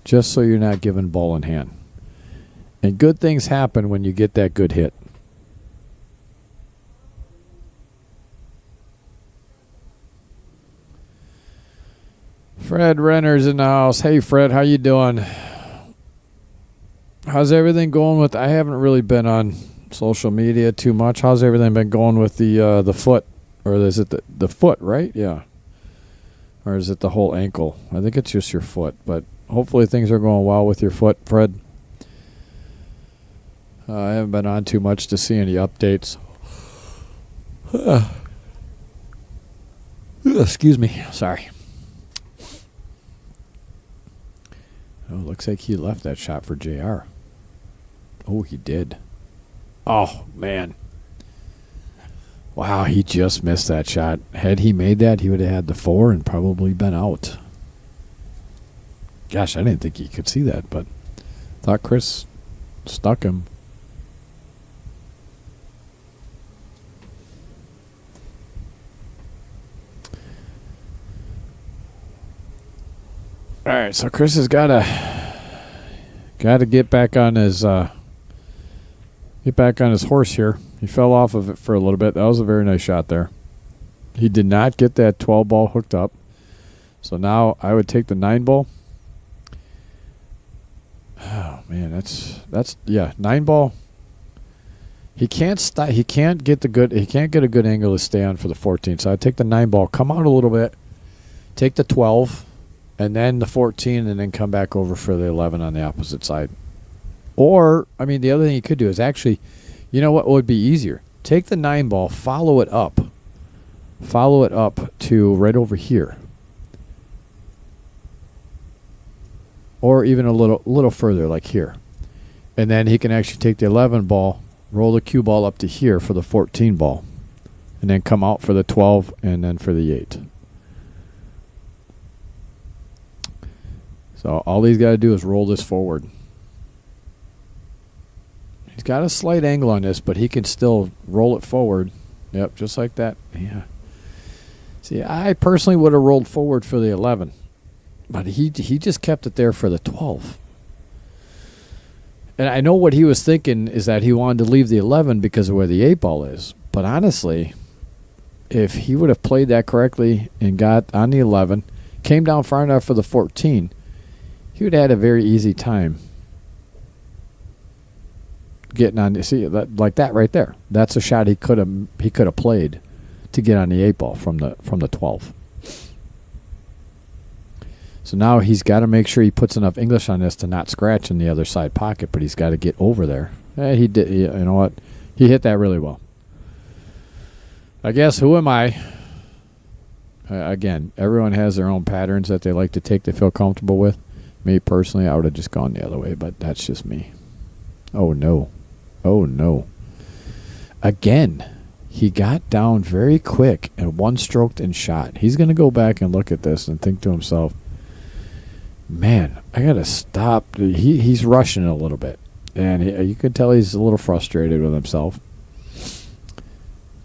Just so you're not giving ball in hand. And good things happen when you get that good hit. Fred Renner's in the house. Hey, Fred, how you doing? How's everything going with... I haven't really been on social media too much. How's everything been going with the foot? Or is it the foot, right? Yeah. Or is it the whole ankle? I think it's just your foot. But hopefully things are going well with your foot, Fred. I haven't been on too much to see any updates. Excuse me. Sorry. Oh, looks like he left that shot for JR. Oh, he did. Oh, man. Wow, he just missed that shot. Had he made that, he would have had the 4 and probably been out. Gosh, I didn't think he could see that, but thought Chris stuck him. All right, so Chris has got to get back on his horse here. He fell off of it for a little bit. That was a very nice shot there. He did not get that 12 ball hooked up. So now I would take the 9 ball. Oh man, that's 9 ball. He can't get a good angle to stay on for the 14. So I take the 9 ball, come out a little bit, take the 12, and then the 14, and then come back over for the 11 on the opposite side. Or, I mean, the other thing you could do is actually, you know what would be easier? Take the 9 ball, follow it up to right over here. Or even a little further, like here. And then he can actually take the 11 ball, roll the cue ball up to here for the 14 ball, and then come out for the 12 and then for the 8. So all he's got to do is roll this forward. He's got a slight angle on this, but he can still roll it forward. Yep, just like that. Yeah. See, I personally would have rolled forward for the 11, but he just kept it there for the 12. And I know what he was thinking is that he wanted to leave the 11 because of where the 8 ball is. But honestly, if he would have played that correctly and got on the 11, came down far enough for the 14, he would have had a very easy time getting on. See, like that right there. That's a shot he could have played to get on the 8 ball from the 12. So now he's got to make sure he puts enough English on this to not scratch in the other side pocket, but he's got to get over there. He did. You know what? He hit that really well. I guess, who am I? Again, everyone has their own patterns that they like to take, they feel comfortable with. Me personally, I would have just gone the other way, but that's just me. Oh, no. Oh, no. Again, he got down very quick and one-stroked and shot. He's going to go back and look at this and think to himself, man, I got to stop. He's rushing a little bit. And you can tell he's a little frustrated with himself.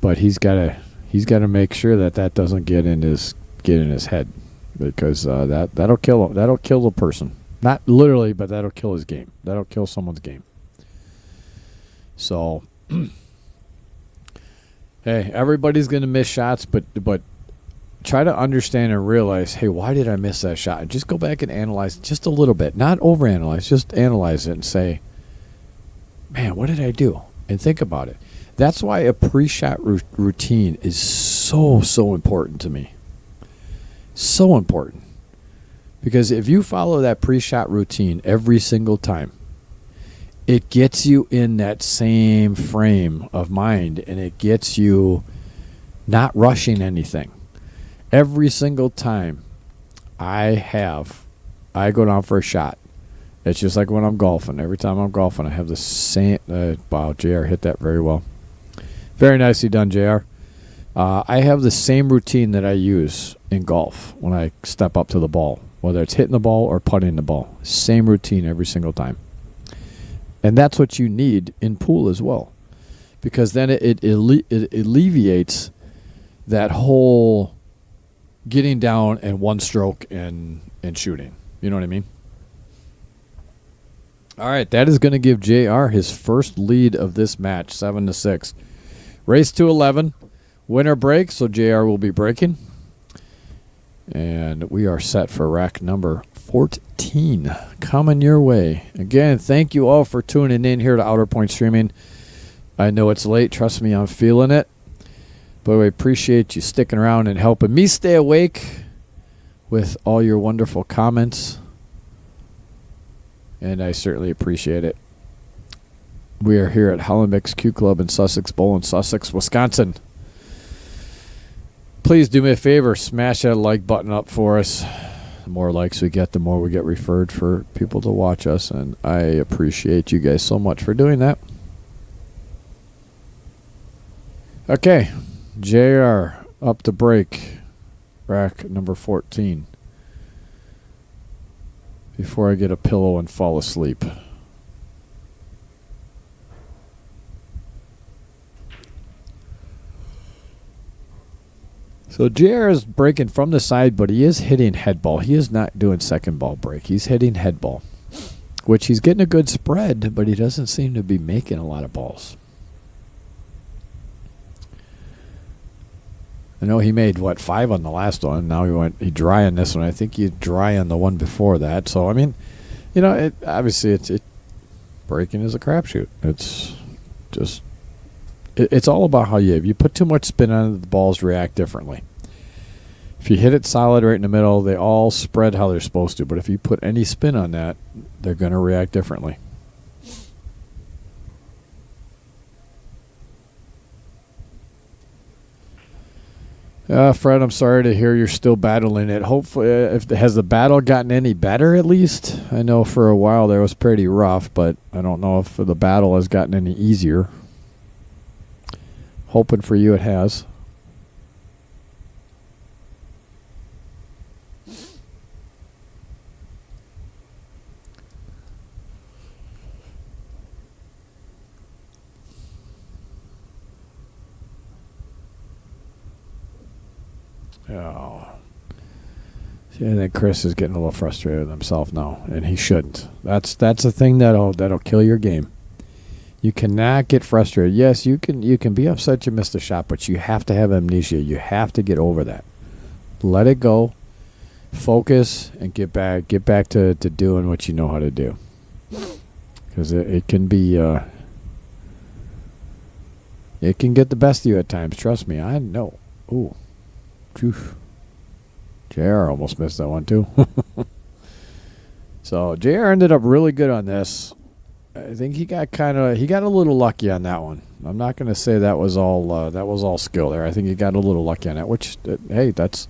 But he's got to make sure that doesn't get in his head, because that'll kill him. That'll kill the person. Not literally, but that'll kill his game. That'll kill someone's game. So, hey, everybody's going to miss shots, but try to understand and realize, hey, why did I miss that shot? And just go back and analyze just a little bit. Not overanalyze, just analyze it and say, man, what did I do? And think about it. That's why a pre-shot routine is so important to me. So important. Because if you follow that pre-shot routine every single time, it gets you in that same frame of mind, and it gets you not rushing anything. Every single time I go down for a shot, it's just like when I'm golfing. Every time I'm golfing, I have the same. Wow, JR hit that very well. Very nicely done, JR. I have the same routine that I use in golf when I step up to the ball, whether it's hitting the ball or putting the ball. Same routine every single time. And that's what you need in pool as well, because then it alleviates that whole getting down and one stroke and shooting. You know what I mean? All right, that is going to give JR his first lead of this match, 7-6. Race to 11. Winner break, so JR will be breaking. And we are set for rack number 14 coming your way. Again, thank you all for tuning in here to Outer Point Streaming. I know it's late. Trust me, I'm feeling it. But we appreciate you sticking around and helping me stay awake with all your wonderful comments. And I certainly appreciate it. We are here at Hollenbeck's Q Club in Sussex Bowl in Sussex, Wisconsin. Please do me a favor, smash that like button up for us. The more likes we get, the more we get referred for people to watch us, and I appreciate you guys so much for doing that. Okay, JR up to break. Rack number 14. Before I get a pillow and fall asleep. So JR is breaking from the side, but he is hitting head ball. He is not doing second ball break. He's hitting head ball, which he's getting a good spread, but he doesn't seem to be making a lot of balls. I know he made, 5 on the last one. Now he dry on this one. I think he dry on the one before that. So, I mean, obviously it's breaking is a crapshoot. It's just, it's all about how if you put too much spin on it, the balls react differently. If you hit it solid right in the middle, they all spread how they're supposed to. But if you put any spin on that, they're going to react differently. Fred, I'm sorry to hear you're still battling it. Hopefully, has the battle gotten any better at least? I know for a while there was pretty rough, but I don't know if the battle has gotten any easier. Hoping for you it has. Oh. See, I think Chris is getting a little frustrated with himself now, and he shouldn't. That's a thing that'll kill your game. You cannot get frustrated. Yes, you can be upset you missed a shot, but you have to have amnesia. You have to get over that. Let it go. Focus and get back to doing what you know how to do. Because it can be it can get the best of you at times. Trust me, I know. Ooh. Oof. JR almost missed that one too. So JR ended up really good on this. I think he got a little lucky on that one. I'm not going to say that was all skill there. I think he got a little lucky on that, which hey, that's.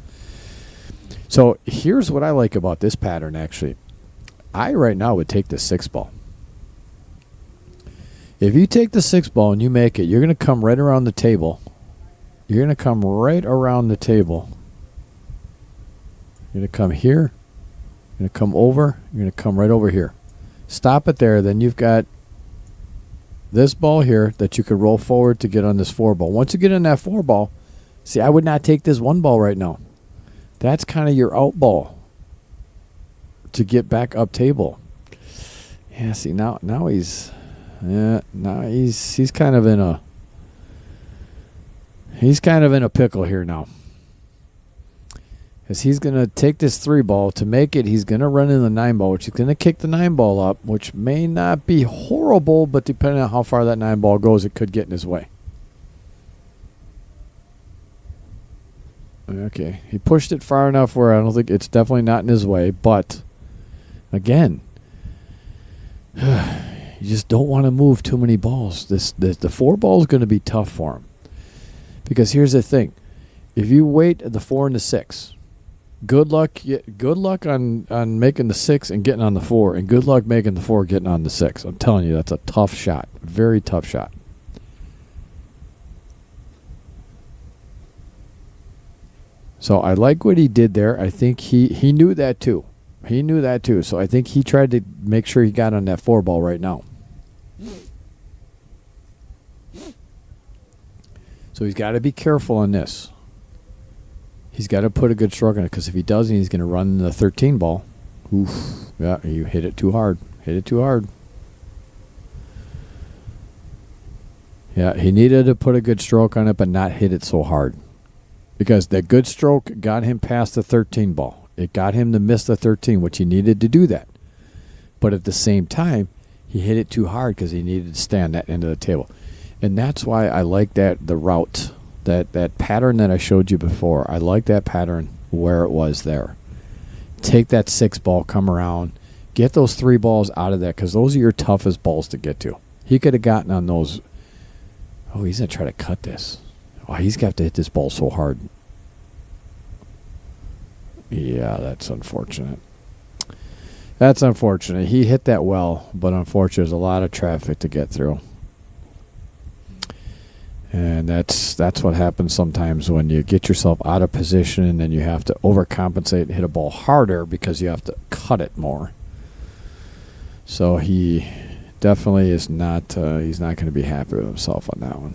So here's what I like about this pattern actually. I right now would take the 6 ball. If you take the 6 ball and you make it, you're going to come right around the table. You're going to come right around the table. You're going to come here. You're going to come over. You're going to come right over here. Stop it there. Then you've got this ball here that you could roll forward to get on this 4 ball. Once you get on that 4 ball, see, I would not take this 1 ball right now. That's kind of your out ball to get back up table. Yeah, see, now he's kind of in a pickle here now. Because he's going to take this 3 ball. To make it, he's going to run in the 9 ball, which is going to kick the 9 ball up, which may not be horrible, but depending on how far that 9 ball goes, it could get in his way. Okay, he pushed it far enough where I don't think it's definitely not in his way, but again, you just don't want to move too many balls. The 4 ball is going to be tough for him. Because here's the thing. If you wait at the 4 and the 6, good luck on making the 6 and getting on the 4, and good luck making the 4 getting on the 6. I'm telling you, that's a tough shot. Very tough shot. So I like what he did there. I think he knew that too. He knew that too. So I think he tried to make sure he got on that 4 ball right now. So he's got to be careful on this. He's got to put a good stroke on it, because if he doesn't, he's going to run the 13 ball. Oof. Yeah, you hit it too hard. Hit it too hard. Yeah, he needed to put a good stroke on it, but not hit it so hard. Because that good stroke got him past the 13 ball. It got him to miss the 13, which he needed to do that. But at the same time, he hit it too hard because he needed to stand that end of the table. And that's why I like the route, that pattern that I showed you before. I like that pattern where it was there. Take that 6 ball, come around, get those 3 balls out of that, because those are your toughest balls to get to. He could have gotten on those. Oh, he's going to try to cut this. Oh, he's got to hit this ball so hard. Yeah, that's unfortunate. That's unfortunate. He hit that well, but unfortunately, there's a lot of traffic to get through. And that's what happens sometimes when you get yourself out of position and then you have to overcompensate and hit a ball harder because you have to cut it more. So he definitely is not he's not going to be happy with himself on that one.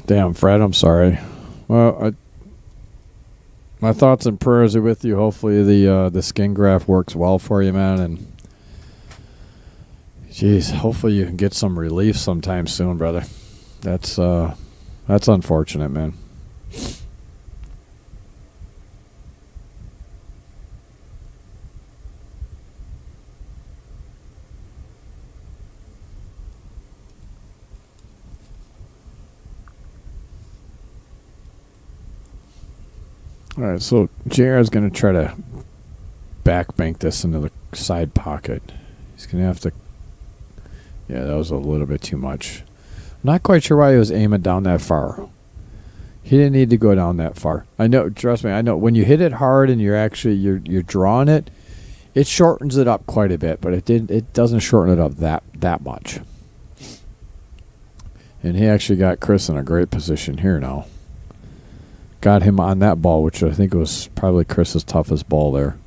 Damn, Fred, I'm sorry. Well, my thoughts and prayers are with you. Hopefully the skin graft works well for you, man. And geez, hopefully you can get some relief sometime soon, brother. That's unfortunate, man. All right, so JR is going to try to backbank this into the side pocket. He's going to have to... Yeah, that was a little bit too much. I'm not quite sure why he was aiming down that far. He didn't need to go down that far. I know, trust me, I know. When you hit it hard and you're drawing it, it shortens it up quite a bit, but it doesn't shorten it up that much. And he actually got Chris in a great position here now. Got him on that ball, which I think was probably Chris's toughest ball there.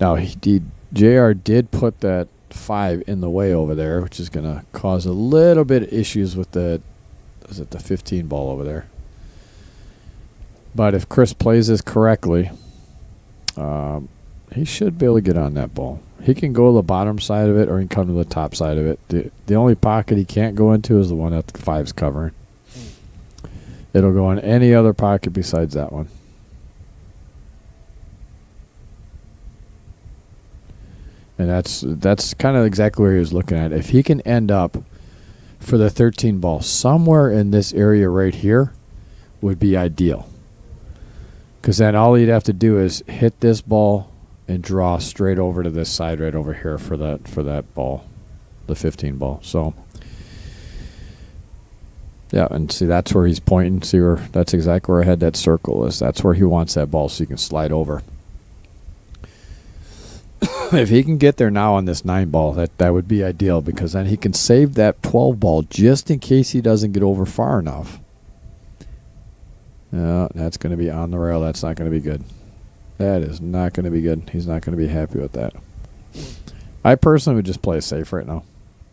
Now, JR did put that 5 in the way over there, which is going to cause a little bit of issues with the 15 ball over there. But if Chris plays this correctly, he should be able to get on that ball. He can go to the bottom side of it or he can come to the top side of it. The only pocket he can't go into is the one that the 5's covering. It'll go in any other pocket besides that one. And that's kind of exactly where he was looking at. If he can end up for the 13 ball somewhere in this area right here would be ideal. Because then all he'd have to do is hit this ball and draw straight over to this side right over here for that ball, the 15 ball. So yeah, and see, that's where he's pointing. See where that's exactly where I had that circle is. That's where he wants that ball so he can slide over. If he can get there now on this 9 ball, that would be ideal because then he can save that 12 ball just in case he doesn't get over far enough. No, that's going to be on the rail. That's not going to be good. That is not going to be good. He's not going to be happy with that. I personally would just play it safe right now.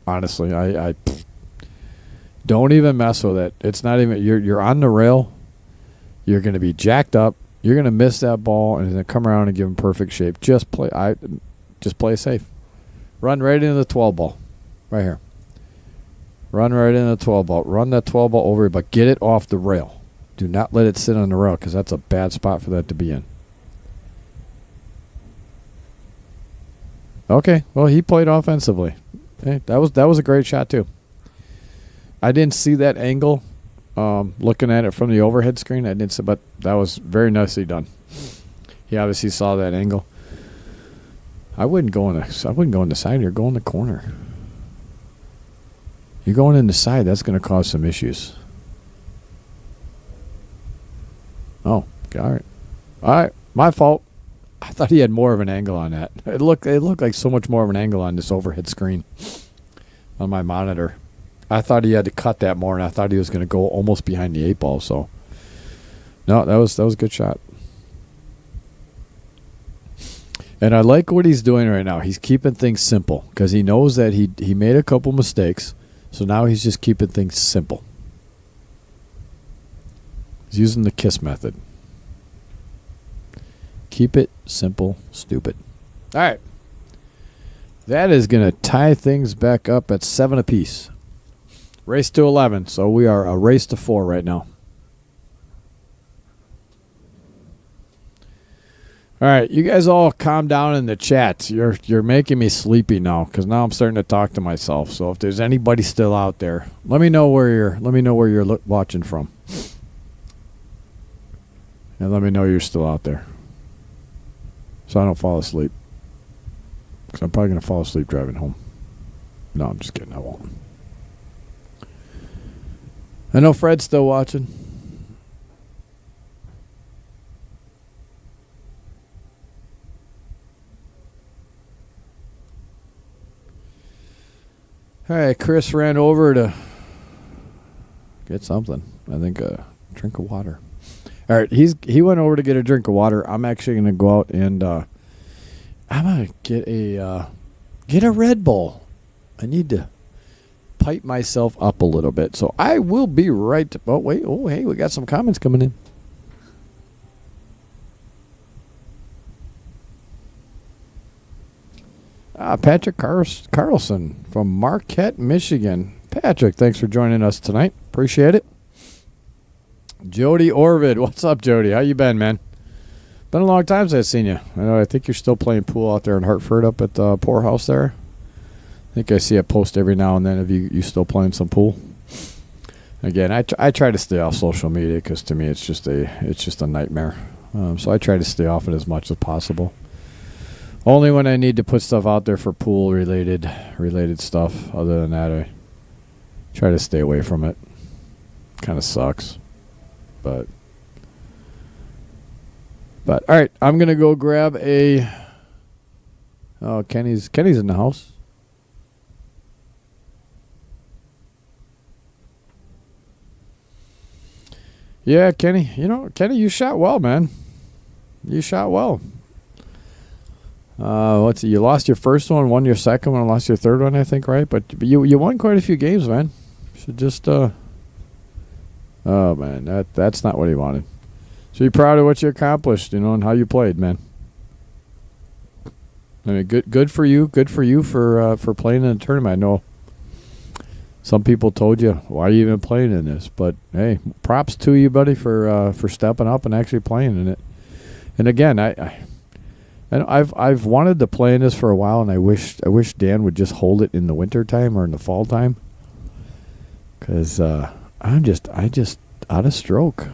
Honestly, I don't even mess with it. It's not even you're on the rail. You're going to be jacked up. You're going to miss that ball and then come around and give him perfect shape. Just play safe. Run right into the 12 ball. Right here. Run right into the 12 ball. Run that 12 ball over, but get it off the rail. Do not let it sit on the rail because that's a bad spot for that to be in. Okay, well, he played offensively. Hey, that was a great shot too. I didn't see that angle looking at it from the overhead screen. I didn't see, but that was very nicely done. He obviously saw that angle. I wouldn't go in the side. You're going the corner. You're going in the side. That's going to cause some issues. Oh, all right. My fault. I thought he had more of an angle on that. It looked like so much more of an angle on this overhead screen on my monitor. I thought he had to cut that more, and I thought he was going to go almost behind the 8 ball. So, no, that was a good shot. And I like what he's doing right now. He's keeping things simple because he knows that he made a couple mistakes. So now he's just keeping things simple. He's using the KISS method. Keep it simple, stupid. All right. That is going to tie things back up at 7 apiece. Race to 11. So we are a race to 4 right now. All right, you guys all calm down in the chats. You're making me sleepy now because now I'm starting to talk to myself. So if there's anybody still out there, let me know where you're watching from. And let me know you're still out there. So I don't fall asleep. Because I'm probably going to fall asleep driving home. No, I'm just kidding. I won't. I know Fred's still watching. All right, Chris ran over to get something. I think a drink of water. All right, he went over to get a drink of water. I'm actually going to go out and I'm going to get a Red Bull. I need to pipe myself up a little bit. So I will be right. Oh, wait. Oh, hey, we got some comments coming in. Patrick Carlson from Marquette, Michigan. Patrick, thanks for joining us tonight. Appreciate it. Jody Orvid. What's up, Jody? How you been, man? Been a long time since I've seen you. I think you're still playing pool out there in Hartford up at the poorhouse there. I think I see a post every now and then of you still playing some pool. Again, I try to stay off social media because to me it's just a nightmare. So I try to stay off it as much as possible. Only when I need to put stuff out there for pool related stuff. Other than that, I try to stay away from it. Kind of sucks, but all right. I'm gonna go grab a. Oh, Kenny's in the house. Yeah, Kenny. Kenny, you shot well, man. You shot well. You lost your first one, won your second one, and lost your third one, I think, right? But you won quite a few games, man. Should just oh man, that's not what he wanted. So you're proud of what you accomplished, and how you played, man. I mean, good for you. Good for you for playing in a tournament. I know some people told you, why are you even playing in this? But hey, props to you, buddy, for stepping up and actually playing in it. And again, I've wanted to play in this for a while, and I wish Dan would just hold it in the winter time or in the fall time, because I just out of stroke.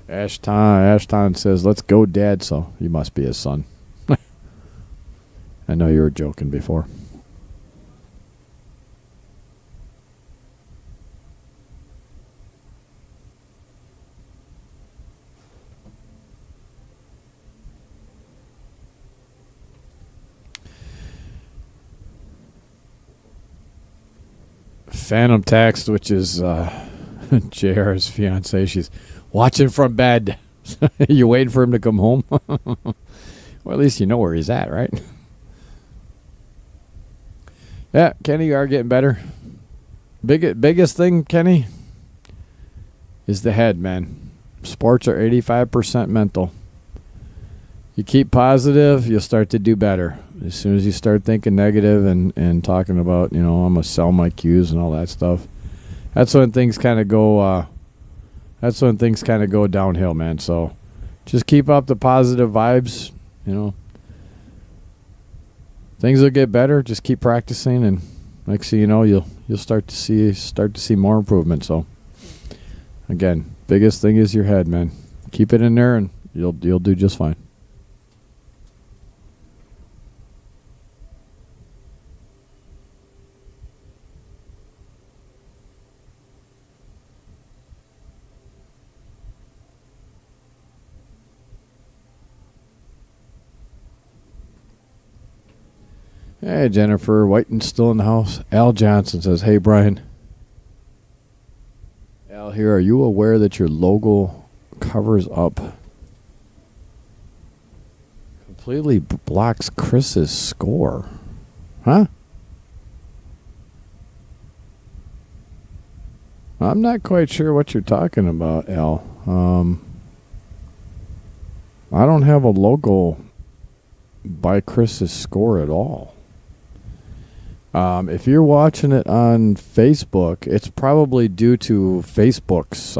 Ashton says, "Let's go, Dad." So you must be his son. I know you were joking before. Phantom Text, which is JR's fiance, she's watching from bed. You waiting for him to come home? Well, at least you know where he's at, right? Yeah, Kenny, you are getting better. Biggest thing, Kenny, is the head, man. Sports are 85% mental. You keep positive, you'll start to do better. As soon as you start thinking negative and talking about, I'm going to sell my cues and all that stuff, that's when things kind of go downhill, man. So just keep up the positive vibes, Things will get better. Just keep practicing, and next thing you know, you'll start to see more improvement. So again, biggest thing is your head, man. Keep it in there and you'll do just fine. Hey, Jennifer Whiten's still in the house. Al Johnson says, "Hey, Brian. Al here, are you aware that your logo covers up completely blocks Chris's score?" Huh? I'm not quite sure what you're talking about, Al. I don't have a logo by Chris's score at all. If you're watching it on Facebook, it's probably due to Facebook's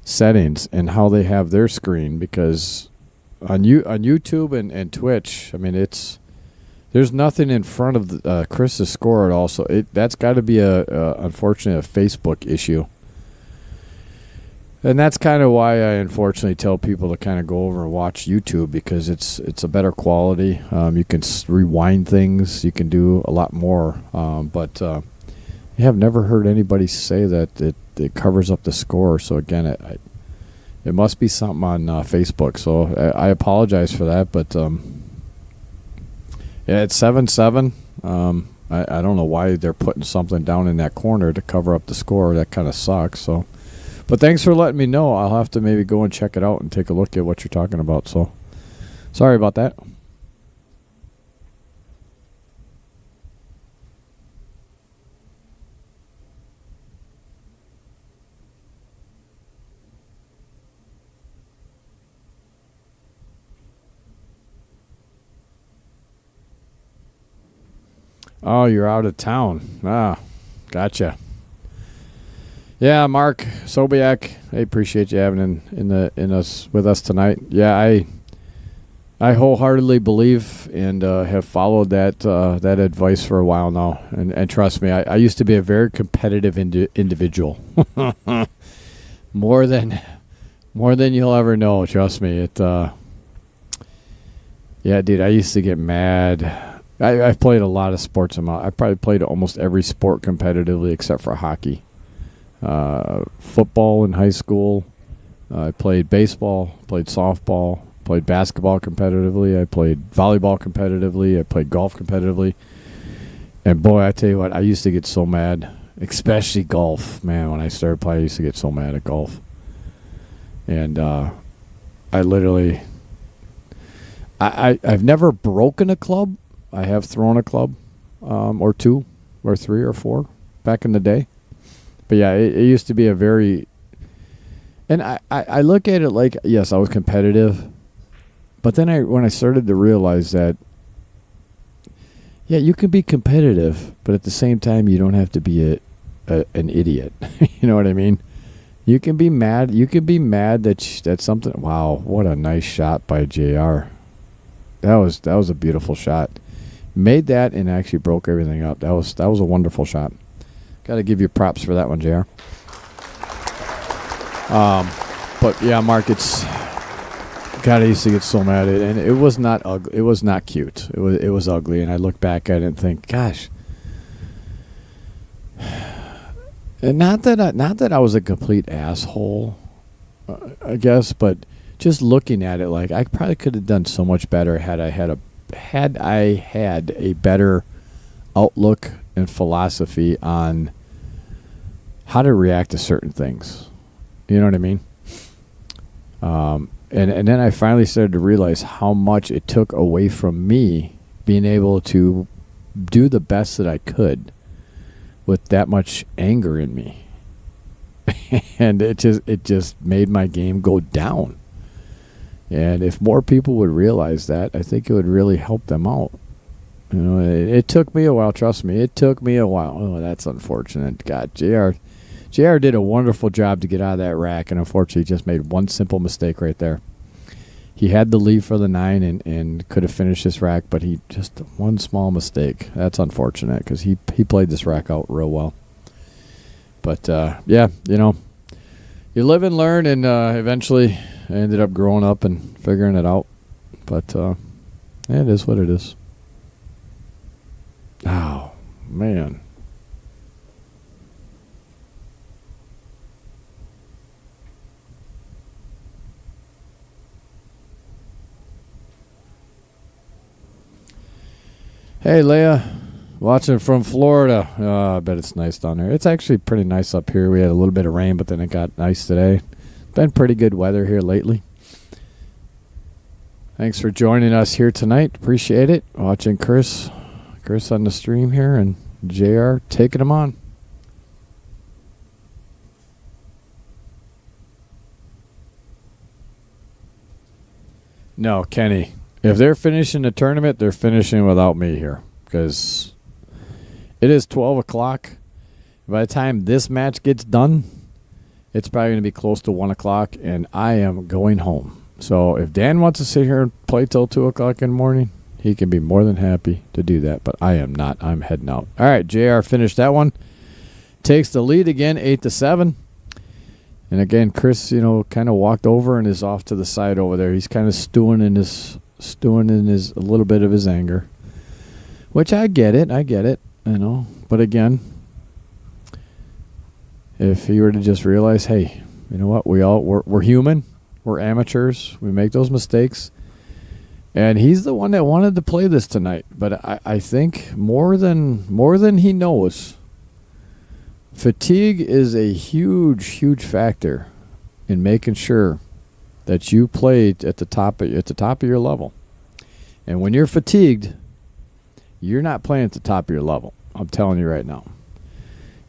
settings and how they have their screen, because on YouTube and Twitch, I mean, there's nothing in front of Chris's score at all. So that's got to be unfortunately a Facebook issue. And that's kind of why I unfortunately tell people to kind of go over and watch YouTube, because it's a better quality. You can rewind things. You can do a lot more. But I have never heard anybody say that it covers up the score. So, again, it must be something on Facebook. So I apologize for that. But, yeah, it's 7-7. I don't know why they're putting something down in that corner to cover up the score. That kind of sucks. So. But thanks for letting me know. I'll have to maybe go and check it out and take a look at what you're talking about. So, sorry about that. Oh, you're out of town. Ah, gotcha. Yeah, Mark Sobiak, I appreciate you having with us tonight. Yeah, I wholeheartedly believe and have followed that advice for a while now. And trust me, I used to be a very competitive individual. more than you'll ever know. Trust me. Yeah, dude, I used to get mad. I've played a lot of sports. I probably played almost every sport competitively except for hockey. Football in high school. I played baseball, played softball, played basketball competitively. I played volleyball competitively. I played golf competitively. And boy, I tell you what, I used to get so mad, especially golf. Man, when I started playing, I used to get so mad at golf. And I literally, I've never broken a club. I have thrown a club, or two, or three, or four back in the day. But yeah, it used to be a very, and I look at it like, yes, I was competitive, but then when I started to realize that, yeah, you can be competitive, but at the same time, you don't have to be an idiot. You know what I mean? You can be mad. You can be mad that something. Wow, what a nice shot by JR. That was a beautiful shot. Made that and actually broke everything up. That was a wonderful shot. Got to give you props for that one, JR. But yeah, Mark, God, I used to get so mad at it, and it was not ugly. It was not cute. It was ugly, and I look back at it and think, gosh. And not that I was a complete asshole, I guess, but just looking at it, like I probably could have done so much better had I had a better outlook and philosophy on how to react to certain things. You know what I mean? And then I finally started to realize how much it took away from me being able to do the best that I could with that much anger in me. And it just made my game go down. And if more people would realize that, I think it would really help them out. You know, it took me a while. Trust me, it took me a while. Oh, that's unfortunate. God, JR did a wonderful job to get out of that rack, and unfortunately just made one simple mistake right there. He had the lead for the 9 and could have finished this rack, but he just one small mistake. That's unfortunate because he played this rack out real well. But, yeah, you know, you live and learn, and eventually I ended up growing up and figuring it out. But yeah, it is what it is. Oh, man. Hey, Leah. Watching from Florida. I bet it's nice down there. It's actually pretty nice up here. We had a little bit of rain, but then it got nice today. Been pretty good weather here lately. Thanks for joining us here tonight. Appreciate it. Watching Chris on the stream here, and JR taking them on. No, Kenny. If they're finishing the tournament, they're finishing without me here. Because it is 12 o'clock. By the time this match gets done, it's probably going to be close to 1 o'clock, and I am going home. So if Dan wants to sit here and play till 2 o'clock in the morning, he can be more than happy to do that. But I am not. I'm heading out. All right, JR finished that one. Takes the lead again, 8-7. And again, Chris, kind of walked over and is off to the side over there. He's kind of stewing in his a little bit of his anger, which I get it, But again, if he were to just realize, hey, you know what, we're human, we're amateurs, we make those mistakes, and he's the one that wanted to play this tonight. But I think more than he knows, fatigue is a huge factor in making sure that you played at the top of your level. And when you're fatigued, you're not playing at the top of your level. I'm telling you right now.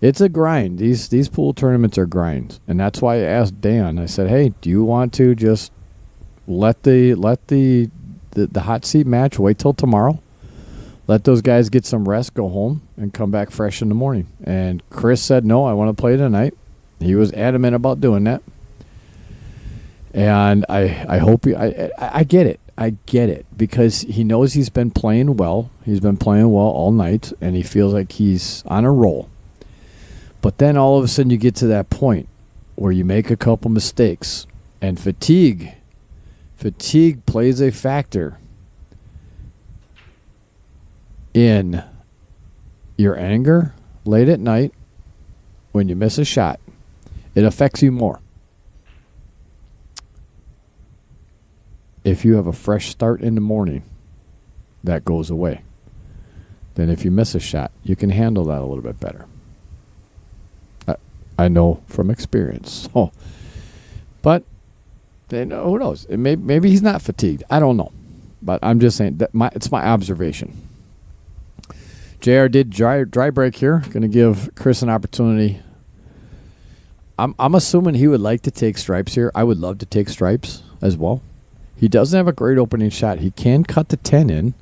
It's a grind. These pool tournaments are grinds. And that's why I asked Dan. I said, "Hey, do you want to just let the hot seat match wait till tomorrow? Let those guys get some rest, go home, and come back fresh in the morning." And Chris said, "No, I want to play tonight." He was adamant about doing that. And I hope I get it. I get it, because he knows he's been playing well. He's been playing well all night, and he feels like he's on a roll. But then all of a sudden you get to that point where you make a couple mistakes, and fatigue plays a factor in your anger late at night when you miss a shot. It affects you more. If you have a fresh start in the morning, that goes away. Then if you miss a shot, you can handle that a little bit better. I know from experience. So, but then who knows? Maybe he's not fatigued. I don't know. But I'm just saying that it's my observation. JR did dry break here. Going to give Chris an opportunity. I'm assuming he would like to take stripes here. I would love to take stripes as well. He doesn't have a great opening shot. He can cut the 10 in.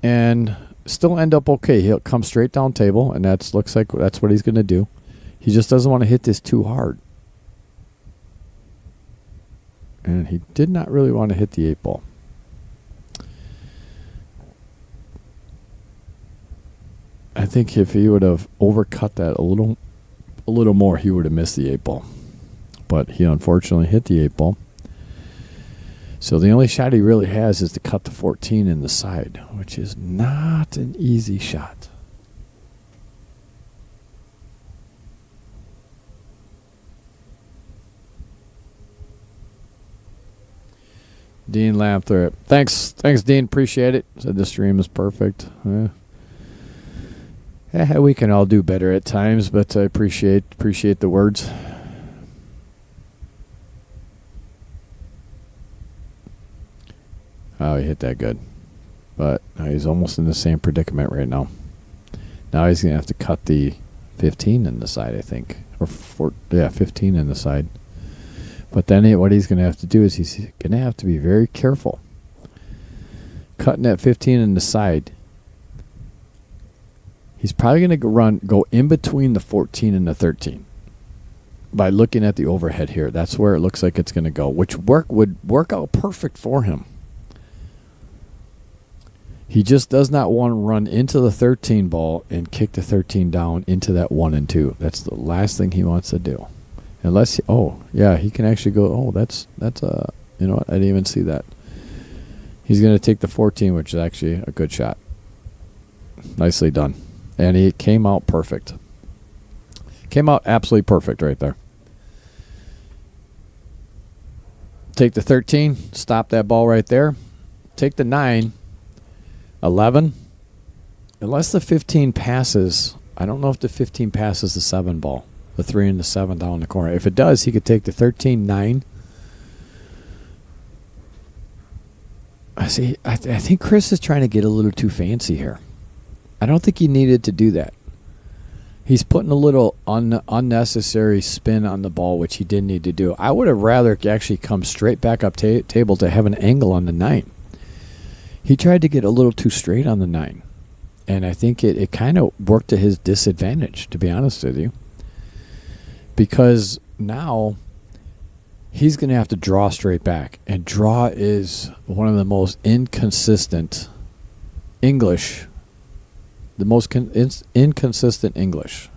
And still end up okay. He'll come straight down table, and looks like that's what he's going to do. He just doesn't want to hit this too hard. And he did not really want to hit the 8 ball. I think if he would have overcut that a little more, he would have missed the 8 ball. But he unfortunately hit the 8 ball. So the only shot he really has is to cut the 14 in the side, which is not an easy shot. Dean Lamthorpe. Thanks, Dean. Appreciate it. Said the stream is perfect. We can all do better at times, but I appreciate the words. Oh, he hit that good. But he's almost in the same predicament right now. Now he's going to have to cut the 15 in the side, I think. 15 in the side. But then what he's going to have to do is he's going to have to be very careful. Cutting that 15 in the side. He's probably going to go in between the 14 and the 13. By looking at the overhead here, that's where it looks like it's going to go, which would work out perfect for him. He just does not want to run into the 13 ball and kick the 13 down into that 1 and 2. That's the last thing he wants to do. Unless, he can actually go, that's you know what, I didn't even see that. He's going to take the 14, which is actually a good shot. Nicely done. And he came out perfect. Came out absolutely perfect right there. Take the 13, stop that ball right there. Take the 9, 11. Unless the 15 passes, I don't know if the 15 passes the 7 ball. The 3 and the 7 down the corner. If it does, he could take the 13, 9. I think Chris is trying to get a little too fancy here. I don't think he needed to do that. He's putting a little unnecessary spin on the ball, which he didn't need to do. I would have rather actually come straight back up table to have an angle on the 9. He tried to get a little too straight on the 9. And I think it kind of worked to his disadvantage, to be honest with you. Because now he's going to have to draw straight back. And draw is one of the most inconsistent English. The most inconsistent English.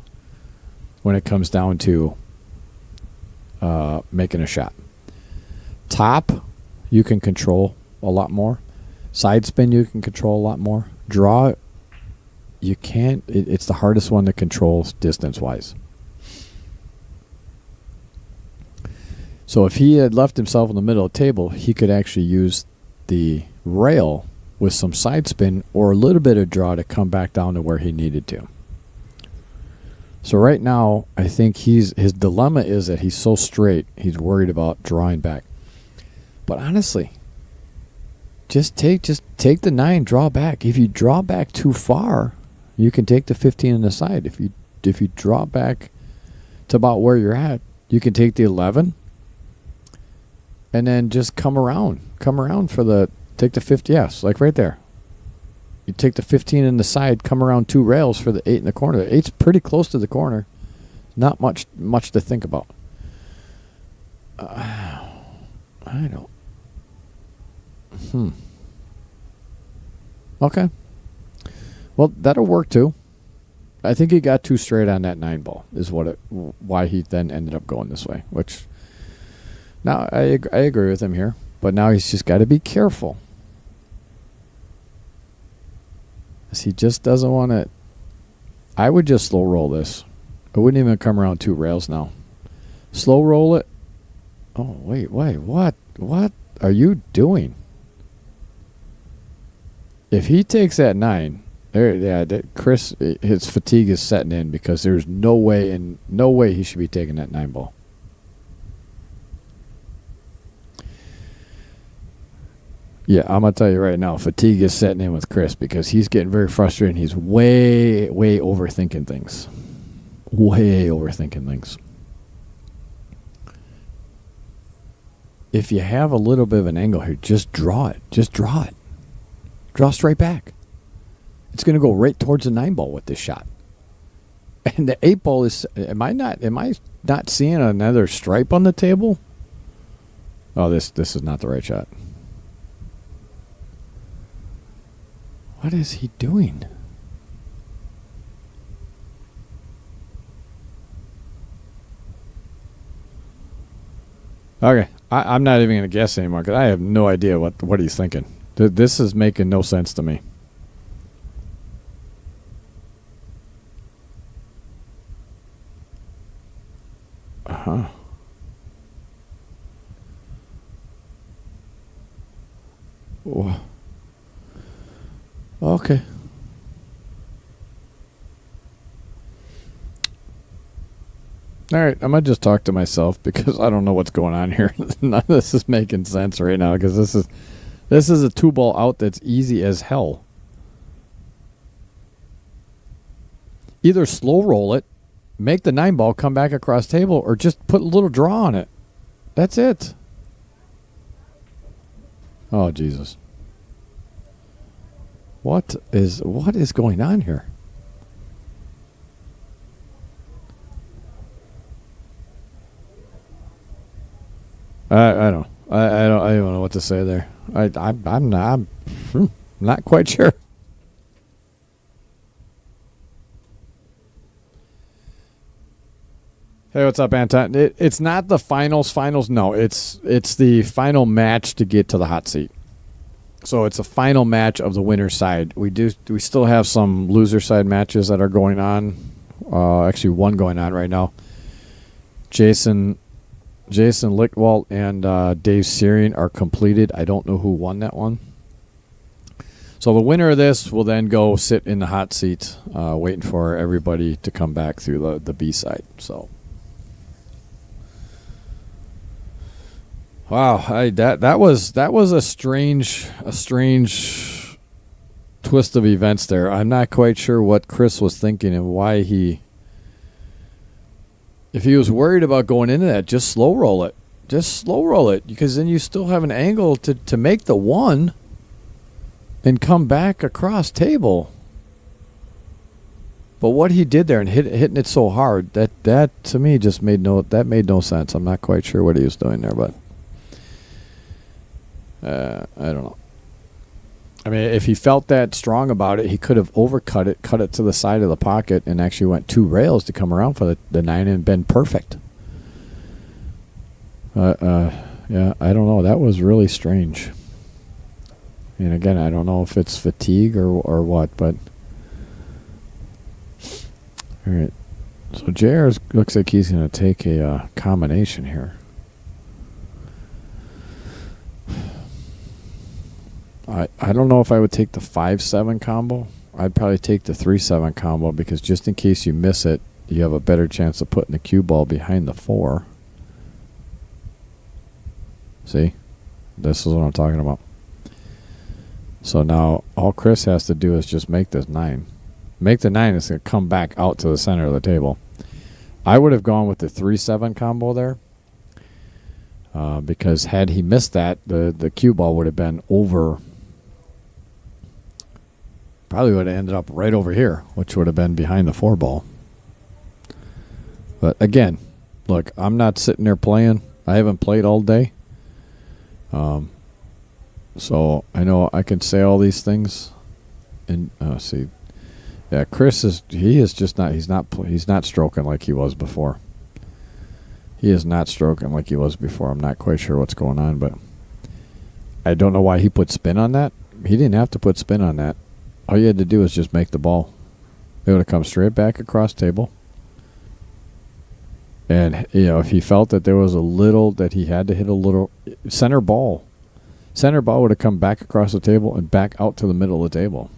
when it comes down to making a shot. Top, you can control a lot more. Side spin, you can control a lot more. Draw, you can't. It's the hardest one to control distance-wise. So if he had left himself in the middle of the table, he could actually use the rail with some side spin or a little bit of draw to come back down to where he needed to. So right now, I think his dilemma is that he's so straight, he's worried about drawing back. But honestly, just take the 9, draw back. If you draw back too far, you can take the 15 on the side. If you draw back to about where you're at, you can take the 11 and then just come around for take the 50. Yes, like right there. You take the 15 in the side, come around 2 rails for the 8 in the corner. The 8's pretty close to the corner. Not much to think about. I don't. Okay. Well, that'll work too. I think he got too straight on that 9 ball is why he then ended up going this way. Which, now I agree with him here, but now he's just got to be careful. He just doesn't want to. I would just slow roll this. I wouldn't even come around 2 rails now. Slow roll it. Oh, wait, what? What are you doing? If he takes that 9, Chris, his fatigue is setting in because there's no way he should be taking that 9 ball. Yeah, I'm going to tell you right now, fatigue is setting in with Chris because he's getting very frustrated and he's way overthinking things. Way overthinking things. If you have a little bit of an angle here, just draw it. Just draw it. Draw straight back. It's going to go right towards the 9 ball with this shot. And the 8 ball is, am I not seeing another stripe on the table? Oh, this is not the right shot. What is he doing? Okay, I'm not even going to guess anymore because I have no idea what he's thinking. This is making no sense to me. Uh-huh. Whoa. Okay. All right, I'm going to just talk to myself because I don't know what's going on here. None of this is making sense right now because this is a 2 ball out that's easy as hell. Either slow roll it, make the 9 ball come back across table, or just put a little draw on it. That's it. Oh, Jesus. What is going on here? I don't know what to say there. I'm not quite sure. Hey, what's up, Anton? It's not the finals. No, it's the final match to get to the hot seat. So it's a final match of the winner's side. We still have some loser side matches that are going on. Actually, one going on right now. Jason Lichtwald and Dave Searing are completed. I don't know who won that one. So the winner of this will then go sit in the hot seat, waiting for everybody to come back through the B side. So, wow, that was a strange twist of events there. I'm not quite sure what Chris was thinking and why he. If he was worried about going into that, just slow roll it. Just slow roll it because then you still have an angle to make the 1 and come back across table. But what he did there and hitting it so hard, that to me just made no sense. I'm not quite sure what he was doing there, but I don't know. I mean, if he felt that strong about it, he could have overcut it, cut it to the side of the pocket, and actually went 2 rails to come around for the 9 and been perfect. Yeah, I don't know. That was really strange. And again, I don't know if it's fatigue or what, but all right. So JR looks like he's going to take a combination here. I don't know if I would take the 5-7 combo. I'd probably take the 3-7 combo because just in case you miss it, you have a better chance of putting the cue ball behind the 4. See? This is what I'm talking about. So now all Chris has to do is just make this 9. Make the 9, it's going to come back out to the center of the table. I would have gone with the 3-7 combo there. Because had he missed that, the cue ball would have been over. Probably would have ended up right over here, which would have been behind the 4 ball. But again, look, I'm not sitting there playing. I haven't played all day. So I know I can say all these things. And see, yeah, Chris is just not. He's not stroking like he was before. He is not stroking like he was before. I'm not quite sure what's going on, but I don't know why he put spin on that. He didn't have to put spin on that. All you had to do was just make the ball. It would have come straight back across table. And, if he felt that there was a little, that he had to hit a little, center ball would have come back across the table and back out to the middle of the table.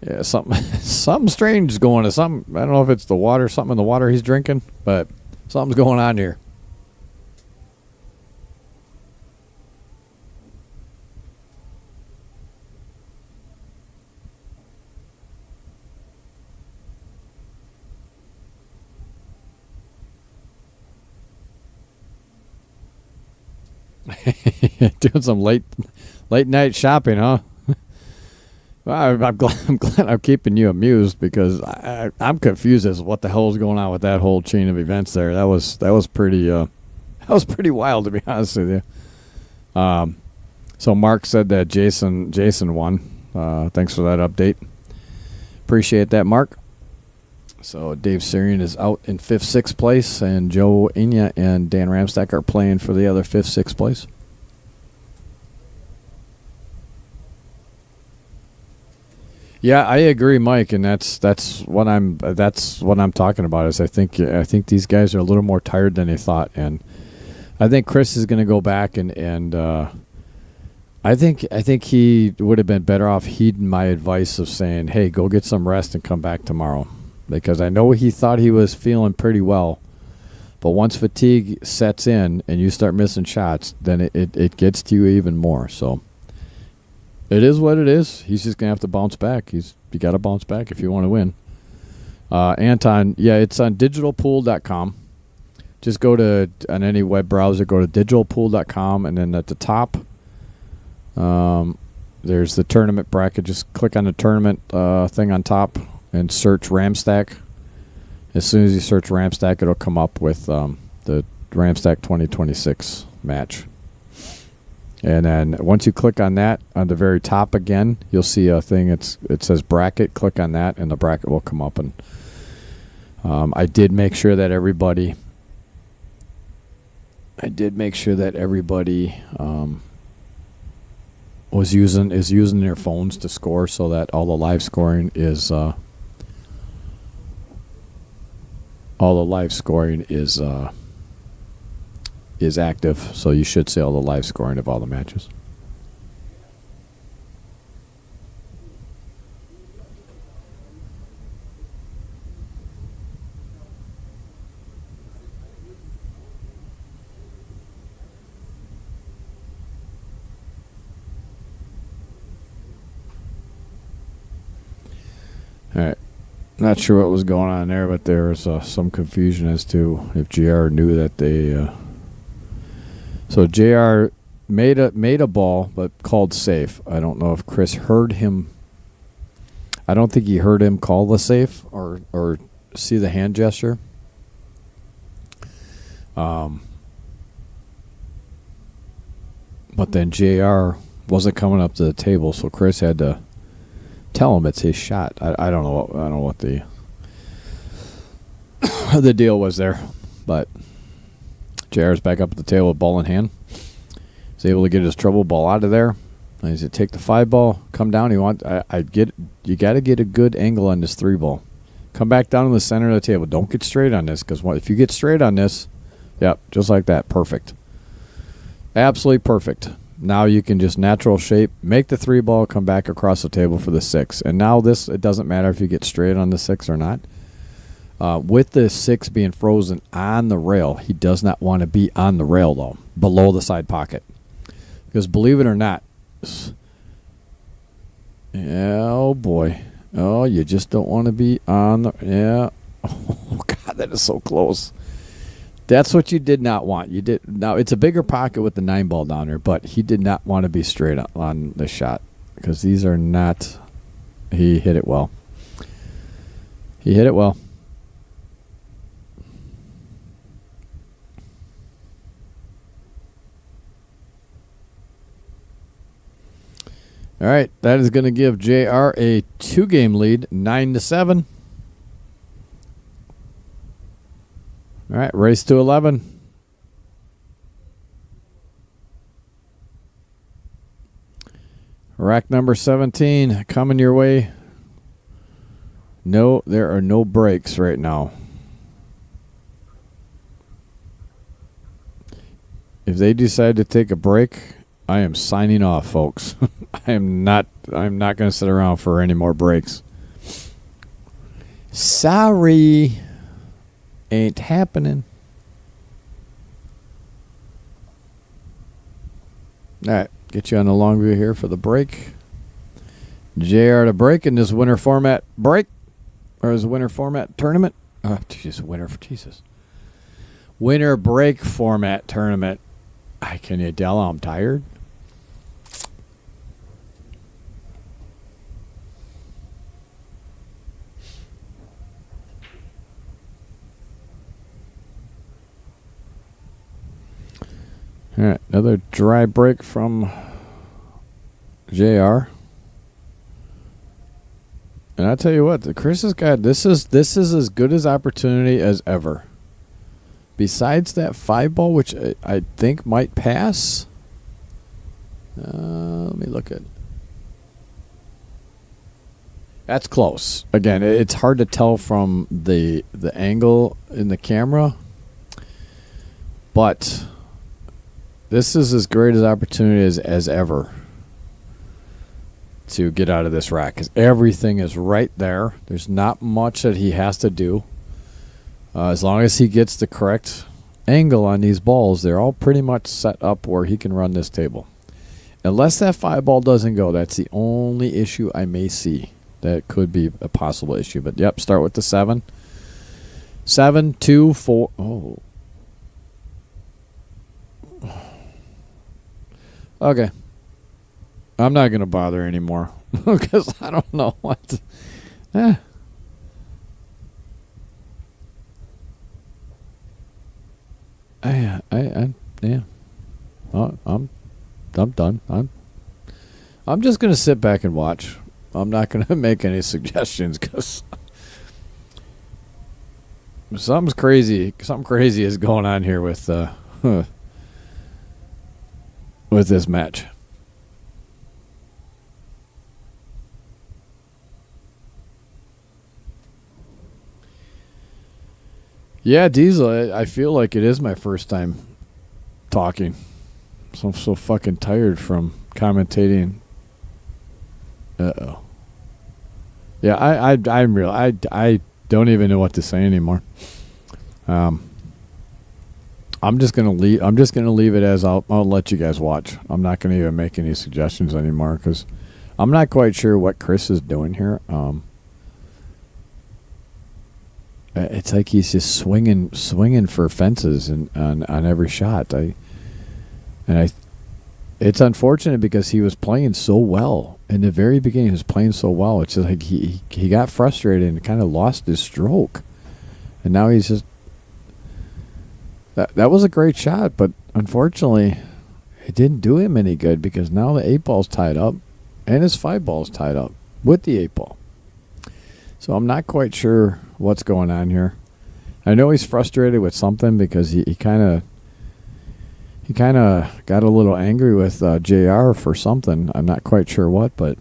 Yeah, something strange is going on. I don't know if it's the water, something in the water he's drinking, but something's going on here. Doing some late night shopping, huh? Well, I'm glad I'm keeping you amused because I'm confused as to what the hell is going on with that whole chain of events there. That was pretty wild, to be honest with you. So Mark said that Jason won. Thanks for that update. Appreciate that, Mark. So Dave Sirian is out in 5th, 6th place, and Joe Inya and Dan Ramstack are playing for the other 5th, 6th place. Yeah, I agree, Mike, and that's what I'm talking about. Is I think these guys are a little more tired than they thought, and I think Chris is going to go back and I think he would have been better off heeding my advice of saying, "Hey, go get some rest and come back tomorrow," because I know he thought he was feeling pretty well, but once fatigue sets in and you start missing shots, then it gets to you even more. So. It is what it is. He's just going to have to bounce back. You got to bounce back if you want to win. Anton, yeah, it's on digitalpool.com. Just go to, on any web browser, go to digitalpool.com, and then at the top, there's the tournament bracket. Just click on the tournament thing on top and search Ramstack. As soon as you search Ramstack, it'll come up with the Ramstack 2026 match. And then once you click on that, on the very top again, you'll see a thing. It says bracket. Click on that, and the bracket will come up. And I did make sure that everybody. is using their phones to score, so that all the live scoring is active, so you should see all the live scoring of all the matches. All right. Not sure what was going on there, but there was some confusion as to if JR knew that they... So JR made a ball, but called safe. I don't know if Chris heard him. I don't think he heard him call the safe or see the hand gesture. But then JR wasn't coming up to the table, so Chris had to tell him it's his shot. I don't know. I don't know what the the deal was there, but JR's back up at the table with ball in hand. He's able to get his trouble ball out of there. And he said, take the 5 ball, come down. You got to get a good angle on this 3 ball. Come back down to the center of the table. Don't get straight on this, because if you get straight on this, yep, just like that, perfect. Absolutely perfect. Now you can just natural shape, make the 3 ball, come back across the table for the 6. And now this, it doesn't matter if you get straight on the 6 or not. With the 6 being frozen on the rail, he does not want to be on the rail, though, below the side pocket. Because believe it or not, oh boy. Oh, you just don't want to be on the, yeah. Oh, God, that is so close. That's what you did not want. You did. Now, it's a bigger pocket with the 9 ball down there, but he did not want to be straight on the shot, because these are not, he hit it well. He hit it well. All right, that is going to give JR a 2-game lead, 9-7. All right, race to 11. Rack number 17 coming your way. No, there are no breaks right now. If they decide to take a break, I am signing off, folks. I'm not going to sit around for any more breaks. Sorry. Ain't happening. All right, get you on the long view here for the break. JR to break in this winter format break, or is winter format tournament? Oh, Jesus, winter break format tournament. Can you tell I'm tired? All right, another dry break from JR. And I tell you what, Chris has got this is as good as opportunity as ever. Besides that 5 ball, which I think might pass. Let me look at. That's close. Again, it's hard to tell from the angle in the camera, but this is as great as opportunity as ever to get out of this rack, because everything is right there. There's not much that he has to do. As long as he gets the correct angle on these balls, they're all pretty much set up where he can run this table. Unless that 5 ball doesn't go, that's the only issue I may see. That could be a possible issue. But, yep, start with the 7. 7, 2, 4. Oh. Okay. I'm not going to bother anymore because I don't know what. Yeah. Yeah. Oh, I'm done. I'm just going to sit back and watch. I'm not going to make any suggestions because something crazy is going on here with this match. Yeah, Diesel, I feel like it is my first time talking. So I'm so fucking tired from commentating. Uh-oh. Yeah, I'm real. I don't even know what to say anymore. I'm just gonna leave it as I'll let you guys watch. I'm not gonna even make any suggestions anymore because I'm not quite sure what Chris is doing here. It's like he's just swinging for fences and on every shot. It's unfortunate because he was playing so well in the very beginning. He was playing so well. It's just like he got frustrated and kind of lost his stroke, and now he's just. That was a great shot, but unfortunately, it didn't do him any good because now the 8-ball's tied up and his 5-ball's tied up with the 8-ball. So I'm not quite sure what's going on here. I know he's frustrated with something because he kind of got a little angry with JR for something. I'm not quite sure what, but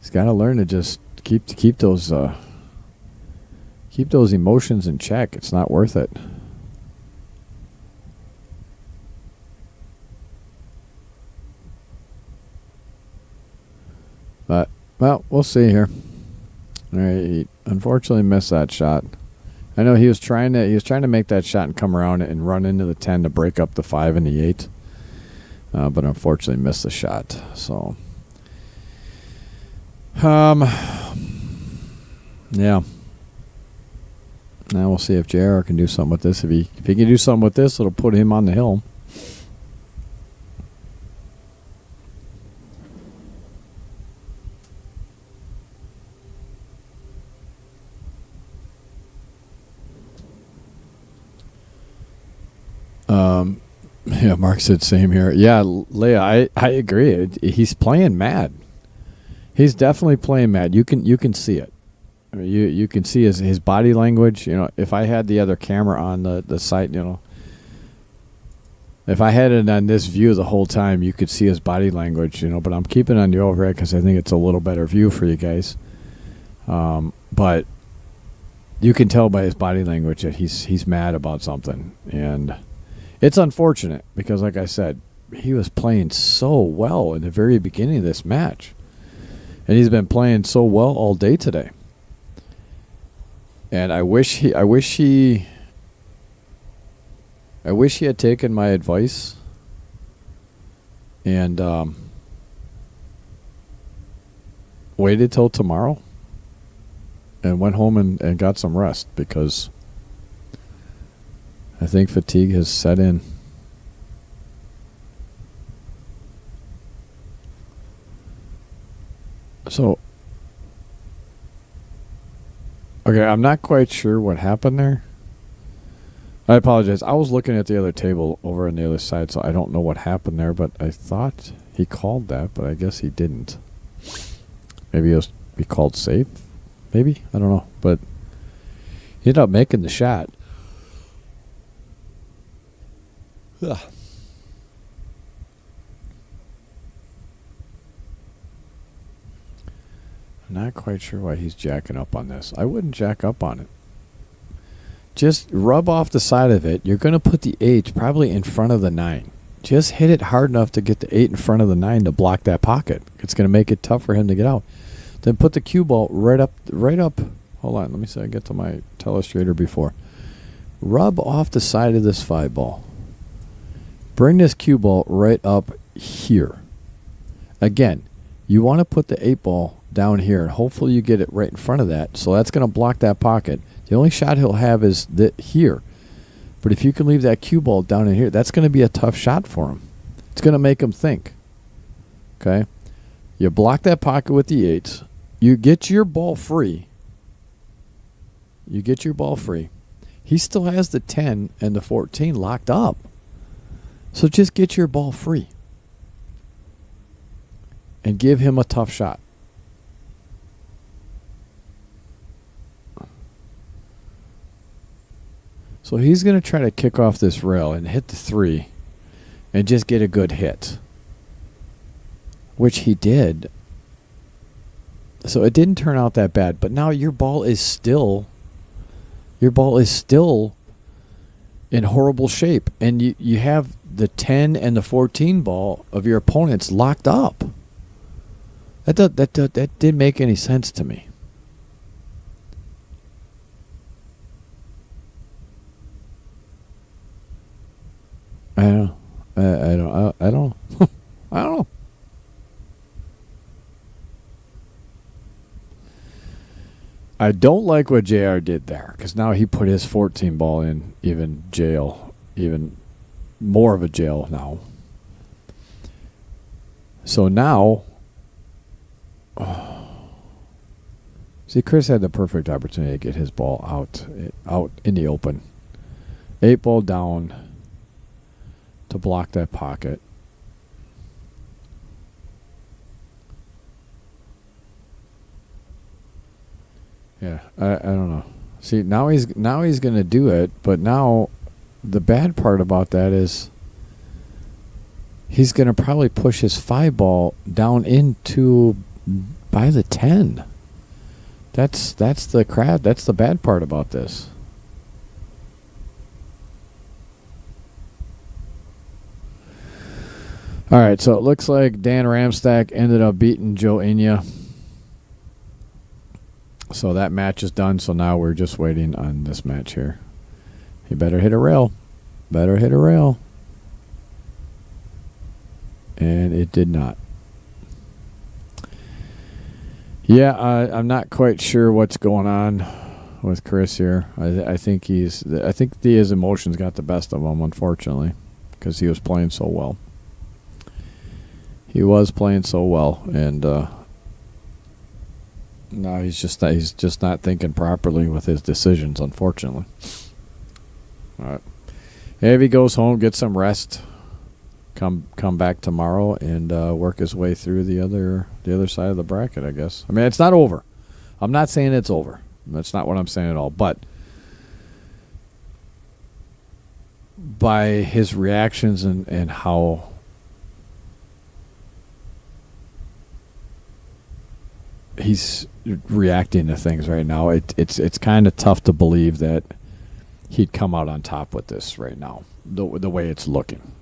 he's got to learn to just keep those emotions in check. It's not worth it. But well, we'll see here. All right, he unfortunately missed that shot. I know he was trying to make that shot and come around and run into the 10 to break up the 5 and the 8, but unfortunately missed the shot. So, yeah. Now we'll see if JR can do something with this. If he can do something with this, it'll put him on the hill. Yeah, Mark said same here. Yeah, Leah, I agree. He's playing mad. He's definitely playing mad. You can see it. I mean, you can see his body language. You know, if I had the other camera on the site, you know, if I had it on this view the whole time, you could see his body language. You know, but I'm keeping it on the overhead because I think it's a little better view for you guys. But you can tell by his body language that he's mad about something, and it's unfortunate because, like I said, he was playing so well in the very beginning of this match, and he's been playing so well all day today. And I wish he had taken my advice and waited till tomorrow and went home and got some rest, because I think fatigue has set in. So, okay, I'm not quite sure what happened there. I apologize. I was looking at the other table over on the other side, so I don't know what happened there, but I thought he called that, but I guess he didn't. Maybe he called safe? Maybe? I don't know. But he ended up making the shot. Ugh. I'm not quite sure why he's jacking up on this. I wouldn't jack up on it. Just rub off the side of it. You're going to put the 8 probably in front of the 9. Just hit it hard enough to get the 8 in front of the 9 to block that pocket. It's going to make it tough for him to get out. Then put the cue ball right up. Hold on. Let me see. I get to my telestrator before. Rub off the side of this 5 ball. Bring this cue ball right up here. Again, you want to put the 8 ball down here, and hopefully you get it right in front of that. So that's going to block that pocket. The only shot he'll have is here. But if you can leave that cue ball down in here, that's going to be a tough shot for him. It's going to make him think. Okay? You block that pocket with the 8s. You get your ball free. He still has the 10 and the 14 locked up. So just get your ball free. And give him a tough shot. So he's going to try to kick off this rail and hit the 3 and just get a good hit, which he did. So it didn't turn out that bad, but now your ball is still in horrible shape, and you have the 10 and the 14 ball of your opponents locked up. That didn't make any sense to me. I don't know. I don't like what JR did there, because now he put his 14 ball in even more of a jail now. So now, see, Chris had the perfect opportunity to get his ball out in the open. 8 ball down. to block that pocket. Yeah, I don't know. See, now he's going to do it, but now the bad part about that is he's going to probably push his 5 ball down into by the 10. That's the crap. That's the bad part about this. All right, so it looks like Dan Ramstack ended up beating Joe Inya. So that match is done. So now we're just waiting on this match here. He better hit a rail. Better hit a rail. And it did not. Yeah, I'm not quite sure what's going on with Chris here. I think his emotions got the best of him, unfortunately, because he was playing so well. He was playing so well, and now he's just not thinking properly with his decisions, unfortunately. All right. If he goes home, get some rest, come back tomorrow, and work his way through the other side of the bracket, I guess. I mean, it's not over. I'm not saying it's over. That's not what I'm saying at all. But by his reactions and how he's reacting to things right now, it's kind of tough to believe that he'd come out on top with this right now, the way it's looking.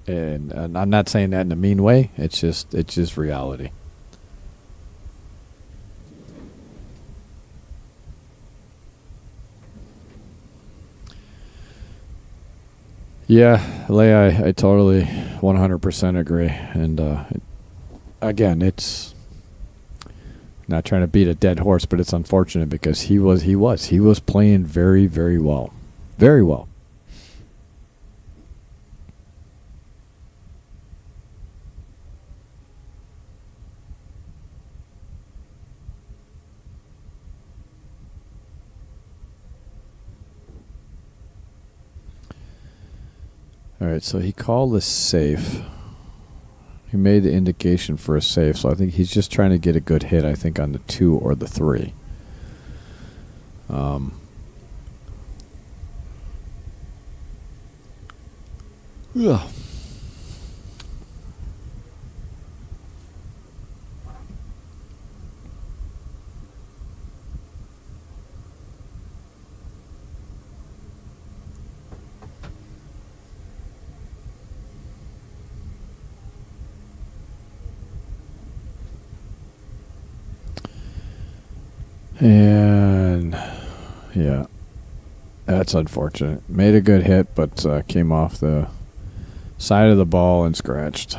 And I'm not saying that in a mean way. It's just reality. Yeah, Leia, I totally 100% agree. And again, it's not trying to beat a dead horse, but it's unfortunate because he was playing very, very well. Very well. All right, so he called a safe. He made the indication for a safe, so I think he's just trying to get a good hit, I think, on the 2 or the 3. Yeah. And yeah, that's unfortunate. Made a good hit, but came off the side of the ball and scratched.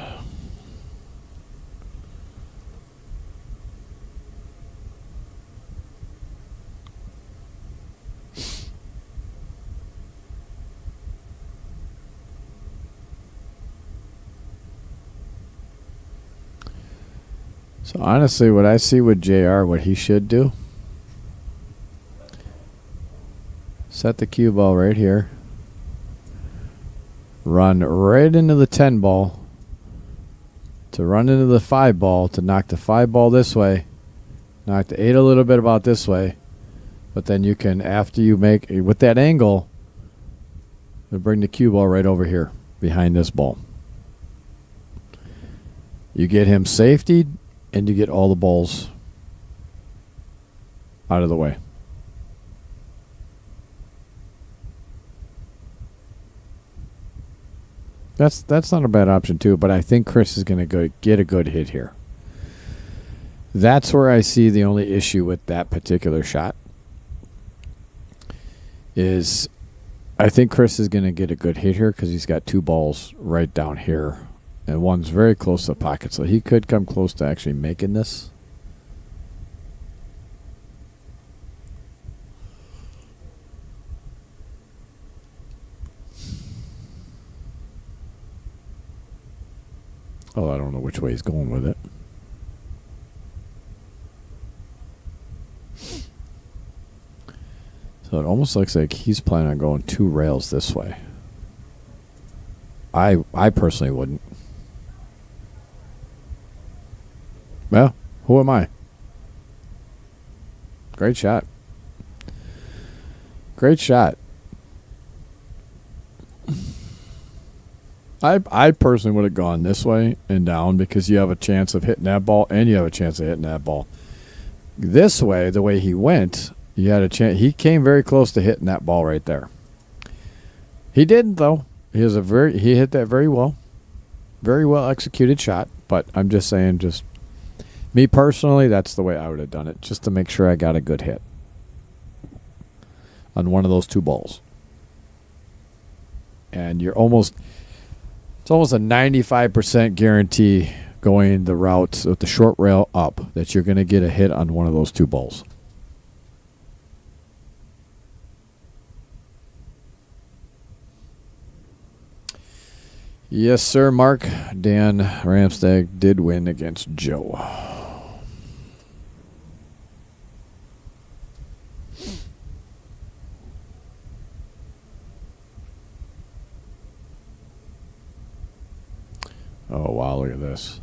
So honestly, what I see with JR, what he should do, set the cue ball right here. Run right into the 10 ball. To run into the 5 ball. To knock the 5 ball this way. Knock the 8 a little bit about this way. But then you can, after you make, with that angle, bring the cue ball right over here. Behind this ball. You get him safetied. And you get all the balls out of the way. That's not a bad option too, but I think Chris is going to get a good hit here. That's where I see the only issue with that particular shot. Is I think Chris is going to get a good hit here because he's got 2 balls right down here, and one's very close to the pocket, so he could come close to actually making this. Oh, I don't know which way he's going with it. So it almost looks like he's planning on going 2 rails this way. I personally wouldn't. Well, who am I? Great shot. Great shot. I personally would have gone this way and down because you have a chance of hitting that ball and you have a chance of hitting that ball. This way, the way he went, you had a chance. He came very close to hitting that ball right there. He didn't though. He hit that very well executed shot. But I'm just saying, just me personally, that's the way I would have done it, just to make sure I got a good hit on one of those two balls. And it's almost a 95% guarantee going the route with the short rail up that you're going to get a hit on one of those two balls. Yes, sir, Mark. Dan Ramstack did win against Joe. Oh, wow, look at this.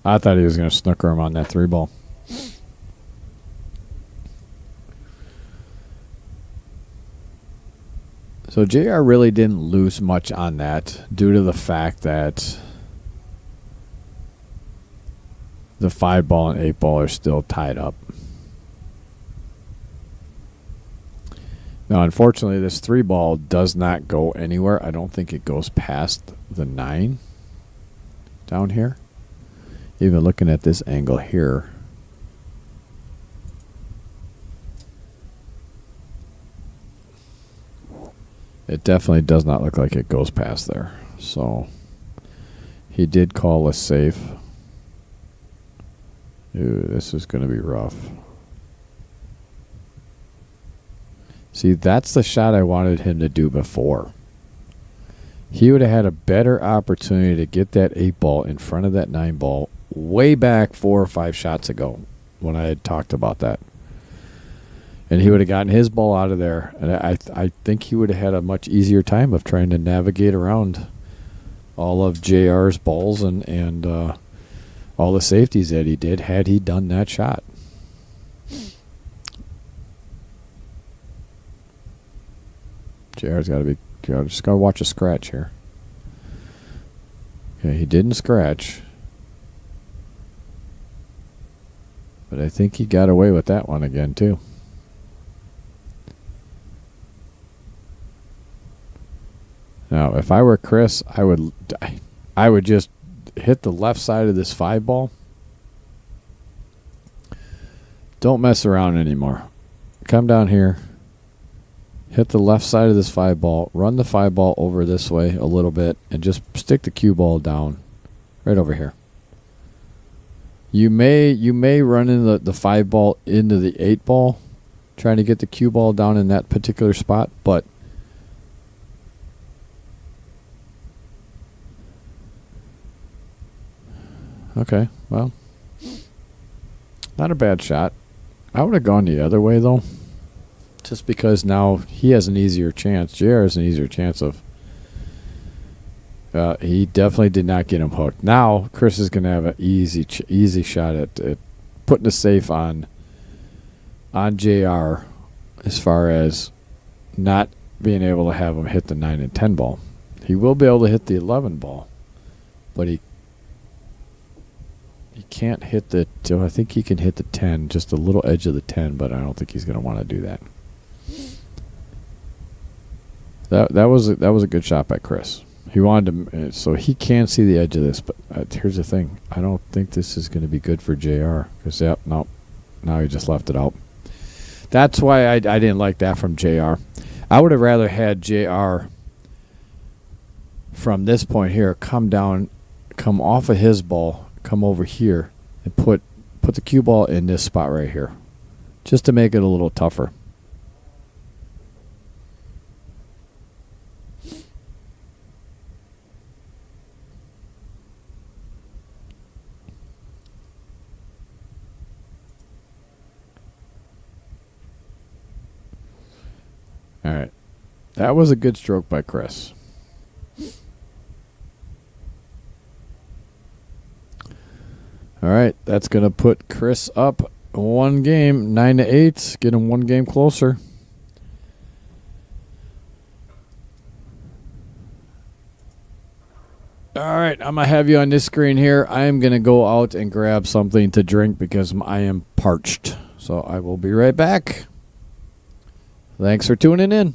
I thought he was going to snooker him on that 3-ball. So JR really didn't lose much on that due to the fact that the 5-ball and 8-ball are still tied up. Now, unfortunately, this 3-ball does not go anywhere. I don't think it goes past the 9 down here. Even looking at this angle here. It definitely does not look like it goes past there. So he did call a safe. Ooh, this is going to be rough. See, that's the shot I wanted him to do before. He would have had a better opportunity to get that 8-ball in front of that 9-ball way back 4 or 5 shots ago when I had talked about that. And he would have gotten his ball out of there. And I think he would have had a much easier time of trying to navigate around all of JR's balls and all the safeties that he did had he done that shot. JR's got to be, just got to watch a scratch here. Okay, he didn't scratch. But I think he got away with that one again, too. Now, if I were Chris, I would just hit the left side of this 5-ball. Don't mess around anymore. Come down here. Hit the left side of this 5-ball. Run the 5-ball over this way a little bit and just stick the cue ball down right over here. You may run in the 5-ball into the 8-ball trying to get the cue ball down in that particular spot, but okay, well, not a bad shot. I would have gone the other way, though, just because now he has an easier chance. JR has an easier chance of... he definitely did not get him hooked. Now, Chris is going to have an easy shot at putting a safe on JR as far as not being able to have him hit the 9 and 10 ball. He will be able to hit the 11 ball, but he can't hit the... I think he can hit the 10, just a little edge of the 10, but I don't think he's going to want to do that. That was a good shot by Chris. He wanted to, so he can see the edge of this, but here's the thing. I don't think this is going to be good for JR. Because, now he just left it out. That's why I didn't like that from JR. I would have rather had JR from this point here come down, come off of his ball, come over here, and put the cue ball in this spot right here, just to make it a little tougher. All right. That was a good stroke by Chris. All right. That's going to put Chris up one game, 9-8. Get him one game closer. All right, I'm going to have you on this screen here. I am going to go out and grab something to drink because I am parched. So I will be right back. Thanks for tuning in.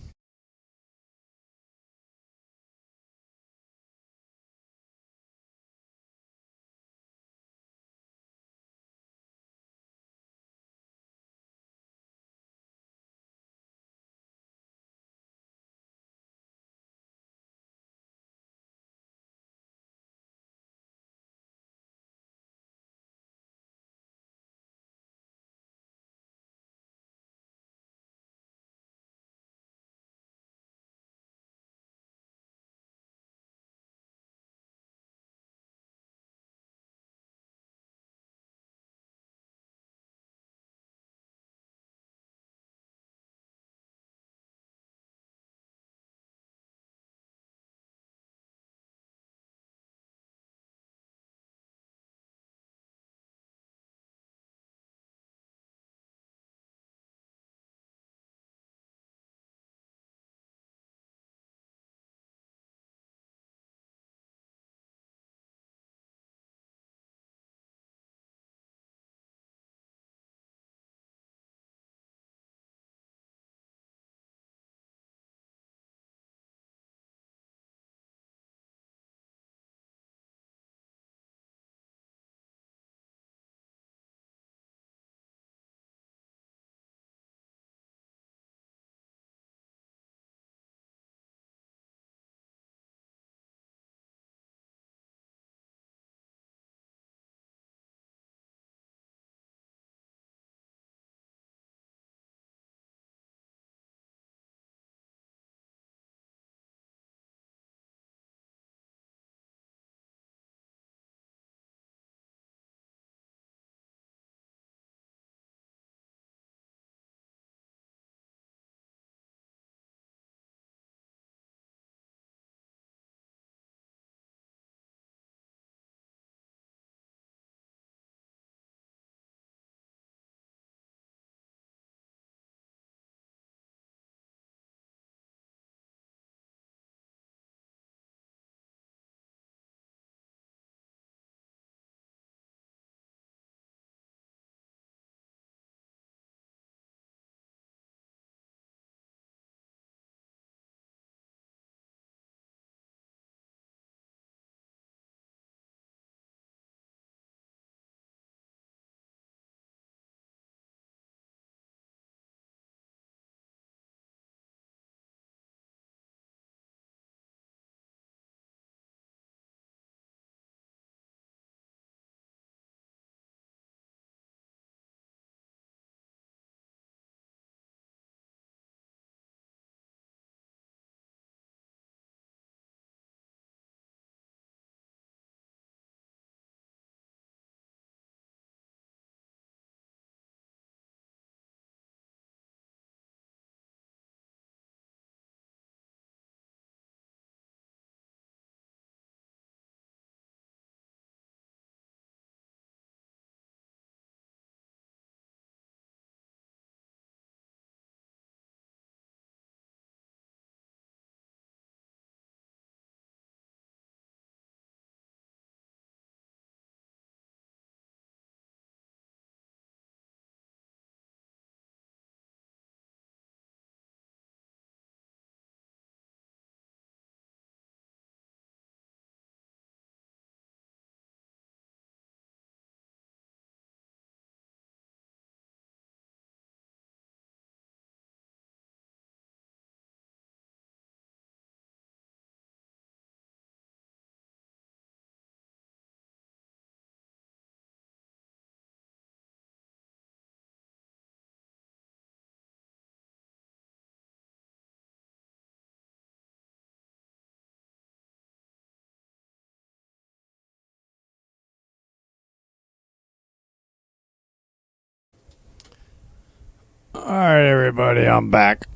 All right, everybody, I'm back.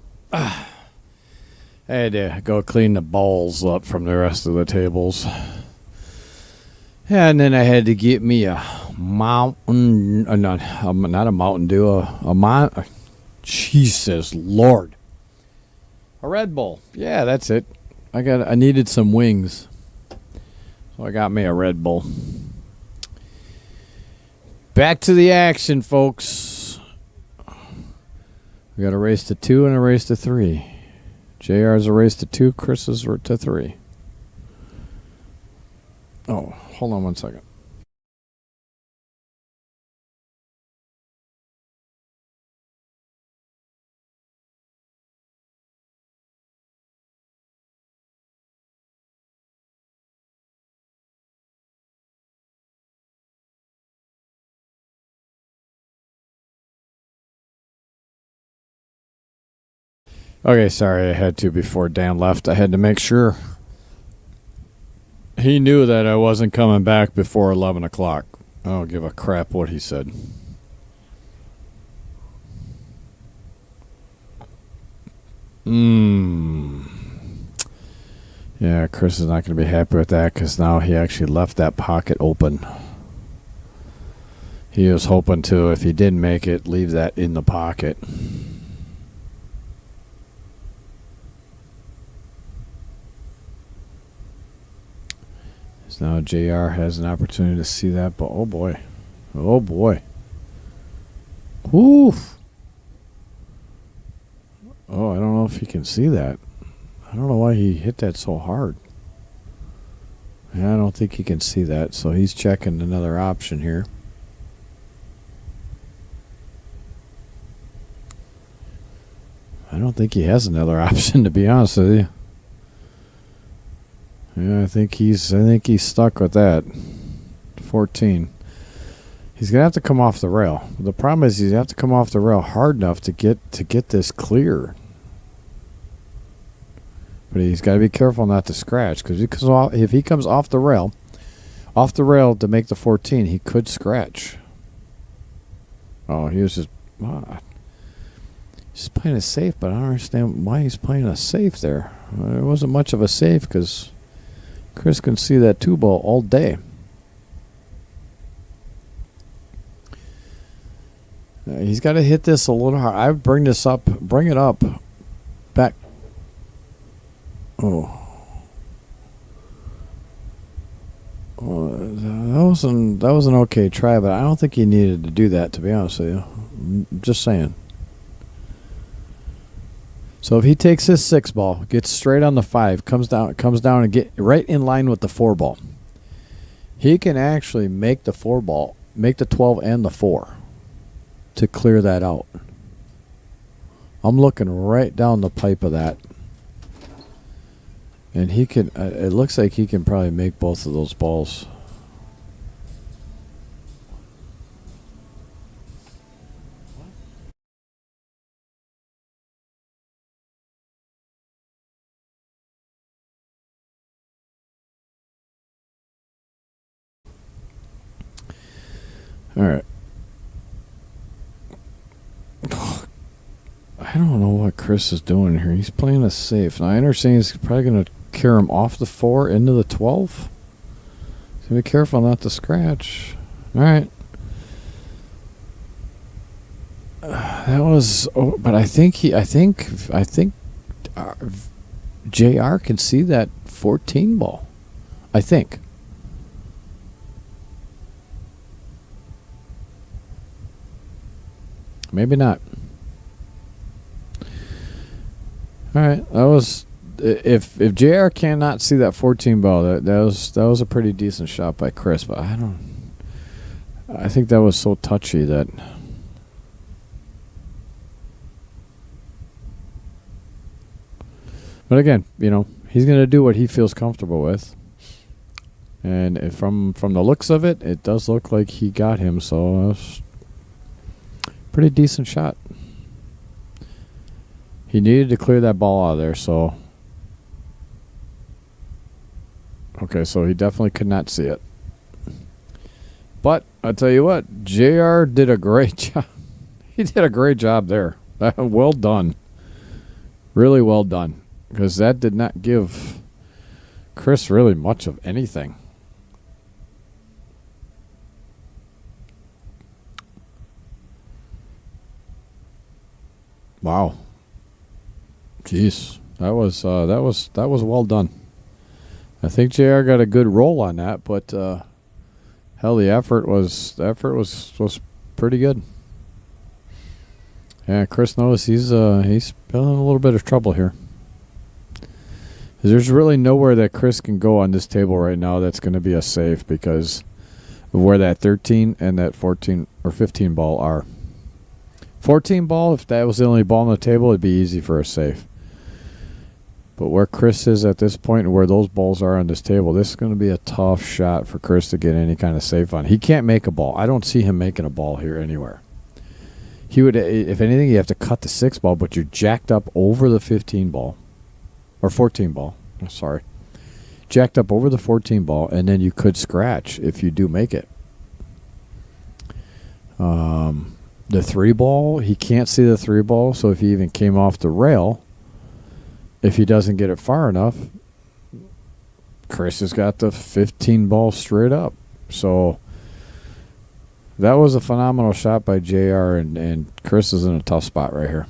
I had to go clean the balls up from the rest of the tables. And then I had to get me a mountain, not a Mountain Dew, Jesus Lord. A Red Bull. Yeah, that's it. I needed some wings. So I got me a Red Bull. Back to the action, folks. We got a race to 2 and a race to 3. JR's a race to 2, Chris's to 3. Oh, hold on one second. Okay, sorry, I had to before Dan left. I had to make sure he knew that I wasn't coming back before 11 o'clock. I don't give a crap what he said. Yeah, Chris is not going to be happy with that because now he actually left that pocket open. He was hoping to, if he didn't make it, leave that in the pocket. So now JR has an opportunity to see that, but oh boy. Oh boy. Oof. Oh, I don't know if he can see that. I don't know why he hit that so hard. Yeah, I don't think he can see that, so he's checking another option here. I don't think he has another option, to be honest with you. Yeah, I think he's stuck with that. 14. He's gonna have to come off the rail. The problem is he's have to come off the rail hard enough to get this clear. But he's got to be careful not to scratch because if he comes off the rail to make the 14, he could scratch. Oh, he was just playing a safe, but I don't understand why he's playing a safe there. It wasn't much of a safe because Chris can see that 2-ball all day. He's got to hit this a little hard. I bring it up, back. Oh, that was an okay try, but I don't think he needed to do that, to be honest with you. I'm just saying. So if he takes his 6-ball, gets straight on the 5, comes down and get right in line with the 4-ball, he can actually make the 4-ball, make the 12 and the 4 to clear that out. I'm looking right down the pipe of that. And he can, it looks like he can probably make both of those balls. All right. I don't know what Chris is doing here. He's playing a safe. Now, I understand he's probably going to carry him off the 4 into the 12. So be careful not to scratch. All right. That was, but I think JR can see that 14 ball. I think. Maybe not. All right, that was if JR cannot see that 14 ball, that was a pretty decent shot by Chris, but I think that was so touchy that. But again, he's going to do what he feels comfortable with. And from the looks of it, it does look like he got him, so that's pretty decent shot. He needed to clear that ball out of there, so. Okay, so he definitely could not see it. But I tell you what, JR did a great job. He did a great job there. Well done. Really well done. because that did not give Chris really much of anything. Wow. Jeez. That was well done. I think JR got a good roll on that, but hell, the effort was pretty good. Yeah, Chris knows he's in a little bit of trouble here. There's really nowhere that Chris can go on this table right now that's going to be a safe because of where that 13 and that 14 or 15 ball are. 14 ball, if that was the only ball on the table, it'd be easy for a safe. But where Chris is at this point and where those balls are on this table, this is going to be a tough shot for Chris to get any kind of safe on. He can't make a ball. I don't see him making a ball here anywhere. He would, if anything, you have to cut the 6 ball, but you're jacked up over the 15 ball. Or 14 ball. I'm sorry. Jacked up over the 14 ball, and then you could scratch if you do make it. The 3 ball, he can't see the 3 ball, so if he even came off the rail, if he doesn't get it far enough, Chris has got the 15 ball straight up. So that was a phenomenal shot by JR, and Chris is in a tough spot right here.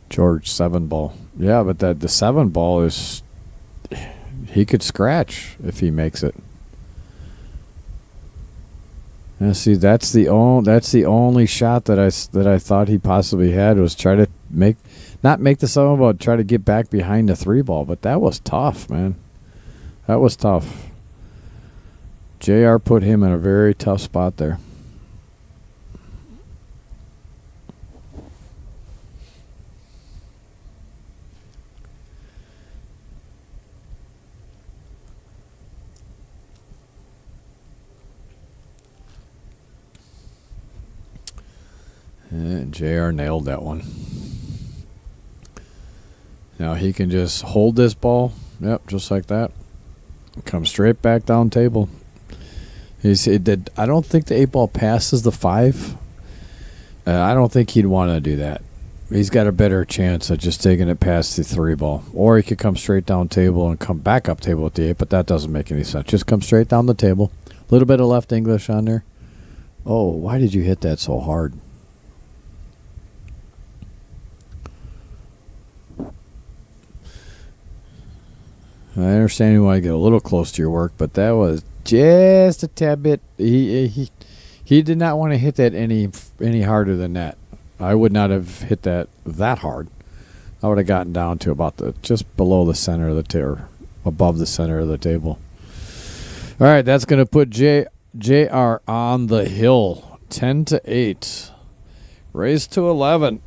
George, 7 ball. Yeah, but the 7 ball is, he could scratch if he makes it. And see, that's the only shot that I thought he possibly had was try to not make the 7 ball, try to get back behind the 3 ball. But that was tough, man. That was tough. JR put him in a very tough spot there. And JR nailed that one. Now he can just hold this ball. Yep, just like that. Come straight back down table. I don't think the 8 ball passes the 5. I don't think he'd want to do that. He's got a better chance of just taking it past the 3 ball. Or he could come straight down table and come back up table with the 8, but that doesn't make any sense. Just come straight down the table. A little bit of left English on there. Oh, why did you hit that so hard? I understand you want to get a little close to your work, but that was just a tad bit. He did not want to hit that any harder than that. I would not have hit that hard. I would have gotten down to about just below the center of the table, above the center of the table. All right, that's going to put JR on the hill, 10-8, raised to 11.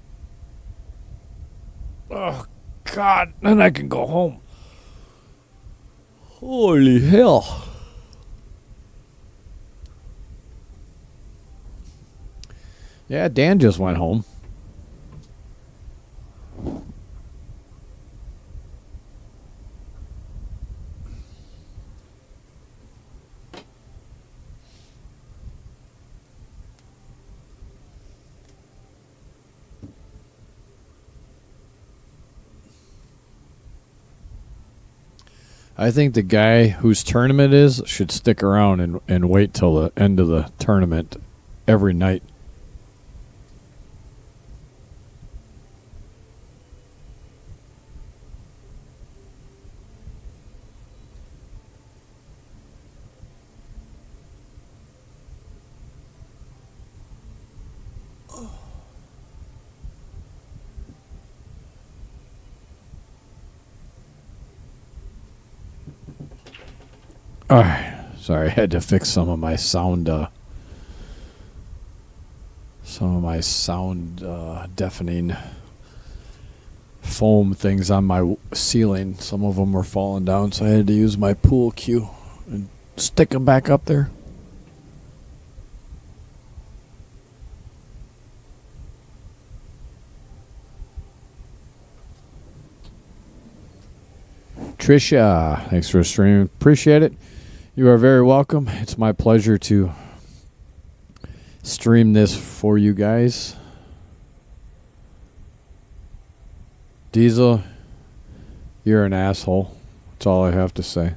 Oh God, then I can go home. Holy hell. Yeah, Dan just went home. I think the guy whose tournament is should stick around and wait till the end of the tournament every night. All right. Sorry, I had to fix some of my sound deafening foam things on my ceiling. Some of them were falling down, so I had to use my pool cue and stick them back up there. Trisha, thanks for streaming. Appreciate it. You are very welcome. It's my pleasure to stream this for you guys. Diesel, you're an asshole. That's all I have to say.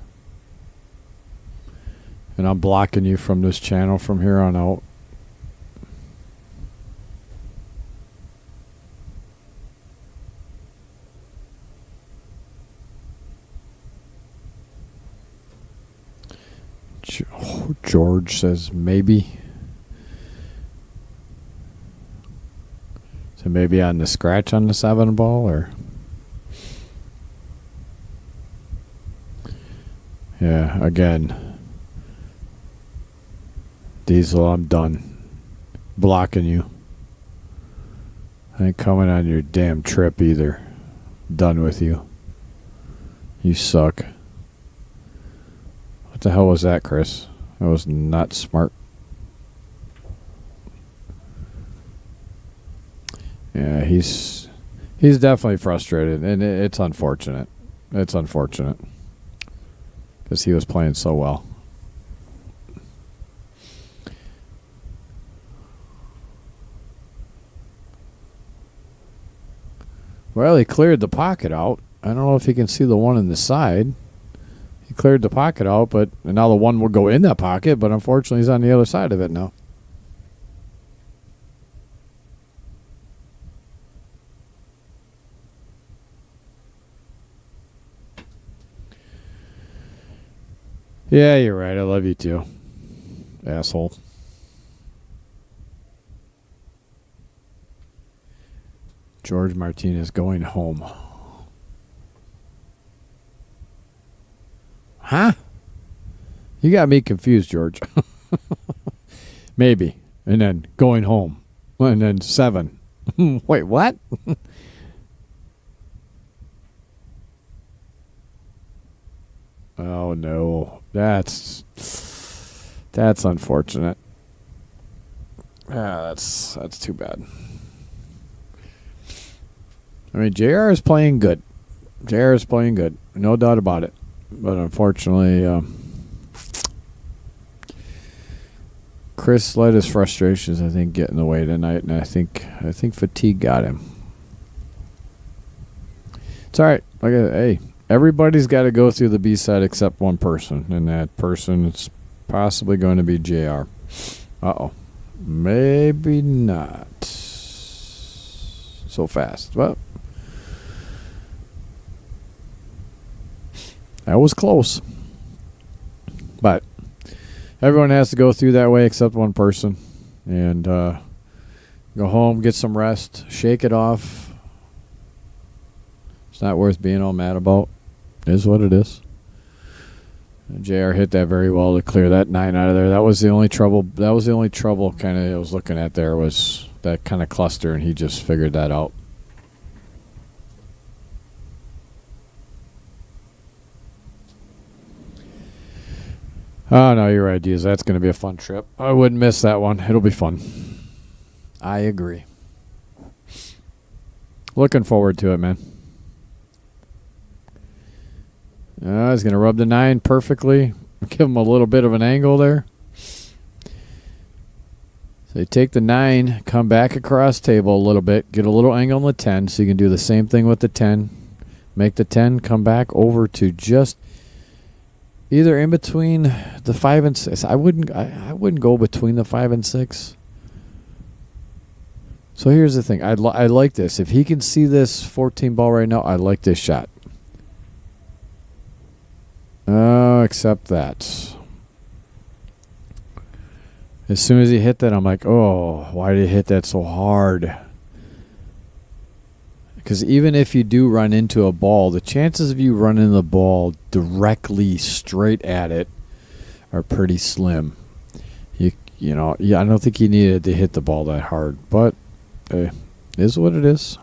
And I'm blocking you from this channel from here on out. George says maybe. So maybe on the scratch on the 7 ball, or yeah, again, Diesel, I'm done blocking you. I ain't coming on your damn trip either. Done with you. You suck. What the hell was that, Chris? That was not smart. Yeah, he's definitely frustrated, and it's unfortunate. It's unfortunate because he was playing so well. Well, he cleared the pocket out. I don't know if you can see the one in the side. He cleared the pocket out, but and now the one will go in that pocket, but unfortunately he's on the other side of it now. Yeah, you're right. I love you too, asshole. George Martinez going home. Huh? You got me confused, George. Maybe. And then going home. And then 7. Wait, what? Oh, no. That's unfortunate. Yeah, that's too bad. I mean, JR is playing good. JR is playing good. No doubt about it. But unfortunately, Chris let his frustrations, I think, get in the way tonight, and I think fatigue got him. It's all right. Hey, everybody's got to go through the B side except one person, and that person is possibly going to be JR. Uh-oh. Maybe not so fast. Well, that was close. But everyone has to go through that way except one person. And go home, get some rest, shake it off. It's not worth being all mad about. It is what it is. And JR hit that very well to clear that 9 out of there. That was the only trouble. That was the only trouble kind of I was looking at there was that kind of cluster, and he just figured that out. Oh, no, you're right, Diaz. That's going to be a fun trip. I wouldn't miss that one. It'll be fun. I agree. Looking forward to it, man. He's going to rub the 9 perfectly. Give him a little bit of an angle there. So you take the 9, come back across table a little bit, get a little angle on the 10, so you can do the same thing with the 10. Make the 10 come back over to just either in between the 5 and 6. I wouldn't go between the 5 and 6. So here's the thing. I like this. If he can see this 14 ball right now, I like this shot. Except that. As soon as he hit that, I'm like, oh, why did he hit that so hard? Because even if you do run into a ball, the chances of you running the ball directly straight at it are pretty slim. I don't think he needed to hit the ball that hard, but it is what it is.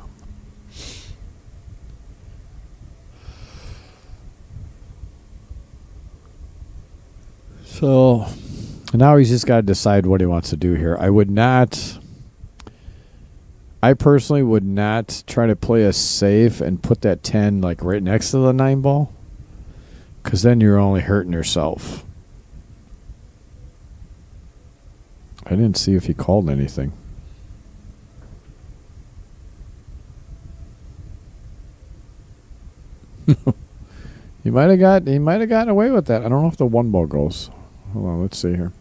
So now he's just got to decide what he wants to do here. I personally would not try to play a safe and put that 10 like right next to the 9 ball, because then you're only hurting yourself. I didn't see if he called anything. He might have gotten away with that. I don't know if the one ball goes. Hold on, let's see here.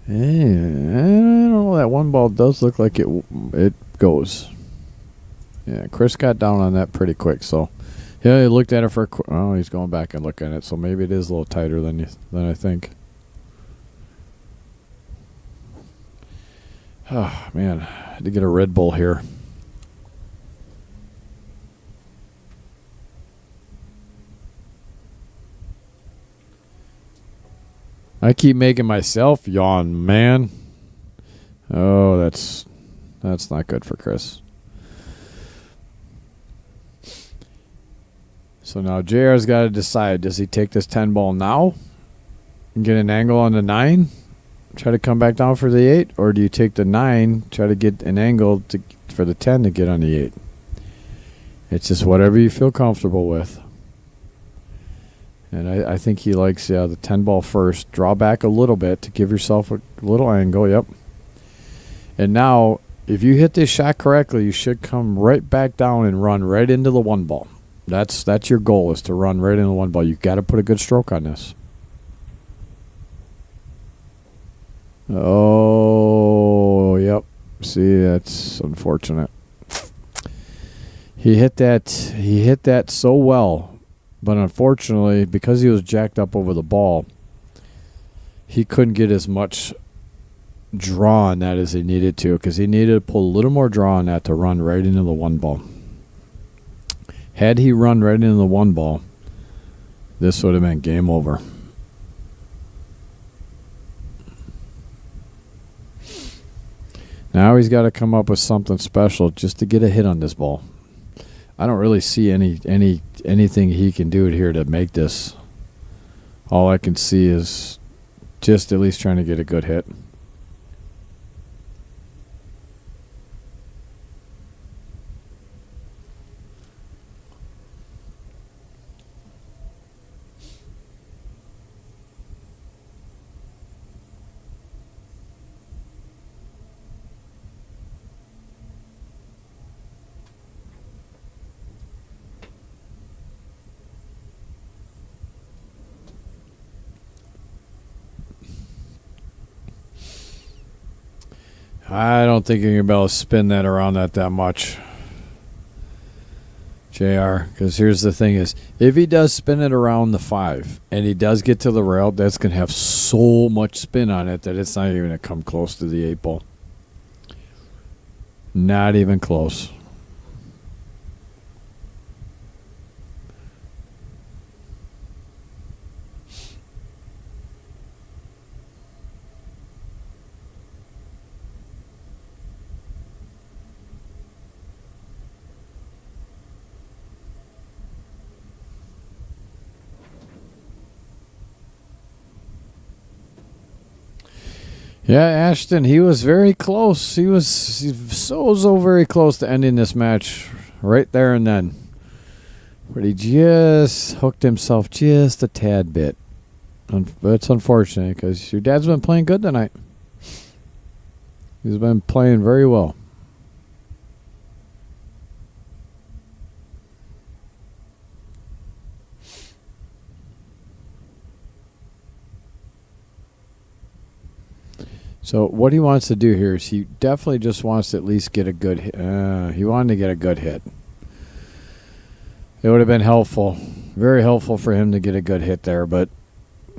And I don't know. That one ball does look like it goes. Yeah, Chris got down on that pretty quick. So, yeah, he looked at it for. Oh, he's going back and looking at it. So maybe it is a little tighter than I think. Oh man, I had to get a Red Bull here. I keep making myself yawn, man. Oh, that's not good for Chris. So now JR's got to decide, does he take this 10 ball now and get an angle on the 9, try to come back down for the 8, or do you take the 9, try to get an angle for the 10 to get on the 8? It's just whatever you feel comfortable with. And I think he likes the 10 ball first. Draw back a little bit to give yourself a little angle. Yep. And now, if you hit this shot correctly, you should come right back down and run right into the 1 ball. That's your goal, is to run right into the 1 ball. You got to put a good stroke on this. Oh, yep. See, that's unfortunate. He hit that so well. But unfortunately, because he was jacked up over the ball, he couldn't get as much draw on that as he needed to, because he needed to pull a little more draw on that to run right into the 1 ball. Had he run right into the 1 ball, this would have been game over. Now he's got to come up with something special just to get a hit on this ball. I don't really see anything he can do here to make this. All I can see is just at least trying to get a good hit. I don't think you're going to be able to spin that around that much, JR. Because here's the thing is, if he does spin it around the 5 and he does get to the rail, that's going to have so much spin on it that it's not even going to come close to the 8 ball. Not even close. Yeah, Ashton, he was very close. He was so very close to ending this match right there and then. But he just hooked himself just a tad bit. It's unfortunate because your dad's been playing good tonight. He's been playing very well. So what he wants to do here is he definitely just wants to at least get a good hit. He wanted to get a good hit. It would have been helpful, very helpful for him to get a good hit there, but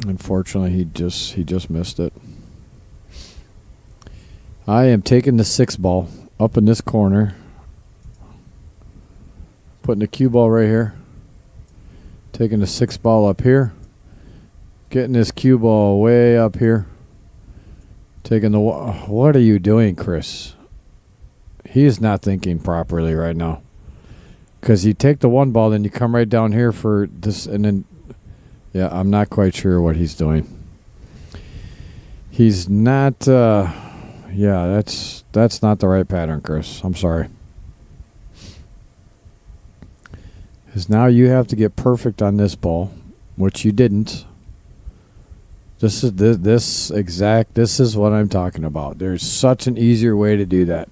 unfortunately he just missed it. I am taking the 6 ball up in this corner, putting the cue ball right here, taking the 6 ball up here, getting this cue ball way up here. Taking the... What are you doing, Chris? He's not thinking properly right now. Because you take the 1 ball, then you come right down here for this, and then... Yeah, I'm not quite sure what he's doing. He's not... yeah, that's not the right pattern, Chris. I'm sorry. Because now you have to get perfect on this ball, which you didn't. This is what I'm talking about. There's such an easier way to do that.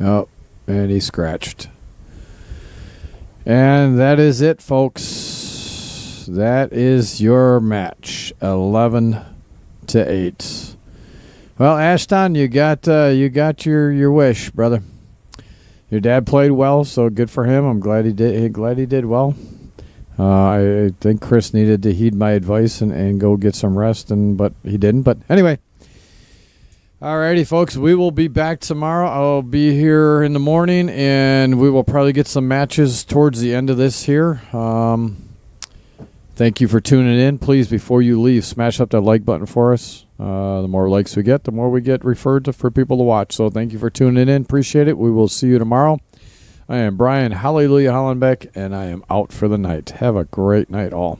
Oh, and he scratched. And that is it, folks. That is your match, 11-8. Well, Ashton, you got your wish, brother. Your dad played well, so good for him. I'm glad he did well. I think Chris needed to heed my advice and go get some rest, but he didn't. But anyway. Alrighty, folks, we will be back tomorrow. I'll be here in the morning, and we will probably get some matches towards the end of this here. Thank you for tuning in. Please, before you leave, smash up that like button for us. The more likes we get, the more we get referred to for people to watch. So thank you for tuning in. Appreciate it. We will see you tomorrow. I am Brian Hallelujah Hollenbeck, and I am out for the night. Have a great night, all.